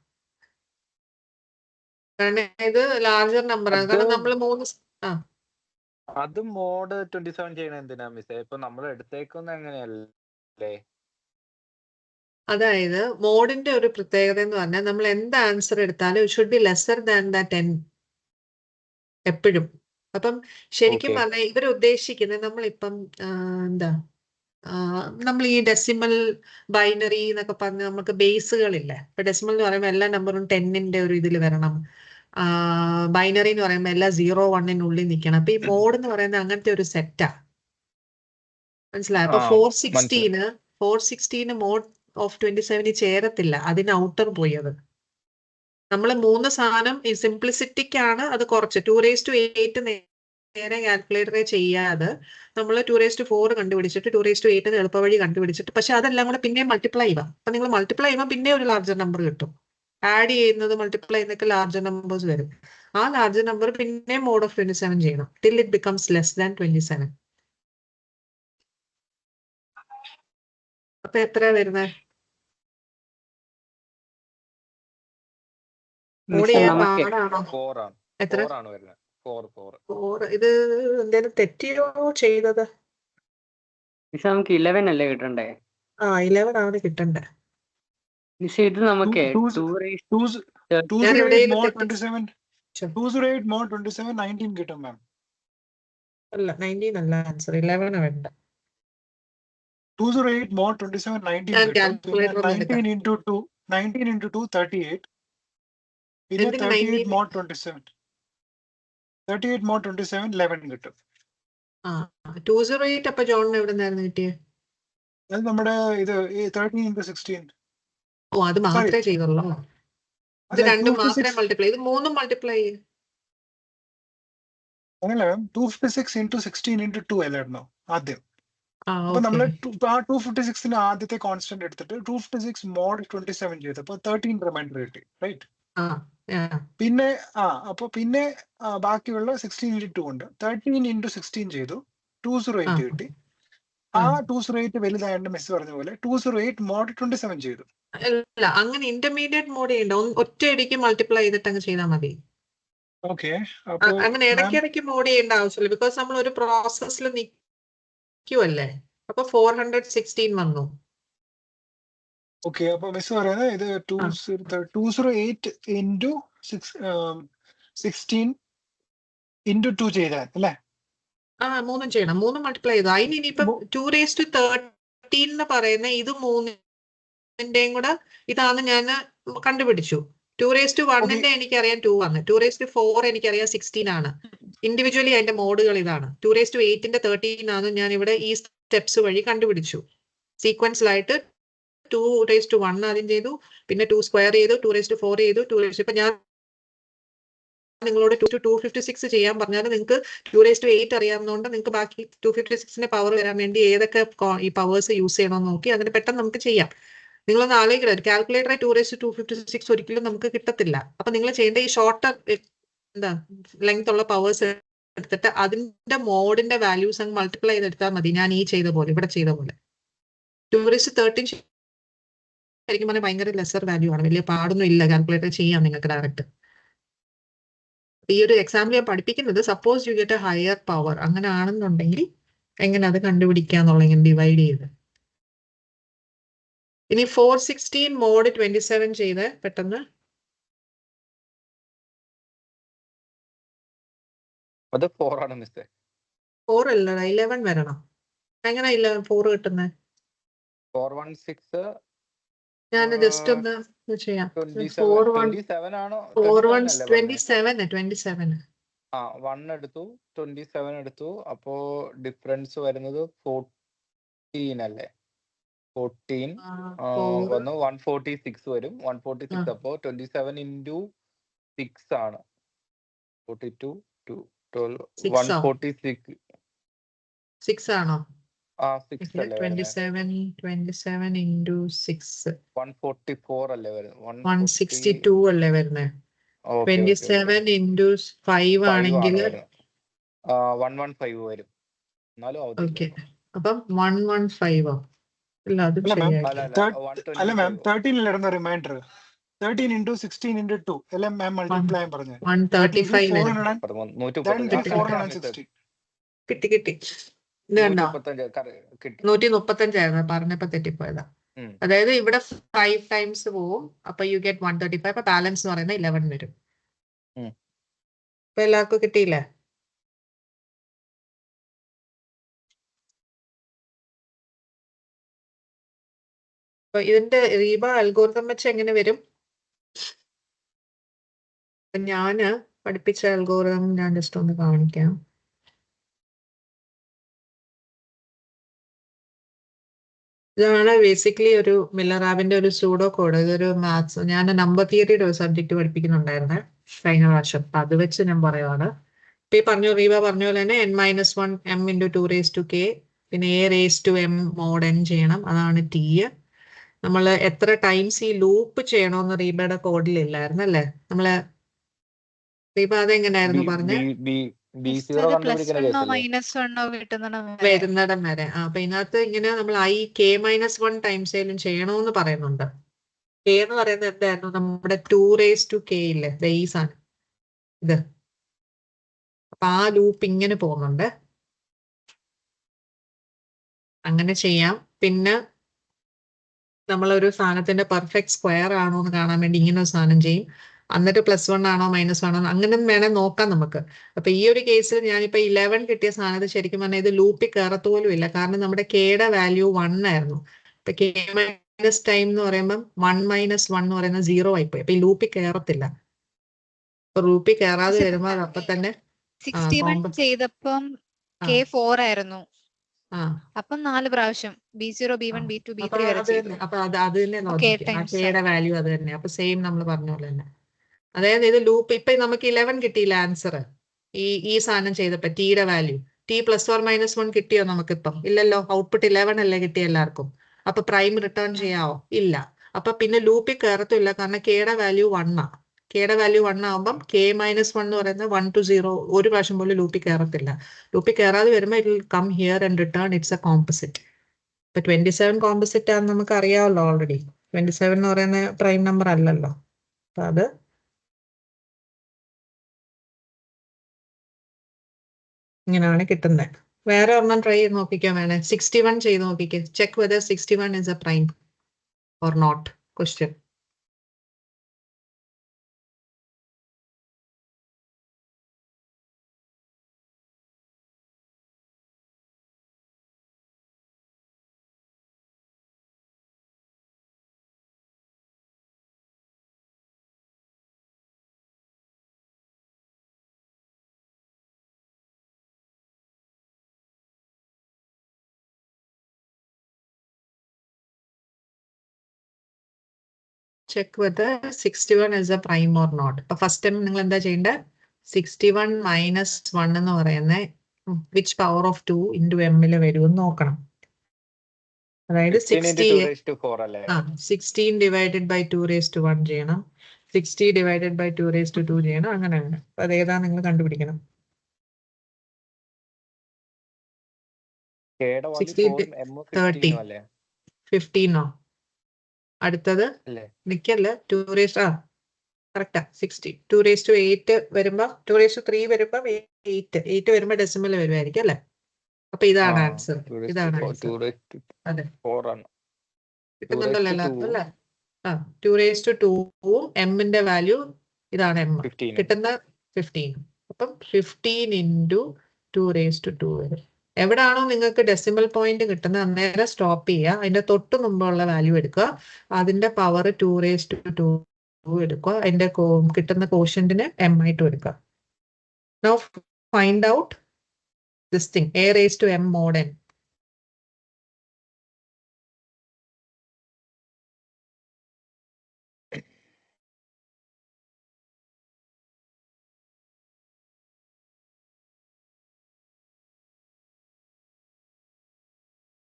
കാരണം ഇത് ലാർജർ നമ്പർ ആണ്. കാരണം നമ്മൾ അത് മോഡ് 27 ചെയ്യണ എന്തിനാ മിസ്സേ? ഇപ്പൊ നമ്മൾ എടുത്തേക്കുന്ന എങ്ങനെയല്ലേ? അതായത് മോഡിന്റെ ഒരു പ്രത്യേകത എന്ന് പറഞ്ഞാൽ നമ്മൾ എന്ത് ആൻസർ എടുത്താലും it should be lesser than that 10 എപ്പോഴും. അപ്പം ശരിക്കും പറഞ്ഞാൽ ഇവർ ഉദ്ദേശിക്കുന്നത് നമ്മളിപ്പം എന്താ നമ്മൾ ഈ ഡെസിമൽ ബൈനറി എന്നൊക്കെ പറഞ്ഞ് നമുക്ക് ബേസുകളില്ലേ. ഇപ്പൊ ഡെസിമൽ എന്ന് പറയുമ്പോൾ എല്ലാ നമ്പറും 10-ന്റെ ഒരു ഇതിൽ വരണം. ബൈനറി എന്ന് പറയുമ്പോൾ എല്ലാം 0-1-നുള്ളിൽ നിൽക്കണം. അപ്പൊ ഈ മോഡ് എന്ന് പറയുന്നത് അങ്ങനത്തെ ഒരു സെറ്റാ. മനസ്സിലായോ? അപ്പൊ 416 മോഡ് ഓഫ് 27 ചേരത്തില്ല. അതിന് ഔട്ടർ പോയി. അത് നമ്മൾ 3 സാധനം ഈ സിംപ്ലിസിറ്റിക്കാണ് അത് കുറച്ച് 2⁸ നേരെ കാൽക്കുലേറ്ററെ ചെയ്യാതെ നമ്മൾ 2⁴ കണ്ടുപിടിച്ചിട്ട് 2⁸ എളുപ്പവഴി കണ്ടുപിടിച്ചിട്ട് പക്ഷെ അതെല്ലാം കൂടെ പിന്നെ മൾട്ടിപ്ലൈ ചെയ്യാം. അപ്പൊ നിങ്ങൾ മൾട്ടിപ്ലൈ ചെയ്യുമ്പോൾ പിന്നെ ഒരു ലാർജർ നമ്പർ കിട്ടും. ആഡ് ചെയ്യുന്നത് മൾട്ടിപ്ലൈ ചെയ്യുന്നൊക്കെ ലാർജർ നമ്പേഴ്സ് വരും. ആ ലാർജർ നമ്പർ പിന്നെ മോഡ് ഓഫ് 27 ചെയ്യണം till it becomes less than 27. അപ്പൊ എത്ര വരുന്നത്? എത്ര? ഇത് എന്തേലും തെറ്റിയോ ചെയ്തത്? നമുക്ക് 11 അല്ലേ കിട്ടണ്ടേ? 11 ആണ് കിട്ടണ്ടേ. ഇത് നമുക്ക് 208 mod 27 19 കിട്ടും മാം. അല്ല 19 അല്ല ആൻസർ, 11 വേണ്ട. 208 mod 27 19 കിട്ടും. 19 into 2 38. പിന്നെ 38 mod 27 11 കിട്ടും. 208 അപ്പൊ ജോണിന് എവിടെ നിന്നായിരുന്നു കിട്ടിയത്? അത് നമ്മുടെ ഇത് 13 into 16. ഓ അത് മാത്രമേ ചെയ്തുള്ളൂ. ഇത് രണ്ടും മാത്രമേ മൾട്ടിപ്ലൈ, ഇത് മൂന്നും മൾട്ടിപ്ലൈ ചെയ്യും. അങ്ങനല്ല മാം, 256 into 16 into 2 അല്ലായിരുന്നോ ആദ്യം? അപ്പൊ നമ്മള് 256 ആദ്യത്തെ കോൺസ്റ്റന്റ് എടുത്തിട്ട് 256 mod 27 ചെയ്തു. അപ്പൊ 13 റിമൈൻഡർ കിട്ടി, റൈറ്റ്? പിന്നെ അപ്പൊ പിന്നെ ബാക്കിയുള്ള 16 into 2 ഉണ്ട്. 13 into 16 ചെയ്തു, 208 കിട്ടി. ആ 208 വലുതായിട്ട് മിസ് പറഞ്ഞ പോലെ 208 mod 27 ചെയ്തു. അല്ല അങ്ങനെ ഇന്റർമീഡിയറ്റ് മോഡ് ചെയ്യണ്ട, ഒറ്റയടിക്ക് മൾട്ടിപ്ലൈ ചെയ്തിട്ട് അങ്ങ് ചെയ്താൽ മതി. അങ്ങനെ ഇടയ്ക്കിടയ്ക്ക് മോഡ് ചെയ്യേണ്ട ആവശ്യമില്ല, ബിക്കോസ് നമ്മൾ ഒരു പ്രോസസ്സിൽ നിൽക്കുവല്ലേ. അപ്പൊ 416 വന്നു. ഓക്കെ, അപ്പൊ മിസ് പറയുന്നത് ഇത് 208 into 16 into 2 ചെയ്താൽ അല്ലേ? മൂന്നും ചെയ്യണം, മൂന്നും മൾട്ടിപ്ലൈ ചെയ്തു. അതിന് ഇനിയിപ്പം 2⁻13 എന്ന് പറയുന്ന ഇത് മൂന്നിന്റെയും കൂടെ ഇതാണ് ഞാൻ കണ്ടുപിടിച്ചു. 2⁻1 എനിക്കറിയാം 2 ആണ്, 2⁻4 എനിക്കറിയാം 16 ആണ്. ഇൻഡിവിജ്വലി അതിന്റെ മോഡുകൾ ഇതാണ്. 2⁻8 13 ആണ് ഞാൻ ഇവിടെ ഈ സ്റ്റെപ്സ് വഴി കണ്ടുപിടിച്ചു. സീക്വൻസിലായിട്ട് 2⁻1 ആദ്യം ചെയ്തു, പിന്നെ 2 സ്ക്വയർ ചെയ്തു, 2⁻4 ചെയ്തു, 2 ഇപ്പൊ ഞാൻ നിങ്ങളോട് 256 ചെയ്യാൻ പറഞ്ഞാൽ നിങ്ങൾക്ക് 2⁻8 അറിയാവുന്നതുകൊണ്ട് നിങ്ങൾക്ക് ബാക്കി 256ന്റെ പവർ വരാൻ വേണ്ടി ഏതൊക്കെ ഈ പവേഴ്സ് യൂസ് ചെയ്യണമെന്ന് നോക്കി അതിന് പെട്ടെന്ന് നമുക്ക് ചെയ്യാം. നിങ്ങളൊന്ന് ആലോചിക്കണം, കാൽക്കുലേറ്റർ 2⁻256 ഒരിക്കലും നമുക്ക് കിട്ടത്തില്ല. അപ്പൊ നിങ്ങൾ ചെയ്യേണ്ട ഈ ഷോർട്ടർ എന്താ ലെങ്ത് ഉള്ള പവേഴ്സ് എടുത്തിട്ട് അതിന്റെ മോഡിന്റെ വാല്യൂസ് അങ്ങ് മൾട്ടിപ്ലൈ ചെയ്തെടുത്താൽ മതി. ഞാൻ ഈ ചെയ്ത പോലെ, ഇവിടെ ചെയ്ത പോലെ. 2⁻13 ശരിക്കും പറഞ്ഞാൽ ഭയങ്കര ലെസർ വാല്യൂ ആണ്. വലിയ പാടൊന്നും ഇല്ല, കാൽക്കുലേറ്റർ ചെയ്യാം നിങ്ങൾക്ക് ഡയറക്റ്റ്. ഈ ഒരു എക്സാമ്പിൾ ഞാൻ പഠിപ്പിക്കുന്നത് suppose you get A higher power, അങ്ങനെ ആണെന്നുണ്ടെങ്കിൽ എങ്ങനെ അത് കണ്ടുപിടിക്കാന്നുള്ള ഇങ്ങനെ ഡിവൈഡ് ചെയ്ത്. ഇനി 416 മോഡ് 27 ചെയ്ത് പെട്ടെന്ന്. അത് 4 ആണ് മിസ്റ്റേ. 4 അല്ല 11 വരണം. എങ്ങനെ 4 കിട്ടുന്നത്? 416 ഞാൻ ജസ്റ്റ് ഒന്ന് ചെയ്യാം. 27 ആണോ? 27 ആ 1 എടുത്തു, 27 എടുത്തു. അപ്പോ ഡിഫറൻസ് വരുന്നത് 14 അല്ലേ? 14 വന്നു 146 വരും. 146 അപ്പോ 27 into 6 ആണ്. 42 2 12 146 6 ആണോ? ആ 6 അല്ലേ? 27 into 6 144 അല്ലേ വരുന്നത്? 162 അല്ലേ വരുന്നത്? 27 into 5 ആണെങ്കിൽ 115 വരും. എന്നാലും ഓക്കെ, അപ്പം 115 ഇല്ല, അത് അല്ല മാം 13 അല്ലായിരുന്നു റിമൈൻഡർ. 13 into 16 into 2 അല്ലേ മാം മൾട്ടിപ്ലൈ പറഞ്ഞത്? 135 കിട്ടി. ഇത് കണ്ടോ? 135 ആയിരുന്നു പറഞ്ഞപ്പോ തെറ്റിപ്പോയതാ. അതായത് ഇവിടെ 5 times പോവും, അപ്പൊ യു ഗെറ്റ് 135. അപ്പൊ ബാലൻസ് എന്ന് പറയുന്നത് 11 വരും. അപ്പൊ എല്ലാവർക്കും കിട്ടിയില്ലേ? അപ്പൊ ഇതിന്റെ റീബ അൽഗോരിതം വെച്ച് എങ്ങനെ വരും? ഞാന് പഠിപ്പിച്ച അൽഗോരിതം ഞാൻ ജസ്റ്റ് ഒന്ന് കാണിക്കാം. ഇതാണ് ബേസിക്കലി ഒരു മില്ലറാബിന്റെ ഒരു സൂഡോ കോഡ്. ഇതൊരു മാത്സ്, ഞാൻ നമ്പർ തിയറിയുടെ ഒരു സബ്ജക്ട് പഠിപ്പിക്കുന്നുണ്ടായിരുന്നേ കഴിഞ്ഞ പ്രാവശ്യം. അപ്പൊ അത് വെച്ച് ഞാൻ പറയുവാണ്. ഇപ്പൊ ഈ റീബ പറഞ്ഞ പോലെ തന്നെ n-1 m into 2⁻k, പിന്നെ a⁻m mod n ചെയ്യണം. അതാണ് T. നമ്മൾ എത്ര ടൈംസ് ഈ ലൂപ്പ് ചെയ്യണമെന്ന് റീബയുടെ കോഡിൽ ഇല്ലായിരുന്നു അല്ലേ? നമ്മള് റീബ അതെങ്ങനെയായിരുന്നു പറഞ്ഞത്? വരുന്നിടം വരെ. അപ്പൊ ഇതിനകത്ത് ഇങ്ങനെ നമ്മൾ k-1 ടൈംസ് ആയാലും ചെയ്യണമെന്ന് പറയുന്നുണ്ട്. k എന്ന് പറയുന്നത് എന്തായിരുന്നു? നമ്മുടെ 2⁻k ഇല്ലേ, ഈ സാധനം ഇത്. അപ്പൊ ആ ലൂപ്പ് ഇങ്ങനെ പോകുന്നുണ്ട്. അങ്ങനെ ചെയ്യാം. പിന്നെ നമ്മളൊരു സാധനത്തിന്റെ പെർഫെക്റ്റ് സ്ക്വയർ ആണോ എന്ന് കാണാൻ വേണ്ടി ഇങ്ങനെ ഒരു സാധനം ചെയ്യും. എന്നിട്ട് +1 ആണോ -1 ആണോ അങ്ങനെ വേണേൽ നോക്കാം നമുക്ക്. അപ്പൊ ഈ ഒരു കേസിൽ ഞാനിപ്പോ 11 കിട്ടിയ സാധനത്ത് ശരിക്കും പറഞ്ഞാൽ ഇത് ലൂപ്പിൽ കയറത്തോലും ഇല്ല. കാരണം നമ്മുടെ കെയുടെ വാല്യൂ 1 ആയിരുന്നു. ഇപ്പൊ k - ടൈം എന്ന് പറയുമ്പോൾ 1 - 1 എന്ന് പറയുന്നത് 0 ആയിപ്പോയി. അപ്പൊ ഈ ലൂപ്പിൽ കയറത്തില്ല. അപ്പൊ ലൂപ്പിൽ കയറാതെ വരുമ്പോൾ അപ്പൊ തന്നെ 61 ചെയ്തപ്പം k4 ആയിരുന്നു. അപ്പം 4 പ്രാവശ്യം B0 B1 B2 B3 വരെ ചെയ്തു. അപ്പൊ അത് തന്നെ ലോജിക്ക്, ആ കെയുടെ വാല്യൂ അത് തന്നെ. അപ്പൊ സെയിം നമ്മൾ പറഞ്ഞ പോലെ തന്നെ. അതായത് ഇത് ലൂപ്പ് ഇപ്പൊ നമുക്ക് 11 കിട്ടിയില്ല ആൻസർ. ഈ സാധനം ചെയ്തപ്പോ ടിയുടെ വാല്യൂ T +or-1 കിട്ടിയോ നമുക്കിപ്പം? ഇല്ലല്ലോ. ഔട്ട്പുട്ട് 11 അല്ലേ കിട്ടിയ എല്ലാവർക്കും. അപ്പൊ പ്രൈം റിട്ടേൺ ചെയ്യാവോ? ഇല്ല. അപ്പൊ പിന്നെ ലൂപ്പിൽ കയറത്തില്ല, കാരണം കെയുടെ വാല്യൂ 1 ആ. കെയുടെ വാല്യൂ 1 ആകുമ്പോൾ k-1 എന്ന് പറയുന്നത് 1 to 0 ഒരു പ്രാവശ്യം പോലും ലൂപ്പിൽ കയറത്തില്ല. ലൂപ്പിൽ കയറാതെ വരുമ്പോൾ it will come here and return it's a composite. ഇപ്പൊ 27 കോമ്പോസിറ്റ് ആണെന്ന് നമുക്ക് അറിയാമല്ലോ ഓൾറെഡി. 27 എന്ന് പറയുന്ന പ്രൈം നമ്പർ അല്ലല്ലോ. അപ്പൊ അത് ഇങ്ങനെയാണ് കിട്ടുന്നത്. വേറെ ഒരെണ്ണം ട്രൈ ചെയ്ത് നോക്കിക്കാൻ വേണേ 61 ചെയ്ത് നോക്കിക്കേ. Check whether 61 is a prime or not question. Check whether 61 is a prime or not. അപ്പൊ ഫസ്റ്റ് ടൈം നിങ്ങൾ എന്താ ചെയ്യേണ്ടത്? 61 - 1 എന്ന് പറയുന്നത് which power of 2 into m വരുമെന്ന് നോക്കണം. അതായത് 16 അല്ലേ? 16 ഡിവൈഡഡ് ബൈ 2 raised to 1 ചെയ്യണം, 60 ഡിവൈഡഡ് ബൈ 2 raised to 2 ചെയ്യണം, അങ്ങനെ. അപ്പൊ അതേതാ നിങ്ങൾ കണ്ടുപിടിക്കണം. 30 15 അടുത്തത് നിക്കല്ലേ 2 raised കറക്റ്റാ 60 2 raised to 8 വരുമ്പോ 2 raised to 3 വരുമ്പോ 8 വരുമ്പോ ഡെസിമൽ വരുമായിരിക്കും അല്ലെ? അപ്പൊ ഇതാണ് ആൻസർ. ഇതാണ് ആൻസർ. അതെ, കിട്ടുന്നുണ്ടല്ലോ എല്ലാവർക്കും അല്ലെ? 2 raised to 2 എമ്മിന്റെ വാല്യൂ ഇതാണ് എം, കിട്ടുന്ന 15. അപ്പം 15 into 2 raised to 2 വരും. എവിടാണോ നിങ്ങൾക്ക് ഡെസിമൽ പോയിന്റ് കിട്ടുന്നത് അന്നേരം സ്റ്റോപ്പ് ചെയ്യുക. അതിന്റെ തൊട്ട് മുമ്പുള്ള വാല്യൂ എടുക്കുക, അതിന്റെ പവർ 2 raised to 2 എടുക്കുക, അതിന്റെ കിട്ടുന്ന കോഷ്യന്റിന് എം ആയിട്ട് എടുക്കുക. Now find out this thing, a raised to m mod n.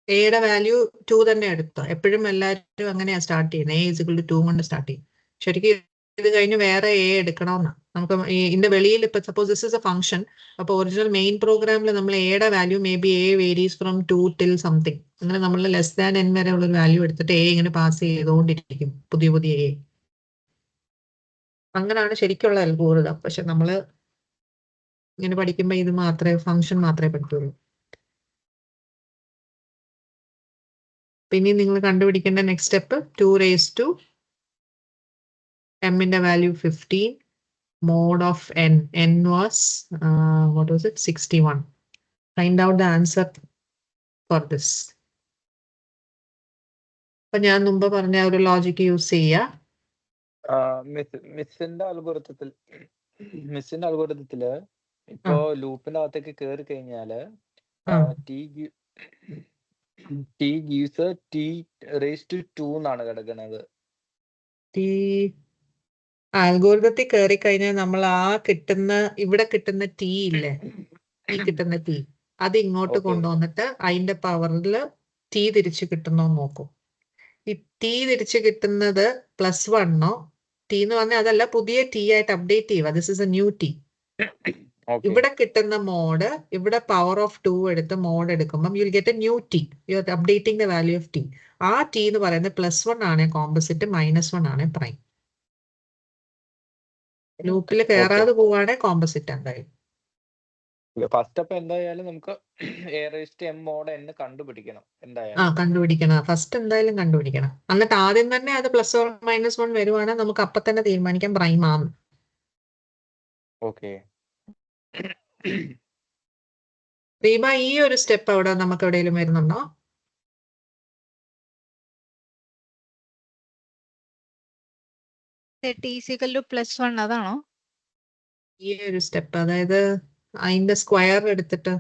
എയുടെ വാല്യൂ 2 തന്നെ എടുത്തോ. എപ്പോഴും എല്ലാവരും അങ്ങനെയാ സ്റ്റാർട്ട് ചെയ്യുന്നത്, a is equal to 2 കൊണ്ട് സ്റ്റാർട്ട് ചെയ്യും. ശരിക്കും ഇത് കഴിഞ്ഞ് വേറെ എ എടുക്കണമെന്നാ. നമുക്ക് ഇതിന്റെ വെളിയിൽ ഇപ്പൊ suppose this is A function, അപ്പൊ ഒറിജിനൽ മെയിൻ പ്രോഗ്രാമിൽ നമ്മൾ എയുടെ value may be A varies from 2 till something, അങ്ങനെ നമ്മൾ ലെസ് ദാൻ n വരെ ഉള്ള ഒരു വാല്യൂ എടുത്തിട്ട് എ ഇങ്ങനെ പാസ് ചെയ്തുകൊണ്ടിരിക്കും, പുതിയ പുതിയ എ. അങ്ങനെയാണ് ശരിക്കുള്ള അൽഗോരിതം. പക്ഷെ നമ്മള് ഇങ്ങനെ പഠിക്കുമ്പോ ഇത് മാത്രമേ ഫംഗ്ഷൻ മാത്രമേ പഠിക്കുള്ളൂ. പിന്നെ നിങ്ങൾ കണ്ടുപിടിക്കേണ്ട next step 2 raised to m ന്റെ value 15 mod of n. n was what was it, 61. Find out the answer for this. അപ്പൊ ഞാൻ മുമ്പ് പറഞ്ഞ ഒരു ലോജിക്ക് യൂസ് ചെയ്യുക. മിസ്സിന്റെ അൽഗോരിതത്തില് ഇപ്പോ ലൂപ്പിന്റെ അകത്തേക്ക് കയറി കഴിഞ്ഞാല് t gives t raised to 2 എന്നാണ് കിടക്കുന്നത്. അൽഗോരിതത്തിൽ കയറി കഴിഞ്ഞാൽ നമ്മൾ കിട്ടുന്ന ഇവിടെ കിട്ടുന്ന t ഇല്ലേ, ഈ കിട്ടുന്ന t അത് ഇങ്ങോട്ട് കൊണ്ടുവന്നിട്ട് അതിന്റെ പവറിൽ t തിരിച്ചു കിട്ടുന്നോ നോക്കും. ഈ t തിരിച്ചു കിട്ടുന്നത് +1 t എന്ന് പറഞ്ഞാൽ അതല്ല, പുതിയ t ആയിട്ട് അപ്ഡേറ്റ് ചെയ്യുക. This is A new t. ഇവിടെ കിട്ടുന്ന മോഡ്, ഇവിടെ പവർ ഓഫ് 2 എടുത്ത് മോഡ് എടുക്കുമ്പോൾ you will get A new t. You are updating the value of t. ആ t എന്ന് പറയുന്നത് +1 ആണ് കോമ്പോസിറ്റ്, -1 ആണ് പ്രൈം. ലൂപ്പിൽ കയറാതെ പോവാണ് കോമ്പോസിറ്റ് എന്തായാലും. ഫസ്റ്റ് അപ്പൊ എന്തായാലും നമുക്ക് a raised to m mod n കണ്ടുപിടിക്കണം എന്തായാലും. കണ്ടുപിടിക്കണം. ഫസ്റ്റ് എന്തായാലും കണ്ടുപിടിക്കണം. എന്നിട്ട് ആദ്യം തന്നെ അത് +1 വരുവാണെങ്കിൽ നമുക്ക് അപ്പൊ തന്നെ തീരുമാനിക്കാം പ്രൈം ആണ്. ഓക്കെ. റീബ, ഈ ഒരു സ്റ്റെപ്പ് അവിടെ നമുക്ക് എവിടെയെങ്കിലും വരുന്നുണ്ടോ? t is equal to +1 അതാണോ? ഈ ഒരു സ്റ്റെപ്പ്, അതായത് അതിന്റെ സ്ക്വയർ എടുത്തിട്ട്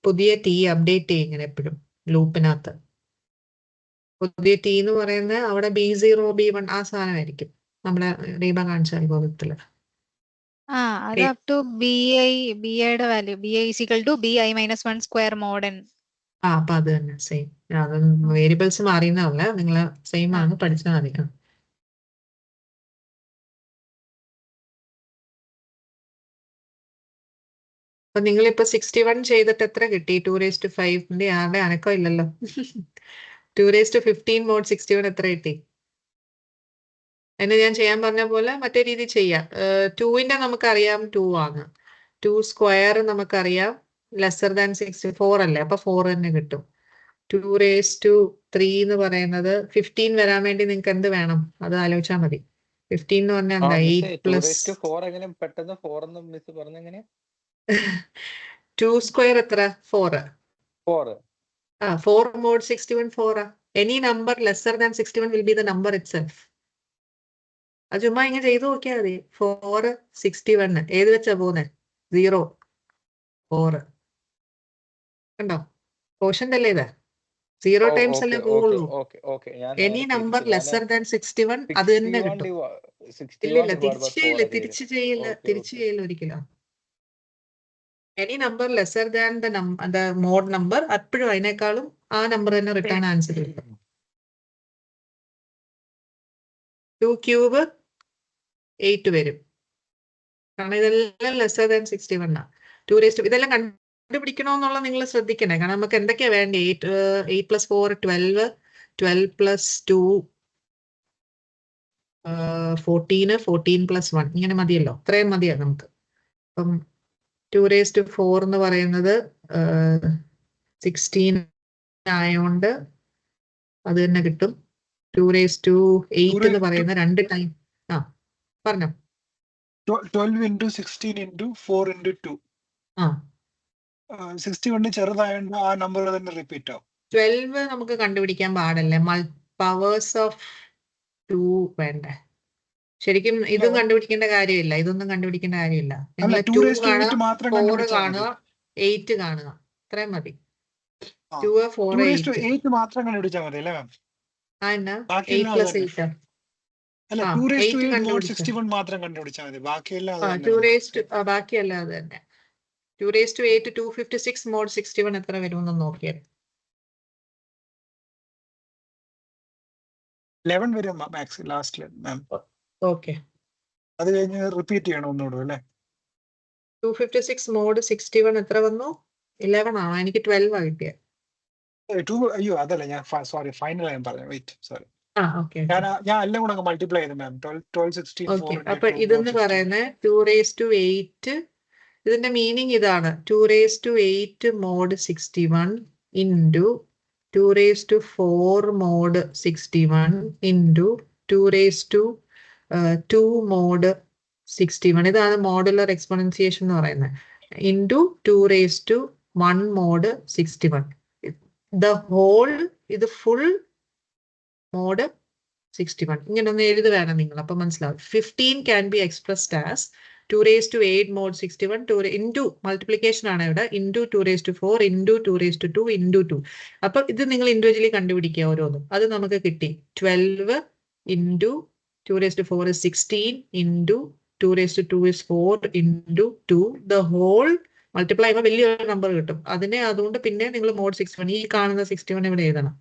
പുതിയ t അപ്ഡേറ്റ് ചെയ്യും ഇങ്ങനെ എപ്പോഴും ലൂപ്പിനകത്ത്. പുതിയ t എന്ന് പറയുന്നത് അവിടെ B0 B1 ആ സാധനമായിരിക്കും നമ്മളെ റീബ കാണിച്ച അൽഗോരിതത്തില്. അത് up to bi യുടെ value bi is equal to bi -1 square mod n. അപ്പൊ അത് തന്നെ സെയിം. അത് വേരിയബിൾസ് മാറിയെന്നല്ല, നിങ്ങള് സെയിം ആണ് പഠിച്ചാൽ മതി. അപ്പൊ നിങ്ങളിപ്പോ 61 ചെയ്തിട്ട് എത്ര കിട്ടി? 2 raised to 5 ആരുടെ അനക്കം ഇല്ലല്ലോ. 2 raised to 15 mod 61 എത്ര കിട്ടി? എന്നെ ഞാൻ ചെയ്യാൻ പറഞ്ഞ പോലെ മറ്റേ രീതി ചെയ്യാം. 2ന്റെ നമുക്കറിയാം 2 ആണ്. 2 സ്ക്വയർ നമുക്കറിയാം ലെസർ ദാൻ 64 അല്ലേ, അപ്പൊ 4 തന്നെ കിട്ടും. 2 raised to 3 എന്ന് പറയുന്നത് 15 വരാൻ വേണ്ടി നിങ്ങൾക്ക് എന്ത് വേണം അത് ആലോചിച്ചാൽ മതി. 15 എന്ന് പറഞ്ഞാൽ എന്താ 2 സ്ക്വയർ എത്ര? 4. 4 mod 61 4. Any number lesser than 61 will be the number itself. അത് ചുമ്മാ ഇങ്ങനെ ചെയ്തു നോക്കിയാൽ മതി. 4 61 ഏത് വെച്ചാ പോകുന്നത്? 0 4 കണ്ടോ? കോഷ്യന്റ് അല്ലേ ഇത്? 0 ടൈംസ് അല്ലേ പോവുള്ളൂ. എനി നമ്പർ ലെസർ ദാൻ 61 അത് തന്നെ കിട്ടും. ഇല്ല തിരിച്ചു ചെയ്യില്ല ഒരിക്കലും. Any number lesser than the mod number, അപ്പോഴും അതിനേക്കാളും ആ നമ്പർ തന്നെ റിട്ടേൺ ആൻസർ കിട്ടും. 2 ക്യൂബ് 8 വരും. കാരണം ഇതെല്ലാം ലെസ്സർ ദാൻ 61 ആണ്. 2 raised to ഇതെല്ലാം കണ്ടുപിടിക്കണമെന്നുള്ള നിങ്ങൾ ശ്രദ്ധിക്കണേ. കാരണം നമുക്ക് എന്തൊക്കെയാ വേണ്ടി 8 + 4 12 12 + 2 14 14 + 1 ഇങ്ങനെ മതിയല്ലോ. ഇത്രയും മതിയാ നമുക്ക്. അപ്പം 2 raised to 4 എന്ന് പറയുന്നത് 16 ആയോണ്ട് അത് തന്നെ കിട്ടും. 2 raised to 8 എന്ന് പറയുന്ന 2 ടൈം. ആ പറഞ്ഞോ. 12 into 16 into 4 into 2. ആ 61 ചെറുതായോണ്ട് ആ നമ്പർ തന്നെ റിപ്പീറ്റ് ആവും. 12 നമുക്ക് കണ്ടുപിടിക്കാൻ പാടല്ലേ. പവേഴ്സ് ഓഫ് 2 വേണ്ടേ. ശരിക്കും ഇതും കണ്ടുപിടിക്കേണ്ട കാര്യമില്ല. ഇതൊന്നും കണ്ടുപിടിക്കേണ്ട കാര്യമില്ല. നിങ്ങൾ 2 കാണുക, 4 കാണുക, 8 കാണുക, ഇത്രയും മതി. 2 4 8 മാത്രം കണ്ടുപിടിച്ചാൽ മതി അല്ലേ മാം? 8 + 8 അല്ല 2 raised to 8 mod 61 മാത്രം കണ്ടുപിടിച്ചാൽ മതി. ബാക്കിയെല്ലാം ബാക്കിയല്ല അത് തന്നെ. 2 raised to 8 256 mod 61 എത്ര വരുമെന്ന് നോക്കിയാൽ 11 വരും മാക്സ് ലാസ്റ്റില് മാം. ഓക്കെ. അത് കഴിഞ്ഞ് റിപ്പീറ്റ് ചെയ്യണം ഒന്നുകൂടെ അല്ലേ? 256 mod 61 എത്ര വന്നു? 11 ആണോ? എനിക്ക് 12 ആ കിട്ടിയത്. അയ്യോ അതല്ല, ഞാൻ സോറി ഫൈനൽ ഞാൻ പറഞ്ഞു. വെയിറ്റ് സോറി, ഞാൻ എല്ലാം കൂടെ മൾട്ടിപ്ലൈ ചെയ്തു മാം. 12 16 അപ്പൊ ഇതെന്ന് പറയുന്നത് 2 raised to 8. ഇതിന്റെ മീനിങ് ഇതാണ്. 2 raised to 8 mod 61 into 2 raised to 4 mod 61 into 2 raised to 2 mod 61. ഇതാണ് മോഡുലർ എക്സ്പോണൻസിയേഷൻ എന്ന് പറയുന്നത്. Into 2 raised to 1 mod 61. The whole ഇത് ഫുൾ മോഡ് 61. ഇങ്ങനെ ഒന്ന് എഴുതി വേണം നിങ്ങൾ, അപ്പൊ മനസ്സിലാവും. 15 can be expressed as 2 raised to 8 mod 61 into multiplication ആണ് ഇവിടെ. Into 2 raised to 4 into 2 raised to 2 into 2. അപ്പൊ ഇത് നിങ്ങൾ ഇൻഡിവിജ്വലി കണ്ടുപിടിക്കുക ഓരോന്നും. അത് നമുക്ക് കിട്ടി. 12 into 2 raised to 4 is 16 into 2 raised to 2 is 4 into 2. The whole multiply ചെയ്യുമ്പോൾ വലിയൊരു നമ്പർ കിട്ടും. അതുകൊണ്ട് പിന്നെ നിങ്ങൾ മോഡ് 61 ഈ കാണുന്ന 61 ഇവിടെ എഴുതണം.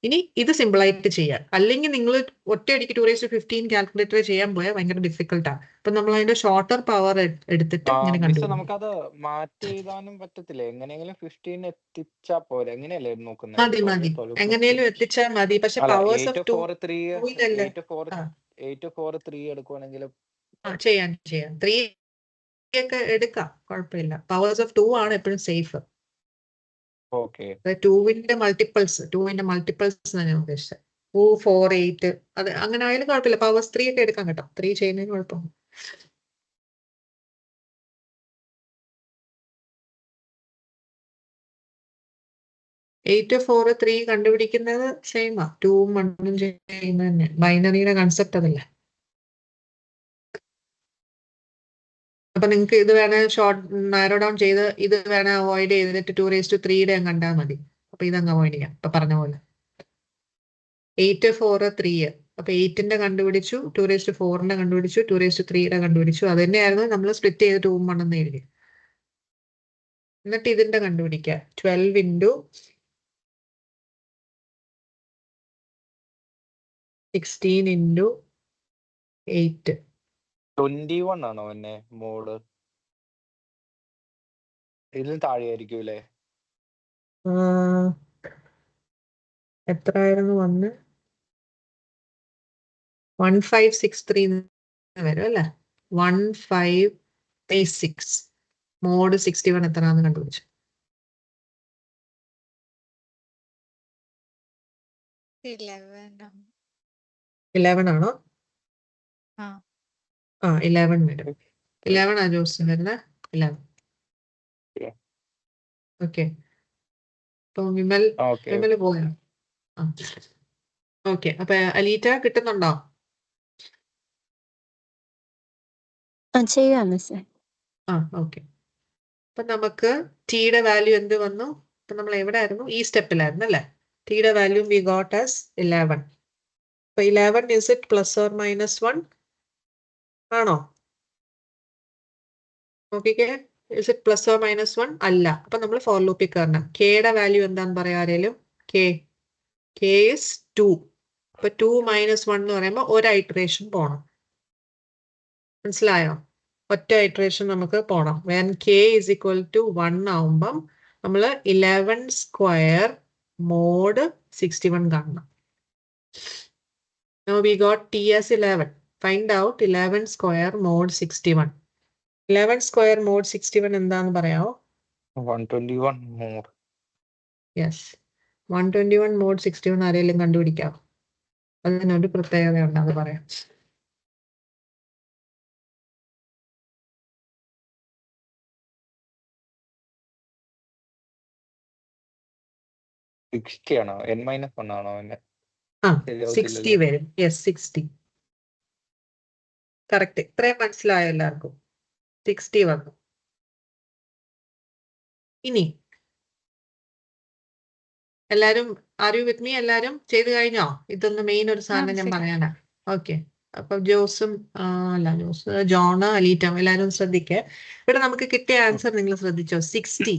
ഇനി ഇത് സിമ്പിൾ ആയിട്ട് ചെയ്യാം. അല്ലെങ്കിൽ നിങ്ങൾ ഒറ്റയടിക്ക് 2 raised to 15 കാൽക്കുലേറ്റർ ചെയ്യാൻ പോയാൽ ഭയങ്കര ഡിഫിക്കൽട്ടാണ്. അപ്പൊ നമ്മൾ അതിന്റെ ഷോർട്ടർ പവർ എടുത്തിട്ട് ഇങ്ങനെ കണ്ടുപിടിക്കും. നമുക്കത് മാറ്റി എഴുതാനും പറ്റത്തില്ല. എങ്ങനെയെങ്കിലും 15 എത്തിച്ചാ പോലെ. എങ്ങനെയല്ലേ നോക്കുന്നത്? മതി എങ്ങനെയും എത്തിച്ചാൽ മതി. പക്ഷെ പവേഴ്സ് ഓഫ് 2 3 എടുക്കുവാണെങ്കിൽ ചെയ്യാം 3 ഒക്കെ എടുക്കാം, കുഴപ്പമില്ല. പവേഴ്സ് ഓഫ് 2 ആണ് എപ്പോഴും സേഫ്. 2ന്റെ മൾട്ടിപ്പിൾസ് ഞാൻ ഉദ്ദേശിച്ചത്. 2 4 8 അത് അങ്ങനെ ആയാലും കുഴപ്പമില്ല. പവേഴ്സ് 3 ഒക്കെ എടുക്കാം കേട്ടോ. 3 ചെയ്യുന്നതിന് കുഴപ്പം. എയ്റ്റ് 4 3 കണ്ടുപിടിക്കുന്നത് സെയിമാ. 2 1 ചെയ്യുന്നത് തന്നെ. ബൈനറിയുടെ കൺസെപ്റ്റ് അതല്ലേ. അപ്പൊ നിങ്ങൾക്ക് ഇത് വേണേ ഷോർട്ട് നാരോ ഡൗൺ ചെയ്ത് ഇത് വേണേ അവോയ്ഡ് ചെയ്തിട്ട് 2 raised to 3 കണ്ടാൽ മതി. അപ്പൊ ഇതങ്ങ് അവോയ്ഡ് ചെയ്യാം. ഇപ്പൊ പറഞ്ഞ പോലെ 8 4 3. അപ്പൊ 8ന്റെ കണ്ടുപിടിച്ചു, 2 raised to 4ന്റെ കണ്ടുപിടിച്ചു, 2 raised to 3യുടെ കണ്ടുപിടിച്ചു. അത് തന്നെയായിരുന്നു നമ്മൾ സ്പ്ലിറ്റ് ചെയ്ത് 2 1 എന്ന് എഴുതി. എന്നിട്ട് ഇതിന്റെ കണ്ടുപിടിക്കുക. 12 ഇൻറ്റു 16 ഇൻറ്റു 8. 21 ആണോ പിന്നെ മോഡ്? ഇതിൽ താഴെയായിരിക്കും അല്ലേ? എത്രയായിരുന്നു വന്ന് 1563 വരും അല്ലേ? 1536 മോഡ് 61 എത്രയാണെന്ന് കണ്ടുപിടിച്ചു. 11 ആണോ? 11 വരും. 11 ആ ജോസ് വരുന്നത്. 11. ഓക്കെ. അപ്പൊ വിമൽ പോയോ? ഓക്കെ. അപ്പൊ അലീറ്റ കിട്ടുന്നുണ്ടോ? ഓക്കെ. അപ്പൊ നമുക്ക് ടിയുടെ വാല്യൂ എന്ത് വന്നു? അപ്പൊ നമ്മൾ എവിടെ ആയിരുന്നു? ഈ സ്റ്റെപ്പിലായിരുന്നു അല്ലേ? ടിയുടെ വാല്യൂ വി ഗോട്ട് ആസ് 11. അപ്പൊ 11 is it plus or minus 1 ആണോ? നോക്കിക്കേ. is it plus or minus 1? അല്ല. അപ്പൊ നമ്മൾ ഫോർ ലൂപ്പിൽ കയറണം. കെയുടെ വാല്യൂ എന്താന്ന് പറയാം ആരേലും? K is 2. അപ്പൊ 2 മൈനസ് 1 എന്ന് പറയുമ്പോൾ ഒരു ഐട്രേഷൻ പോണം. മനസ്സിലായോ? ഒറ്റ ഐട്രേഷൻ നമുക്ക് പോണം. When k is equal to 1 ആവുമ്പം നമ്മൾ 11 സ്ക്വയർ മോഡ് 61 കാണണം. Now we got t as 11. Find out 11 square mod 61. 11 square mod 61 എന്താന്ന് പറയാമോ? 121 more. Yes. 121 mod 61 ആരെങ്കിലും കണ്ടുപിടിക്കാം. അതിനൊരു പ്രത്യേകത ഉണ്ട്, അത് പറയാം. ആണോ n-1 ആണോ? ആ 60 വരും. യെസ് 60. കറക്റ്റ്. ഇത്രയും മനസ്സിലായോ എല്ലാവർക്കും? 60 വന്നു. ഇനി എല്ലാരും ആർ യു വിത്ത് മീ? എല്ലാരും ചെയ്ത് കഴിഞ്ഞോ? ഇതൊന്ന് മെയിൻ ഒരു സാധനം ഞാൻ പറയാനാ. ഓക്കെ. അപ്പൊ ജോസും ജോണ്, അലീറ്റ എല്ലാരും ശ്രദ്ധിക്കേ. ഇവിടെ നമുക്ക് കിട്ടിയ ആൻസർ നിങ്ങൾ ശ്രദ്ധിച്ചോ? 60.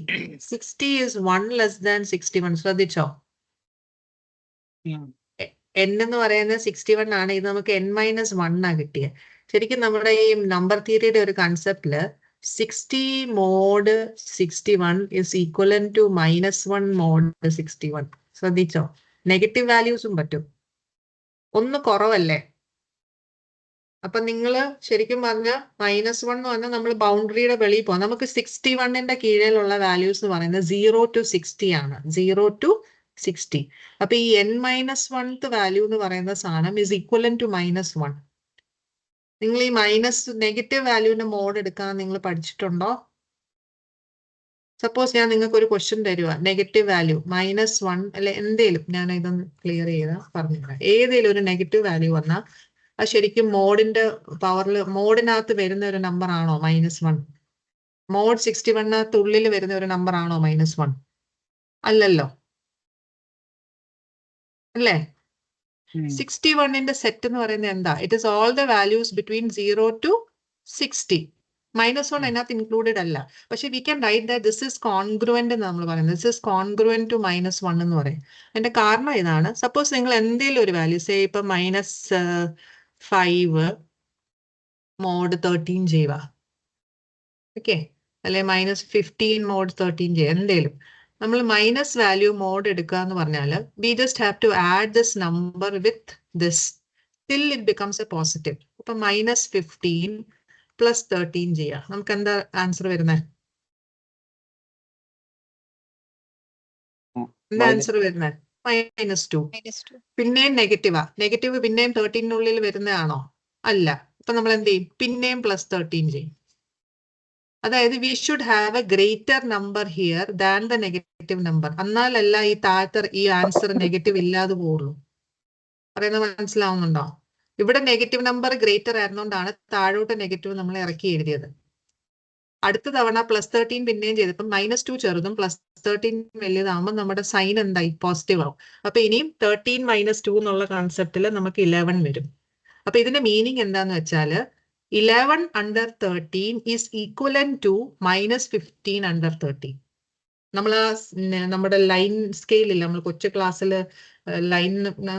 60 is 1 less than 61. ശ്രദ്ധിച്ചോ? n എന്ന് പറയുന്നത് 61 ആണ്. ഇത് നമുക്ക് n-1 ആ കിട്ടിയത്. ശരിക്കും നമ്മുടെ ഈ നമ്പർ തിയറിയുടെ ഒരു കൺസെപ്റ്റില് 60 mod 61 is equivalent to -1 mod 61. ശ്രദ്ധിച്ചോ? നെഗറ്റീവ് വാല്യൂസും പറ്റും. ഒന്ന് കുറവല്ലേ? അപ്പൊ നിങ്ങള് ശരിക്കും പറഞ്ഞ -1 എന്ന് പറഞ്ഞാൽ നമ്മൾ ബൗണ്ടറിയുടെ വെളിയിൽ പോകാം. നമുക്ക് 61ന്റെ കീഴിലുള്ള വാല്യൂസ് എന്ന് പറയുന്നത് 0 to 60 ആണ്. 0 to 60. അപ്പൊ ഈ n-1th വാല്യൂ എന്ന് പറയുന്ന സാധനം is equivalent to -1. നിങ്ങൾ ഈ നെഗറ്റീവ് വാല്യൂവിന്റെ മോഡ് എടുക്കാൻ നിങ്ങൾ പഠിച്ചിട്ടുണ്ടോ? സപ്പോസ് ഞാൻ നിങ്ങൾക്ക് ഒരു ക്വസ്റ്റ്യൻ തരുക, നെഗറ്റീവ് വാല്യൂ -1 അല്ലെ എന്തേലും, ഞാൻ ഇതൊന്ന് ക്ലിയർ ചെയ്താ പറഞ്ഞുതരാം. ഏതേലും ഒരു നെഗറ്റീവ് വാല്യൂ വന്നാൽ അത് ശരിക്കും മോഡിന്റെ പവറിൽ മോഡിനകത്ത് വരുന്ന ഒരു നമ്പർ ആണോ -1? മോഡ് 61നകത്ത് ഉള്ളിൽ വരുന്ന ഒരു നമ്പർ ആണോ -1? അല്ലല്ലോ, അല്ലേ? 61ന്റെ സെറ്റ് എന്ന് പറയുന്നത് എന്താ? It is all the values between 0 to 60. -1 അതിനകത്ത് ഇൻക്ലൂഡഡ് അല്ല. പക്ഷെ we can write that this is congruent എന്ന് നമ്മൾ പറയുന്നത്. ദിസ് ഇസ് കോൺഗ്രുവന്റ് ടു -1 എന്ന് പറയും. അതിന്റെ കാരണം ഇതാണ്. സപ്പോസ് നിങ്ങൾ എന്തെങ്കിലും ഒരു വാല്യൂ സേ ഇപ്പൊ -5 മോഡ് 13 ചെയ്യുക, ഓക്കെ, അല്ലെ -15 മോഡ് 13 ചെയ്യുക, എന്തേലും നമ്മൾ മൈനസ് വാല്യൂ മോഡ് എടുക്കുക എന്ന് പറഞ്ഞാൽ we just have to add this number with this till it becomes a positive. അപ്പൊ -15 + 13 ചെയ്യാം. നമുക്ക് എന്താ ആൻസർ വരുന്നത്? എന്താ ആൻസർ വരുന്നത്? -2. പിന്നെയും നെഗറ്റീവാ. നെഗറ്റീവ് പിന്നെയും 13നുള്ളിൽ വരുന്നതാണോ? അല്ല. അപ്പൊ നമ്മൾ എന്ത് ചെയ്യും? പിന്നെയും +13 ചെയ്യും. അതായത് we should have a greater number here than the negative number. എന്നാലല്ല ഈ താഴത്തെ ഈ ആൻസർ നെഗറ്റീവ് ഇല്ലാതെ പോകുള്ളൂ. പറയുന്നത് മനസ്സിലാവുന്നുണ്ടോ? ഇവിടെ നെഗറ്റീവ് നമ്പർ ഗ്രേറ്റർ ആയിരുന്നുകൊണ്ടാണ് താഴോട്ട് നെഗറ്റീവ് നമ്മൾ ഇറക്കി എഴുതിയത്. അടുത്ത തവണ +13 പിന്നെയും ചെയ്തപ്പോൾ -2 ചെറുതും +13 വലിയതാകുമ്പോൾ നമ്മുടെ സൈൻ എന്തായി? പോസിറ്റീവ് ആവും. അപ്പൊ ഇനിയും 13 - 2 എന്നുള്ള കൺസെപ്റ്റിൽ നമുക്ക് 11 വരും. അപ്പൊ ഇതിന്റെ മീനിങ് എന്താന്ന് വെച്ചാൽ 11 under 13 is equivalent to -15 under 13. നമ്മൾ നമ്മുടെ ലൈൻ സ്കെയിലില്ല, നമ്മൾ കൊച്ചു ക്ലാസ്സിൽ ലൈൻ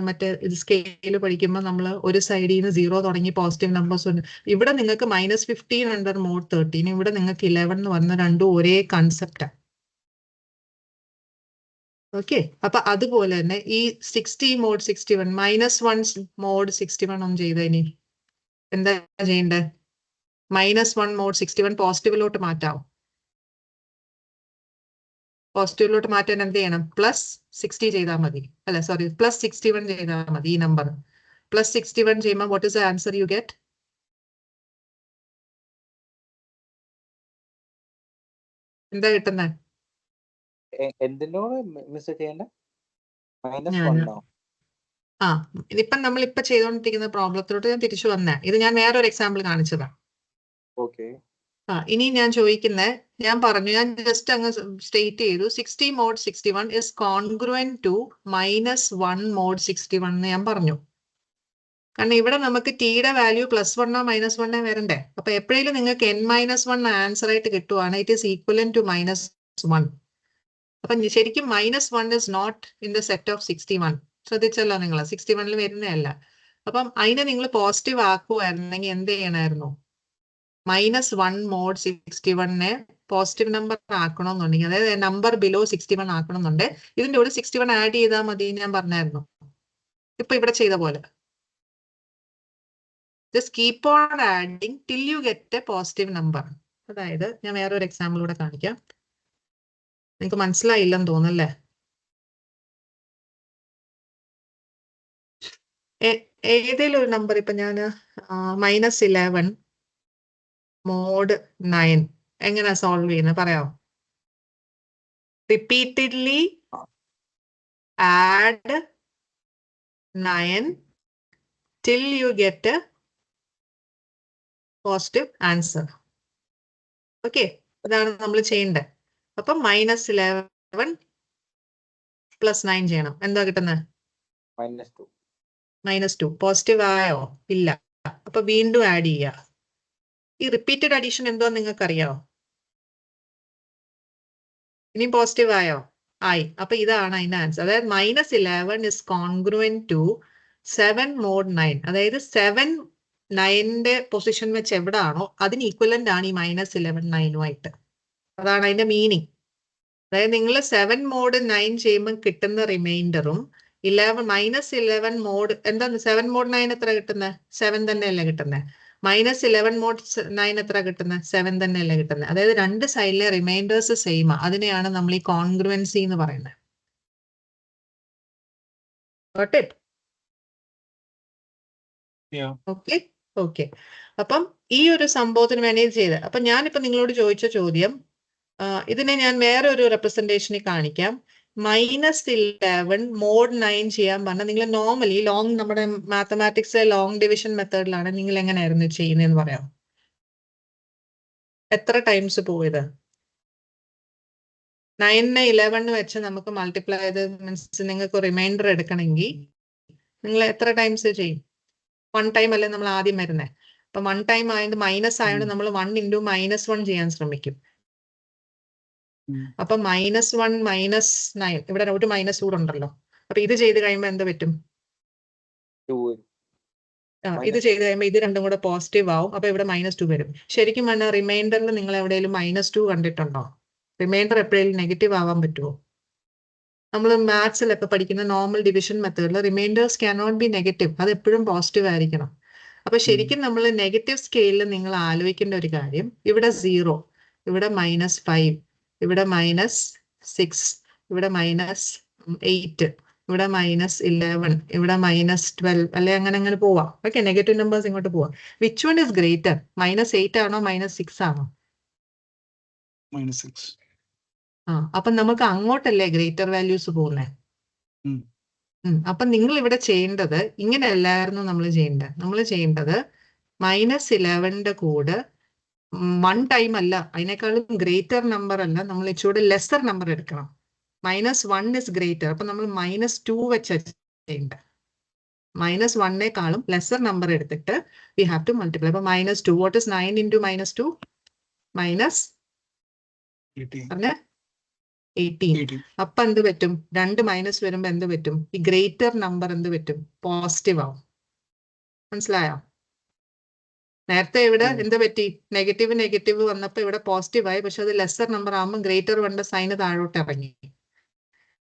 മറ്റേ സ്കെയിൽ പഠിക്കുമ്പോൾ നമ്മൾ ഒരു സൈഡിൽ നിന്ന് 0 തുടങ്ങി പോസിറ്റീവ് നമ്പേഴ്സ് ഉണ്ട്. ഇവിടെ നിങ്ങൾക്ക് -15 under mod 13, ഇവിടെ നിങ്ങൾക്ക് 11 എന്ന് പറഞ്ഞ രണ്ടും ഒരേ കൺസെപ്റ്റാണ്. ഓക്കെ. അപ്പൊ അതുപോലെ തന്നെ ഈ 60 mod 61 -1 mod 61 ഒന്ന് ചെയ്ത ഇനി എന്താ ചെയ്യേണ്ടത്? -1 mod 61 പോസിറ്റീവിലോട്ട് മാറ്റാവും. പോസിറ്റീവിലോട്ട് മാറ്റാൻ എന്ത് ചെയ്യണം? +60 ചെയ്താൽ മതി. അല്ല സോറി, +61 ചെയ്താൽ മതി. ഈ നമ്പർ +61 ചെയ്യുമ്പോൾ what is the answer you get? എന്താ കിട്ടുന്നത്? എന്തിനോട് മിസ് ചെയ്യണ്ട? ആ, ഇതിപ്പം നമ്മൾ ഇപ്പൊ ചെയ്തുകൊണ്ടിരിക്കുന്ന പ്രോബ്ലത്തിലോട്ട് ഞാൻ തിരിച്ചു വന്നേ. ഇത് ഞാൻ വേറൊരു എക്സാമ്പിൾ കാണിച്ചതാ. ഓക്കെ. ഇനി ഞാൻ ചോദിക്കുന്നത്, ഞാൻ പറഞ്ഞു, ഞാൻ ജസ്റ്റ് അങ്ങ് സ്റ്റേറ്റ് ചെയ്തു 60 mod 61 is congruent to -1 mod 61 എന്ന് ഞാൻ പറഞ്ഞു. കാരണം ഇവിടെ നമുക്ക് ടിയുടെ വാല്യൂ +1 ഓ -1 വരണ്ടേ. അപ്പൊ എപ്പോഴേലും നിങ്ങൾക്ക് n-1 ആൻസർ ആയിട്ട് കിട്ടുവാണ് ഇറ്റ് ഈസ് ഈക്വലന്റ് ടു -1. അപ്പൊ ശരിക്കും -1 is not in the set of 61. ശ്രദ്ധിച്ചല്ലോ നിങ്ങൾ, 61 വരുന്നതല്ല. അപ്പം അതിനെ നിങ്ങൾ പോസിറ്റീവ് ആക്കുമായിരുന്നെങ്കിൽ എന്ത് ചെയ്യണമായിരുന്നു? -1 mod 61 പോസിറ്റീവ് നമ്പർ ആക്കണമെന്നുണ്ടെങ്കിൽ, അതായത് നമ്പർ ബിലോ 61 ആക്കണമെന്നുണ്ടെങ്കിൽ ഇതിന്റെ കൂടെ 61 ആഡ് ചെയ്താൽ മതി ഞാൻ പറഞ്ഞായിരുന്നു. ഇപ്പൊ ഇവിടെ ചെയ്ത പോലെ just keep on adding till you get a positive number. അതായത് ഞാൻ വേറൊരു എക്സാമ്പിൾ കൂടെ കാണിക്കാം. നിങ്ങൾക്ക് മനസ്സിലായില്ലെന്ന് തോന്നല്ലേ? ഏതെങ്കിലും ഒരു നമ്പർ ഇപ്പൊ ഞാൻ -11 mod 9 എങ്ങനെ സോൾവ് ചെയ്യുന്നത് പറയാമോ? Repeatedly add 9 till you get a positive answer. Okay, ഇതാണ് നമ്മൾ ചെയ്യേണ്ടത്. അപ്പം -11 + 9 ചെയ്യണം. എന്താ കിട്ടുന്നത്? -2. പോസിറ്റീവ് ആയോ? ഇല്ല. അപ്പൊ വീണ്ടും ആഡ് ചെയ്യുക. ഈ റിപ്പീറ്റഡ് അഡീഷൻ എന്തോ നിങ്ങൾക്ക് അറിയാമോ? ഇനി പോസിറ്റീവ് ആയോ? ആയി. അപ്പൊ ഇതാണ് അതിന്റെ ആൻസർ. അതായത് -11 is congruent to 7 mod 9. അതായത് 7 9ന്റെ പൊസിഷൻ വെച്ച് എവിടാണോ അതിന് ഈക്വലന്റ് ആണ് ഈ -11 9ഉമായിട്ട്. അതാണ് അതിന്റെ മീനിങ്. അതായത് നിങ്ങൾ 7 mod 9 ചെയ്യുമ്പോൾ കിട്ടുന്ന റിമൈൻഡറും -11 മോഡ് എന്താണ് 7 mod 9 എത്ര കിട്ടുന്നത്? 7 തന്നെയല്ലേ കിട്ടുന്നത്? -11 mod 9 എത്ര കിട്ടുന്നത്? 7 തന്നെയല്ലേ കിട്ടുന്നത്? അതായത് രണ്ട് സൈഡിലെ റിമൈൻഡേഴ്സ് സെയിം. അതിനെയാണ് നമ്മൾ ഈ കോൺഗ്രുവൻസി എന്ന് പറയുന്നത്. Got it? Okay okay. അപ്പം ഈ ഒരു സംഭവത്തിന് വേണ്ടി ചെയ്ത്, അപ്പൊ ഞാനിപ്പോ നിങ്ങളോട് ചോദിച്ച ചോദ്യം, ഇതിനെ ഞാൻ വേറെ ഒരു റെപ്രസെന്റേഷനിൽ കാണിക്കാം. -11 mod 9 ചെയ്യാൻ പറഞ്ഞാൽ നിങ്ങൾ നോർമലി നമ്മുടെ മാത്തമാറ്റിക്സിലെ ലോങ് ഡിവിഷൻ മെത്തേഡിലാണ് നിങ്ങൾ എങ്ങനെയായിരുന്നു ചെയ്യുന്നതെന്ന് പറയാം. എത്ര ടൈംസ് പോയത്? 9നെ 11 വെച്ച് നമുക്ക് മൾട്ടിപ്ലൈ ചെയ്ത് മീൻസ് നിങ്ങൾക്ക് റിമൈൻഡർ എടുക്കണമെങ്കിൽ നിങ്ങൾ എത്ര ടൈംസ് ചെയ്യും? 1 ടൈം അല്ലേ നമ്മൾ ആദ്യം വരുന്നത്. അപ്പൊ 1 ടൈം ആയത് മൈനസ് ആയതുകൊണ്ട് നമ്മൾ 1 × -1 ചെയ്യാൻ ശ്രമിക്കും. അപ്പൊ -1 -9 ഇവിടെ ഒരു മൈനസ് കൂടെ ഉണ്ടല്ലോ. അപ്പൊ ഇത് ചെയ്ത് കഴിയുമ്പോൾ എന്ത് പറ്റും? ഇത് ചെയ്ത് കഴിയുമ്പോൾ ഇത് രണ്ടും കൂടെ പോസിറ്റീവ് ആവും. അപ്പൊ ഇവിടെ -2 വരും. ശരിക്കും പറഞ്ഞാൽ റിമൈൻഡറിൽ നിങ്ങൾ എവിടെയെങ്കിലും -2 കണ്ടിട്ടുണ്ടോ? റിമൈൻഡർ എപ്പോഴെങ്കിലും നെഗറ്റീവ് ആവാൻ പറ്റുമോ? നമ്മൾ മാത്സിലൊക്കെ പഠിക്കുന്ന നോർമൽ ഡിവിഷൻ മെത്തേഡിൽ റിമൈൻഡേഴ്സ് ക്യാനോട്ട് ബി നെഗറ്റീവ്. അത് എപ്പോഴും പോസിറ്റീവ് ആയിരിക്കണം. അപ്പൊ ശരിക്കും നമ്മൾ നെഗറ്റീവ് സ്കെയിലിൽ നിങ്ങൾ ആലോചിക്കേണ്ട ഒരു കാര്യം, ഇവിടെ 0, ഇവിടെ -5, ഇവിടെ -6, ഇവിടെ -8, ഇവിടെ -11, ഇവിടെ -12 അല്ലെ, അങ്ങനെ പോവാം. ഓക്കെ, നെഗറ്റീവ് നമ്പേഴ്സ് ഇങ്ങോട്ട് പോവാം. Which one is greater? -8 ആണോ -6 ആണോ? -6. അപ്പൊ നമുക്ക് അങ്ങോട്ടല്ലേ ഗ്രേറ്റർ വാല്യൂസ് പോകുന്നേ. അപ്പൊ നിങ്ങൾ ഇവിടെ ചെയ്യേണ്ടത് ഇങ്ങനെയല്ലായിരുന്നു നമ്മൾ ചെയ്യേണ്ടത്. നമ്മൾ ചെയ്യേണ്ടത് -11ന്റെ കൂടെ 1 ടൈം അല്ല, അതിനേക്കാളും ഗ്രേറ്റർ നമ്പർ അല്ല, നമ്മൾ ഇച്ചിരി ലെസർ നമ്പർ എടുക്കണം. -1 ഇസ് ഗ്രേറ്റർ. അപ്പൊ നമ്മൾ -2 വെച്ച് ചെയ്യേണ്ടത്. -1നേക്കാളും ലെസർ നമ്പർ എടുത്തിട്ട് വി ഹാവ് ടു മൾട്ടിപ്ലൈ. അപ്പൊ -2, വാട്ട് ഇസ് 9 × -2? -18. അപ്പൊ എന്ത് പറ്റും? 2 മൈനസ് വരുമ്പോ എന്ത് പറ്റും? ഈ ഗ്രേറ്റർ നമ്പർ എന്ത് പറ്റും? പോസിറ്റീവ് ആവും. മനസ്സിലായോ? നേരത്തെ ഇവിടെ എന്ത് പറ്റി? നെഗറ്റീവ് വന്നപ്പോ ഇവിടെ പോസിറ്റീവ് ആയി. പക്ഷെ അത് ലെസർ നമ്പർ ആകുമ്പോൾ ഗ്രേറ്റർ വേണ്ട സൈന് താഴോട്ട് ഇറങ്ങി.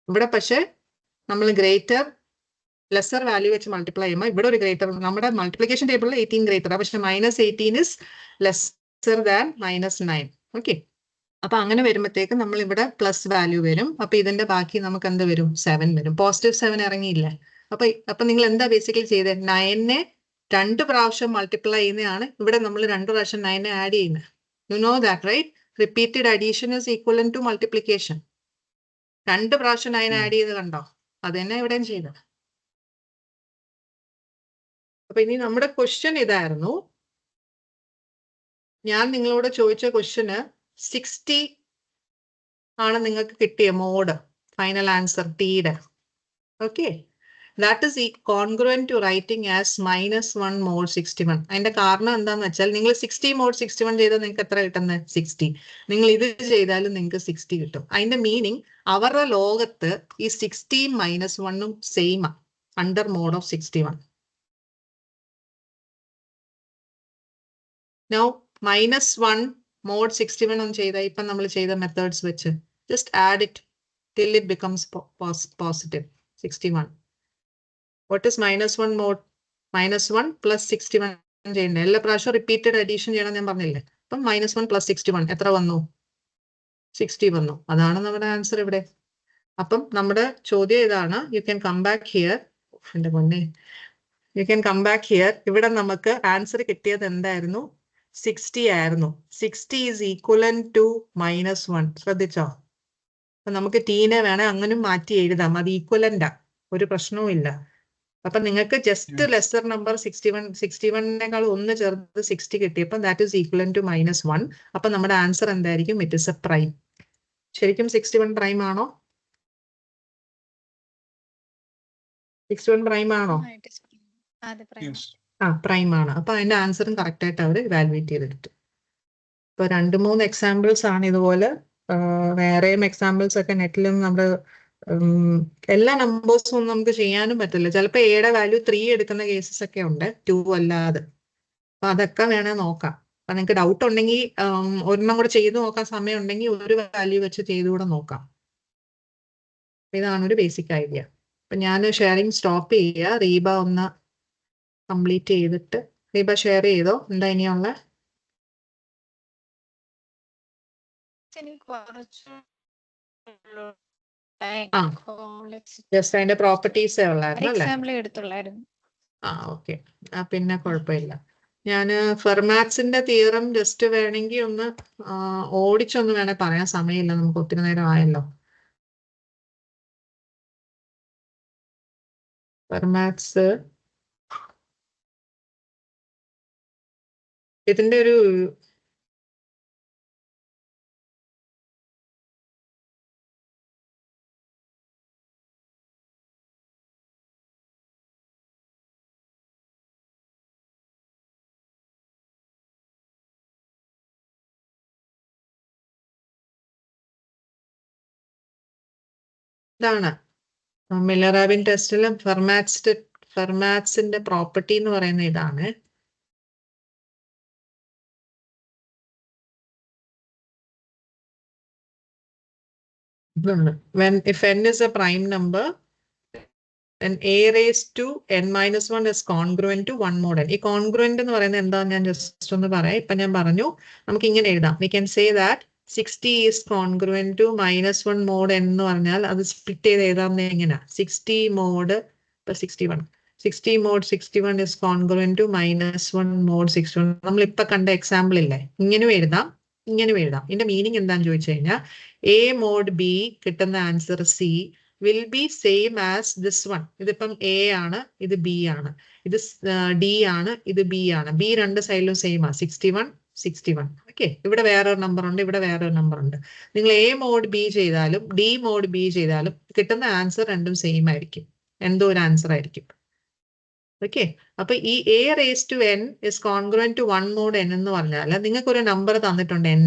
ഇവിടെ പക്ഷെ നമ്മൾ ഗ്രേറ്റർ ലെസർ വാല്യൂ വെച്ച് മൾട്ടിപ്ലൈ ചെയ്യുമ്പോൾ ഇവിടെ ഒരു ഗ്രേറ്റർ, നമ്മുടെ മൾട്ടിപ്ലിക്കേഷൻ ടേബിളിൽ 18 ഗ്രേറ്റർ, പക്ഷെ -18 ഇസ് ലെസർ ദാൻ -9. ഓക്കെ, അപ്പൊ അങ്ങനെ വരുമ്പോഴത്തേക്ക് നമ്മൾ ഇവിടെ പ്ലസ് വാല്യൂ വരും. അപ്പൊ ഇതിന്റെ ബാക്കി നമുക്ക് എന്ത് വരും? 7 വരും. +7 ഇറങ്ങിയില്ലേ? അപ്പൊ നിങ്ങൾ എന്താ ബേസിക്കലി ചെയ്തത്? 9നെ 2 പ്രാവശ്യം മൾട്ടിപ്ലൈ ചെയ്യുന്നതാണ്. ഇവിടെ നമ്മൾ 2 പ്രാവശ്യം 9നെ ആഡ് ചെയ്യുന്നത്. You know that right? Repeated addition is equivalent to multiplication. 2 പ്രാവശ്യം 9 ആഡ് ചെയ്ത് കണ്ടോ? അത് തന്നെ ഇവിടെയും ചെയ്തത്. അപ്പൊ ഇനി നമ്മുടെ ക്വസ്റ്റ്യൻ ഇതായിരുന്നു. ഞാൻ നിങ്ങളോട് ചോദിച്ച ക്വസ്റ്റ്യന് 60 ആണ് നിങ്ങൾക്ക് കിട്ടിയ മോഡ്, ഫൈനൽ ആൻസർ ടിയുടെ. Okay, that is congruent to writing as -1 mod 61. അതിന്റെ കാരണം എന്താന്ന് വെച്ചാൽ നിങ്ങൾ 60 mod 61 ചെയ്താൽ നിങ്ങൾക്ക് എത്ര കിട്ടുന്നത്? 60. നിങ്ങൾ ഇത് ചെയ്താലും നിങ്ങൾക്ക് 60 കിട്ടും. അതിന്റെ മീനിങ് അവരുടെ ലോകത്ത് ഈ 60 -1 സെയിമാ. under mode of 61. Now, -1 mod 61 on ചെയ്ത ഇപ്പം നമ്മൾ ചെയ്ത മെത്തേഡ്സ് വെച്ച് just add it till it becomes positive 61. What is -1 mod? -1 plus 61 ചെയ്യണ്ടേ? എല്ലാ പ്രാവശ്യം റിപ്പീറ്റഡ് അഡീഷൻ ചെയ്യണം ഞാൻ പറഞ്ഞില്ലേ? അപ്പം -1 plus 61 എത്ര വന്നു? 60 വന്നു. അതാണ് നമ്മുടെ ആൻസർ ഇവിടെ. അപ്പം നമ്മുടെ ചോദ്യം ഇതാണ്, you can come back here. എന്റെ പൊന്നെ, you can come back here. ഇവിടെ നമുക്ക് ആൻസർ കിട്ടിയത് എന്തായിരുന്നു? 60 ആയിരുന്നു. 60 ഈസ് ഈക്വലൻ ടു -1. ശ്രദ്ധിച്ചോ? അപ്പൊ നമുക്ക് ടീനെ വേണേ അങ്ങനെ മാറ്റി എഴുതാം. അത് ഈക്വലന്റാ, ഒരു പ്രശ്നവും ഇല്ല. അപ്പൊ നിങ്ങൾക്ക് ജസ്റ്റ് ലെസർ നമ്പർ 61നേക്കാൾ ഒന്ന് ചേർത്ത് 60 കിട്ടിയപ്പോൾ ദാറ്റ് ഈസ് ഈക്വലൻ ടു -1. അപ്പൊ നമ്മുടെ ആൻസർ എന്തായിരിക്കും? It is a prime. ശരിക്കും 61 പ്രൈം ആണോ? 61 പ്രൈം ആണോ? ആ, പ്രൈം ആണ്. അപ്പൊ അതിന്റെ ആൻസറും കറക്റ്റ് ആയിട്ട് അവർ ഇവാലുവേറ്റ് ചെയ്തെടുത്തു. ഇപ്പൊ 2-3 എക്സാമ്പിൾസ് ആണ് ഇതുപോലെ. വേറെയും എക്സാമ്പിൾസ് ഒക്കെ നെറ്റിലും നമ്മൾ എല്ലാ നമ്പേഴ്സും ഒന്നും നമുക്ക് ചെയ്യാനും പറ്റില്ല. ചിലപ്പോൾ എയുടെ വാല്യൂ 3 എടുക്കുന്ന കേസസ് ഒക്കെ ഉണ്ട്, 2 അല്ലാതെ. അപ്പൊ അതൊക്കെ വേണേ നോക്കാം. അപ്പൊ നിങ്ങൾക്ക് ഡൗട്ട് ഉണ്ടെങ്കിൽ ഒരെണ്ണം കൂടെ ചെയ്ത് നോക്കാൻ സമയം ഉണ്ടെങ്കിൽ ഒരു വാല്യൂ വെച്ച് ചെയ്തുകൂടെ നോക്കാം. ഇതാണ് ഒരു ബേസിക് ഐഡിയ. അപ്പൊ ഞാൻ ഷെയറിങ് സ്റ്റോപ്പ് ചെയ്യുക. റീബ ഒന്ന് കംപ്ലീറ്റ് ചെയ്തിട്ട്, റീബ ഷെയർ ചെയ്തോ? എന്താ ഇനിയുള്ള? ജസ്റ്റ് അതിന്റെ പ്രോപ്പർട്ടീസേ ഉള്ളായിരുന്നു. ആ, ഓക്കെ. പിന്നെ കുഴപ്പമില്ല. ഞാൻ ഫെർമാറ്റ്സിന്റെ തിയറം ജസ്റ്റ് വേണമെങ്കിൽ ഒന്ന് ഓടിച്ചൊന്ന് വേണേ പറയാൻ സമയമില്ല, നമുക്ക് ഒത്തിരി നേരം ആയല്ലോ. ഫെർമാറ്റ്സ് ഇതിന്റെ ഒരു ഇതാണ് മില്ലർ-റാബിൻ ടെസ്റ്റിലും ഫെർമാറ്റ്സിന്റെ പ്രോപ്പർട്ടി എന്ന് പറയുന്ന ഇതാണ്. When if n is a prime number, then a raised to n-1 is congruent to 1 mod n. ഈ കോൺഗ്രുവന്റ് എന്ന് പറയുന്നത് എന്താന്ന് ഞാൻ ജസ്റ്റ് ഒന്ന് പറയാം. ഇപ്പൊ ഞാൻ പറഞ്ഞു, നമുക്ക് ഇങ്ങനെ എഴുതാം. We can say that 60 is congruent to -1 mod n എന്ന് പറഞ്ഞാൽ അത് സ്പ്ലിറ്റ് ചെയ്ത് എഴുതാവുന്ന എങ്ങനെയാ? 60 mod 61. 60 mod 61 is congruent to -1 mod 61. നമ്മൾ ഇപ്പൊ കണ്ട എക്സാമ്പിൾ ഇല്ലേ? ഇങ്ങനെ എഴുതാം, ഇങ്ങനെ എഴുതാം. ഇതിന്റെ മീനിങ് എന്താന്ന് ചോദിച്ചു കഴിഞ്ഞാൽ a mod b കിട്ടുന്ന answer C will be same as this one. ഇതിപ്പം A ആണ്, ഇത് B ആണ്, ഇത് D ആണ്, ഇത് B ആണ്. B രണ്ട് സൈഡിലും സെയിം ആണ്, 61 61. ഓക്കെ, ഇവിടെ വേറൊരു നമ്പർ ഉണ്ട്, ഇവിടെ വേറൊരു നമ്പർ ഉണ്ട്. നിങ്ങൾ A mod B ചെയ്താലും D mod B ചെയ്താലും കിട്ടുന്ന ആൻസർ രണ്ടും സെയിം ആയിരിക്കും, എന്തോ ഒരു ആൻസർ ആയിരിക്കും. ഓക്കെ, അപ്പൊ ഈ A raised to n is congruent to 1 mod n എന്ന് പറഞ്ഞാൽ നിങ്ങൾക്ക് ഒരു നമ്പർ തന്നിട്ടുണ്ട് n.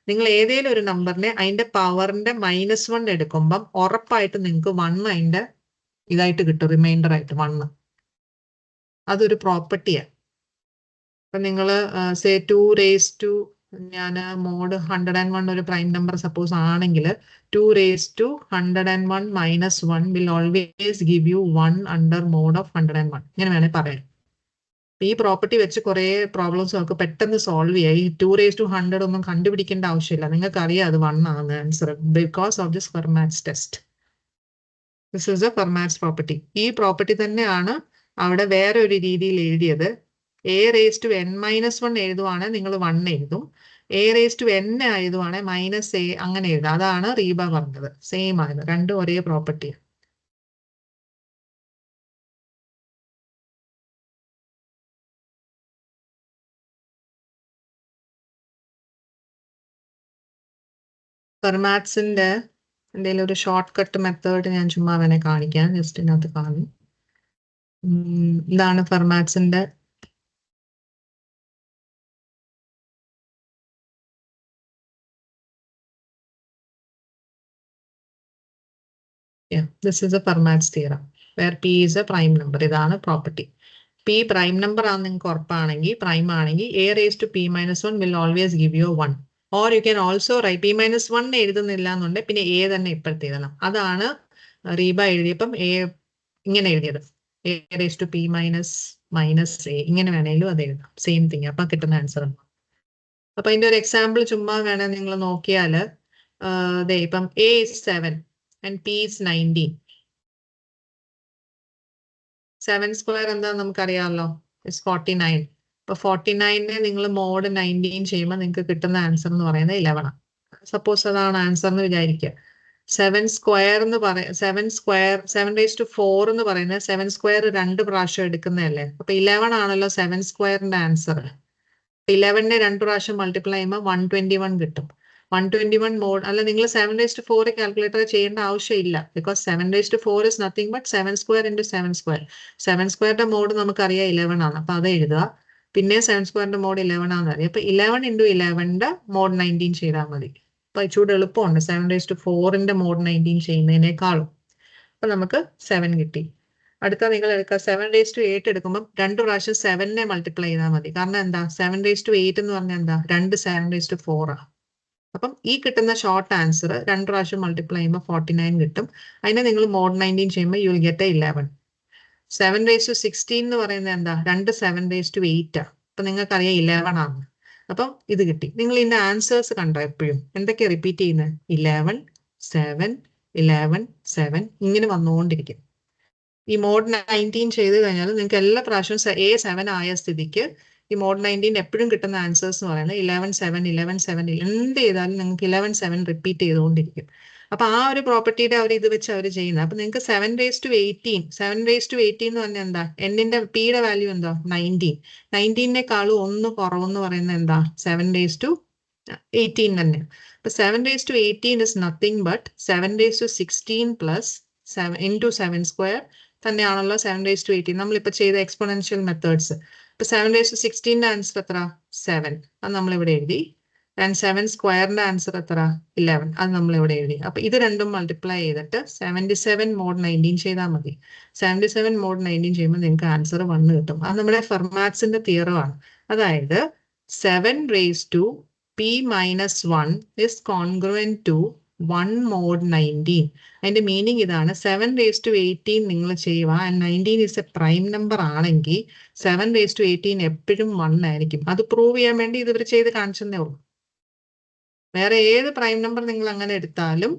നിങ്ങൾ ഏതെങ്കിലും ഒരു നമ്പറിനെ അതിന്റെ പവറിന്റെ -1 എടുക്കുമ്പം ഉറപ്പായിട്ട് നിങ്ങൾക്ക് 1 അതിന്റെ ഇതായിട്ട് കിട്ടും, റിമൈൻഡർ ആയിട്ട് 1. അതൊരു പ്രോപ്പർട്ടിയാണ്. അപ്പൊ നിങ്ങൾ സേ 2 raised to, ഞാൻ മോഡ് 101 ഒരു പ്രൈം നമ്പർ സപ്പോസ് ആണെങ്കിൽ 2 raised to 101 - 1 will always give you 1 under mode of 101. ഇങ്ങനെ വേണേൽ പറയാം. ഈ പ്രോപ്പർട്ടി വെച്ച് കുറെ പ്രോബ്ലംസ് നമുക്ക് പെട്ടെന്ന് സോൾവ് ചെയ്യാം. ഈ 2 raised to 100 ഒന്നും കണ്ടുപിടിക്കേണ്ട ആവശ്യമില്ല, നിങ്ങൾക്ക് അറിയാം അത് 1 ആണ് answer, because of this Fermat's test. This is A Fermat's property. ഈ പ്രോപ്പർട്ടി തന്നെയാണ് അവിടെ വേറെ ഒരു രീതിയിൽ എഴുതിയത്. A raised to n-1 എഴുതുവാണെങ്കിൽ നിങ്ങൾ 1 എഴുതും, A raised to n എഴുതുവാണെങ്കിൽ -a അങ്ങനെ എഴുതാം. അതാണ് റീബ പറഞ്ഞത്, സെയിം ആയത്, രണ്ടും ഒരേ പ്രോപ്പർട്ടിയാണ്. ഫെർമാറ്റ്സിന്റെ എന്തെങ്കിലും ഒരു ഷോർട്ട് കട്ട് മെത്തേഡ് ഞാൻ ചുമ്മാ വേണേ കാണിക്കാം, ജസ്റ്റ് ഇതിനകത്ത് കാണും. ഇതാണ് ഫെർമാറ്റ്സിന്റെ Yeah, this is a Fermat's theorem where P is a prime number. ഇതാണ് property. P prime number ആണ് നിങ്ങൾക്ക് ഉറപ്പാണെങ്കിൽ prime ആണെങ്കിൽ a raised to p minus 1 will always give you 1. Or you can also write p minus 1 എഴുതുന്നില്ല എന്നുണ്ടെങ്കിൽ പിന്നെ a തന്നെ ഇപ്പോഴത്തെ എഴുതണം. അതാണ് റീബ എഴുതിയപ്പം a ഇങ്ങനെ എഴുതിയത്. a raised to p minus a ഇങ്ങനെ വേണേലും അത് എഴുതാം. Same thing. അപ്പൊ കിട്ടുന്ന ആൻസർ. അപ്പൊ ഇതിന്റെ ഒരു എക്സാമ്പിൾ ചുമ്മാ വേണേ നിങ്ങൾ നോക്കിയാൽ ഇപ്പം a is 7 and p is 19. 7 square എന്താ നമുക്കറിയാമല്ലോ, ഇറ്റ്സ് 49. അപ്പൊ 49നെ നിങ്ങൾ മോഡ് 19 ചെയ്യുമ്പോൾ നിങ്ങൾക്ക് കിട്ടുന്ന ആൻസർ എന്ന് പറയുന്നത് 11 ആണ്. സപ്പോസ് അതാണ് ആൻസർ എന്ന് വിചാരിക്കുക. 7 സ്ക്വയർ എന്ന് പറയാം, 7 raised to 4 എന്ന് പറയുന്നത് 7 സ്ക്വയർ 2 പ്രാവശ്യം എടുക്കുന്നതല്ലേ. അപ്പൊ 11 ആണല്ലോ 7 സ്ക്വയറിന്റെ ആൻസർ. 11നെ 2 പ്രാവശ്യം മൾട്ടിപ്ലൈ ചെയ്യുമ്പോൾ 121 കിട്ടും. 121 മോഡ് അല്ല, നിങ്ങൾ 7 raised to 4 കാൽക്കുലേറ്റർ ചെയ്യേണ്ട ആവശ്യമില്ല. Because 7 raised to 4 is nothing but 7 square into 7 square. 7 സ്ക്വയറിന്റെ മോഡ് നമുക്കറിയാം 11 ആണ്. അപ്പൊ അത് എഴുതുക. പിന്നെ 7 സ്ക്വയറിന്റെ മോഡ് 11 ആണെന്ന് അറിയാം. അപ്പൊ 11 into 11ന്റെ മോഡ് 19 ചെയ്താൽ മതി. അപ്പൊ ഇച്ചിരി എളുപ്പമുണ്ട് 7 raised to 4ന്റെ മോഡ് 19 ചെയ്യുന്നതിനേക്കാളും. അപ്പൊ നമുക്ക് 7 കിട്ടി. അടുത്ത നിങ്ങൾ എടുക്കുക 7 raised to 8 എടുക്കുമ്പോൾ 2 പ്രാവശ്യം 7നെ മൾട്ടിപ്ലൈ ചെയ്താൽ മതി. കാരണം എന്താ, 7 raised to 8 എന്ന് പറഞ്ഞാൽ എന്താ, 2 7 raised to 4 ആണ്. അപ്പം ഈ കിട്ടുന്ന ഷോർട്ട് ആൻസർ 2 പ്രാവശ്യം മൾട്ടിപ്ലൈ ചെയ്യുമ്പോൾ 49 കിട്ടും. അതിനെ നിങ്ങൾ മോഡ് 19 ചെയ്യുമ്പോൾ you will get 11. 7 raised to 16 എന്ന് പറയുന്നത് എന്താ, 2 7 raised to 8 ആണ്. അപ്പൊ നിങ്ങൾക്കറിയാം 11 ആണ്. അപ്പം ഇത് കിട്ടി. നിങ്ങൾ ഇതിന്റെ ആൻസേഴ്സ് കണ്ടോ എപ്പോഴും എന്തൊക്കെയാ റിപ്പീറ്റ് ചെയ്യുന്നത്, 11 7 11 7 ഇങ്ങനെ വന്നുകൊണ്ടിരിക്കും. ഈ മോഡ് 19 ചെയ്ത് കഴിഞ്ഞാൽ നിങ്ങൾക്ക് എല്ലാ പ്രാവശ്യവും A7 ആയ സ്ഥിതിക്ക് ഈ മോഡ് 19 എപ്പോഴും കിട്ടുന്ന ആൻസേഴ്സ് എന്ന് പറയുന്നത് 11 7 11 7 എന്ത് ചെയ്താലും നിങ്ങൾക്ക് 11 7 റിപ്പീറ്റ് ചെയ്തുകൊണ്ടിരിക്കും. അപ്പൊ ആ ഒരു പ്രോപ്പർട്ടിയുടെ അവർ ഇത് വെച്ച് അവർ ചെയ്യുന്നത്. അപ്പൊ നിങ്ങൾക്ക് 7 raised to 18 7 raised to 18 എന്ന് പറഞ്ഞാൽ എന്താ, എന്നിന്റെ പിയുടെ വാല്യൂ എന്താ 19. 19നേക്കാളും 1 കുറവെന്ന് പറയുന്നത് എന്താ 7 raised to 18 തന്നെ. അപ്പൊ 7 raised to 18 is nothing but 7 raised to 16 plus 7 into 7 square തന്നെയാണല്ലോ 7 raised to 18 നമ്മളിപ്പോ ചെയ്ത എക്സ്പോണൻഷ്യൽ മെത്തേഡ്സ്. ഇപ്പൊ 7 raised to 16ന്റെ ആൻസർ എത്ര 7, അത് നമ്മളിവിടെ എഴുതി. ആൻഡ് 7 സ്ക്വയറിന്റെ ആൻസർ എത്ര 11, അത് നമ്മളിവിടെ എഴുതി. അപ്പൊ ഇത് രണ്ടും മൾട്ടിപ്ലൈ ചെയ്തിട്ട് 77 മോഡ് 19 ചെയ്താൽ മതി. 77 മോഡ് 19 ചെയ്യുമ്പോൾ നിങ്ങൾക്ക് ആൻസർ 1 കിട്ടും. അത് നമ്മുടെ ഫെർമാറ്റ്സിന്റെ തിയറമാണ്. അതായത് 7 raised to p minus 1 is congruent to 1 mod 19. അതിന്റെ മീനിങ് ഇതാണ്, 7 raised to 18 നിങ്ങൾ ചെയ്യുക and 19 is A prime number ആണെങ്കിൽ 7 raised to 18 എപ്പോഴും 1 ആയിരിക്കും. അത് പ്രൂവ് ചെയ്യാൻ വേണ്ടി ഇത് ഇവർ ചെയ്ത് കാണിച്ചതേ ഉള്ളൂ. വേറെ ഏത് പ്രൈം നമ്പർ നിങ്ങൾ അങ്ങനെ എടുത്താലും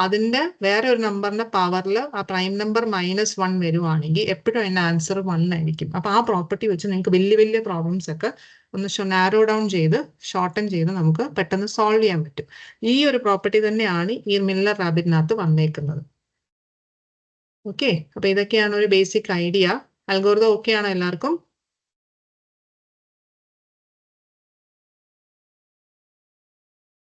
അതിന്റെ വേറെ ഒരു നമ്പറിന്റെ പവറിൽ ആ പ്രൈം നമ്പർ -1 വരുവാണെങ്കിൽ എപ്പോഴും അതിന്റെ ആൻസർ 1 ആയിരിക്കും. അപ്പൊ ആ പ്രോപ്പർട്ടി വെച്ച് നിങ്ങൾക്ക് വലിയ വലിയ പ്രോബ്ലംസ് ഒക്കെ ഒന്ന് നാരോ ഡൗൺ ചെയ്ത് ഷോർട്ടൻ ചെയ്ത് നമുക്ക് പെട്ടെന്ന് സോൾവ് ചെയ്യാൻ പറ്റും. ഈ ഒരു പ്രോപ്പർട്ടി തന്നെയാണ് ഈ മില്ലർ റാബിറ്റിനകത്ത് വന്നേക്കുന്നത്. ഓക്കെ, അപ്പൊ ഇതൊക്കെയാണ് ഒരു ബേസിക് ഐഡിയ. അൽഗോരിതം ഓക്കെ ആണോ എല്ലാവർക്കും?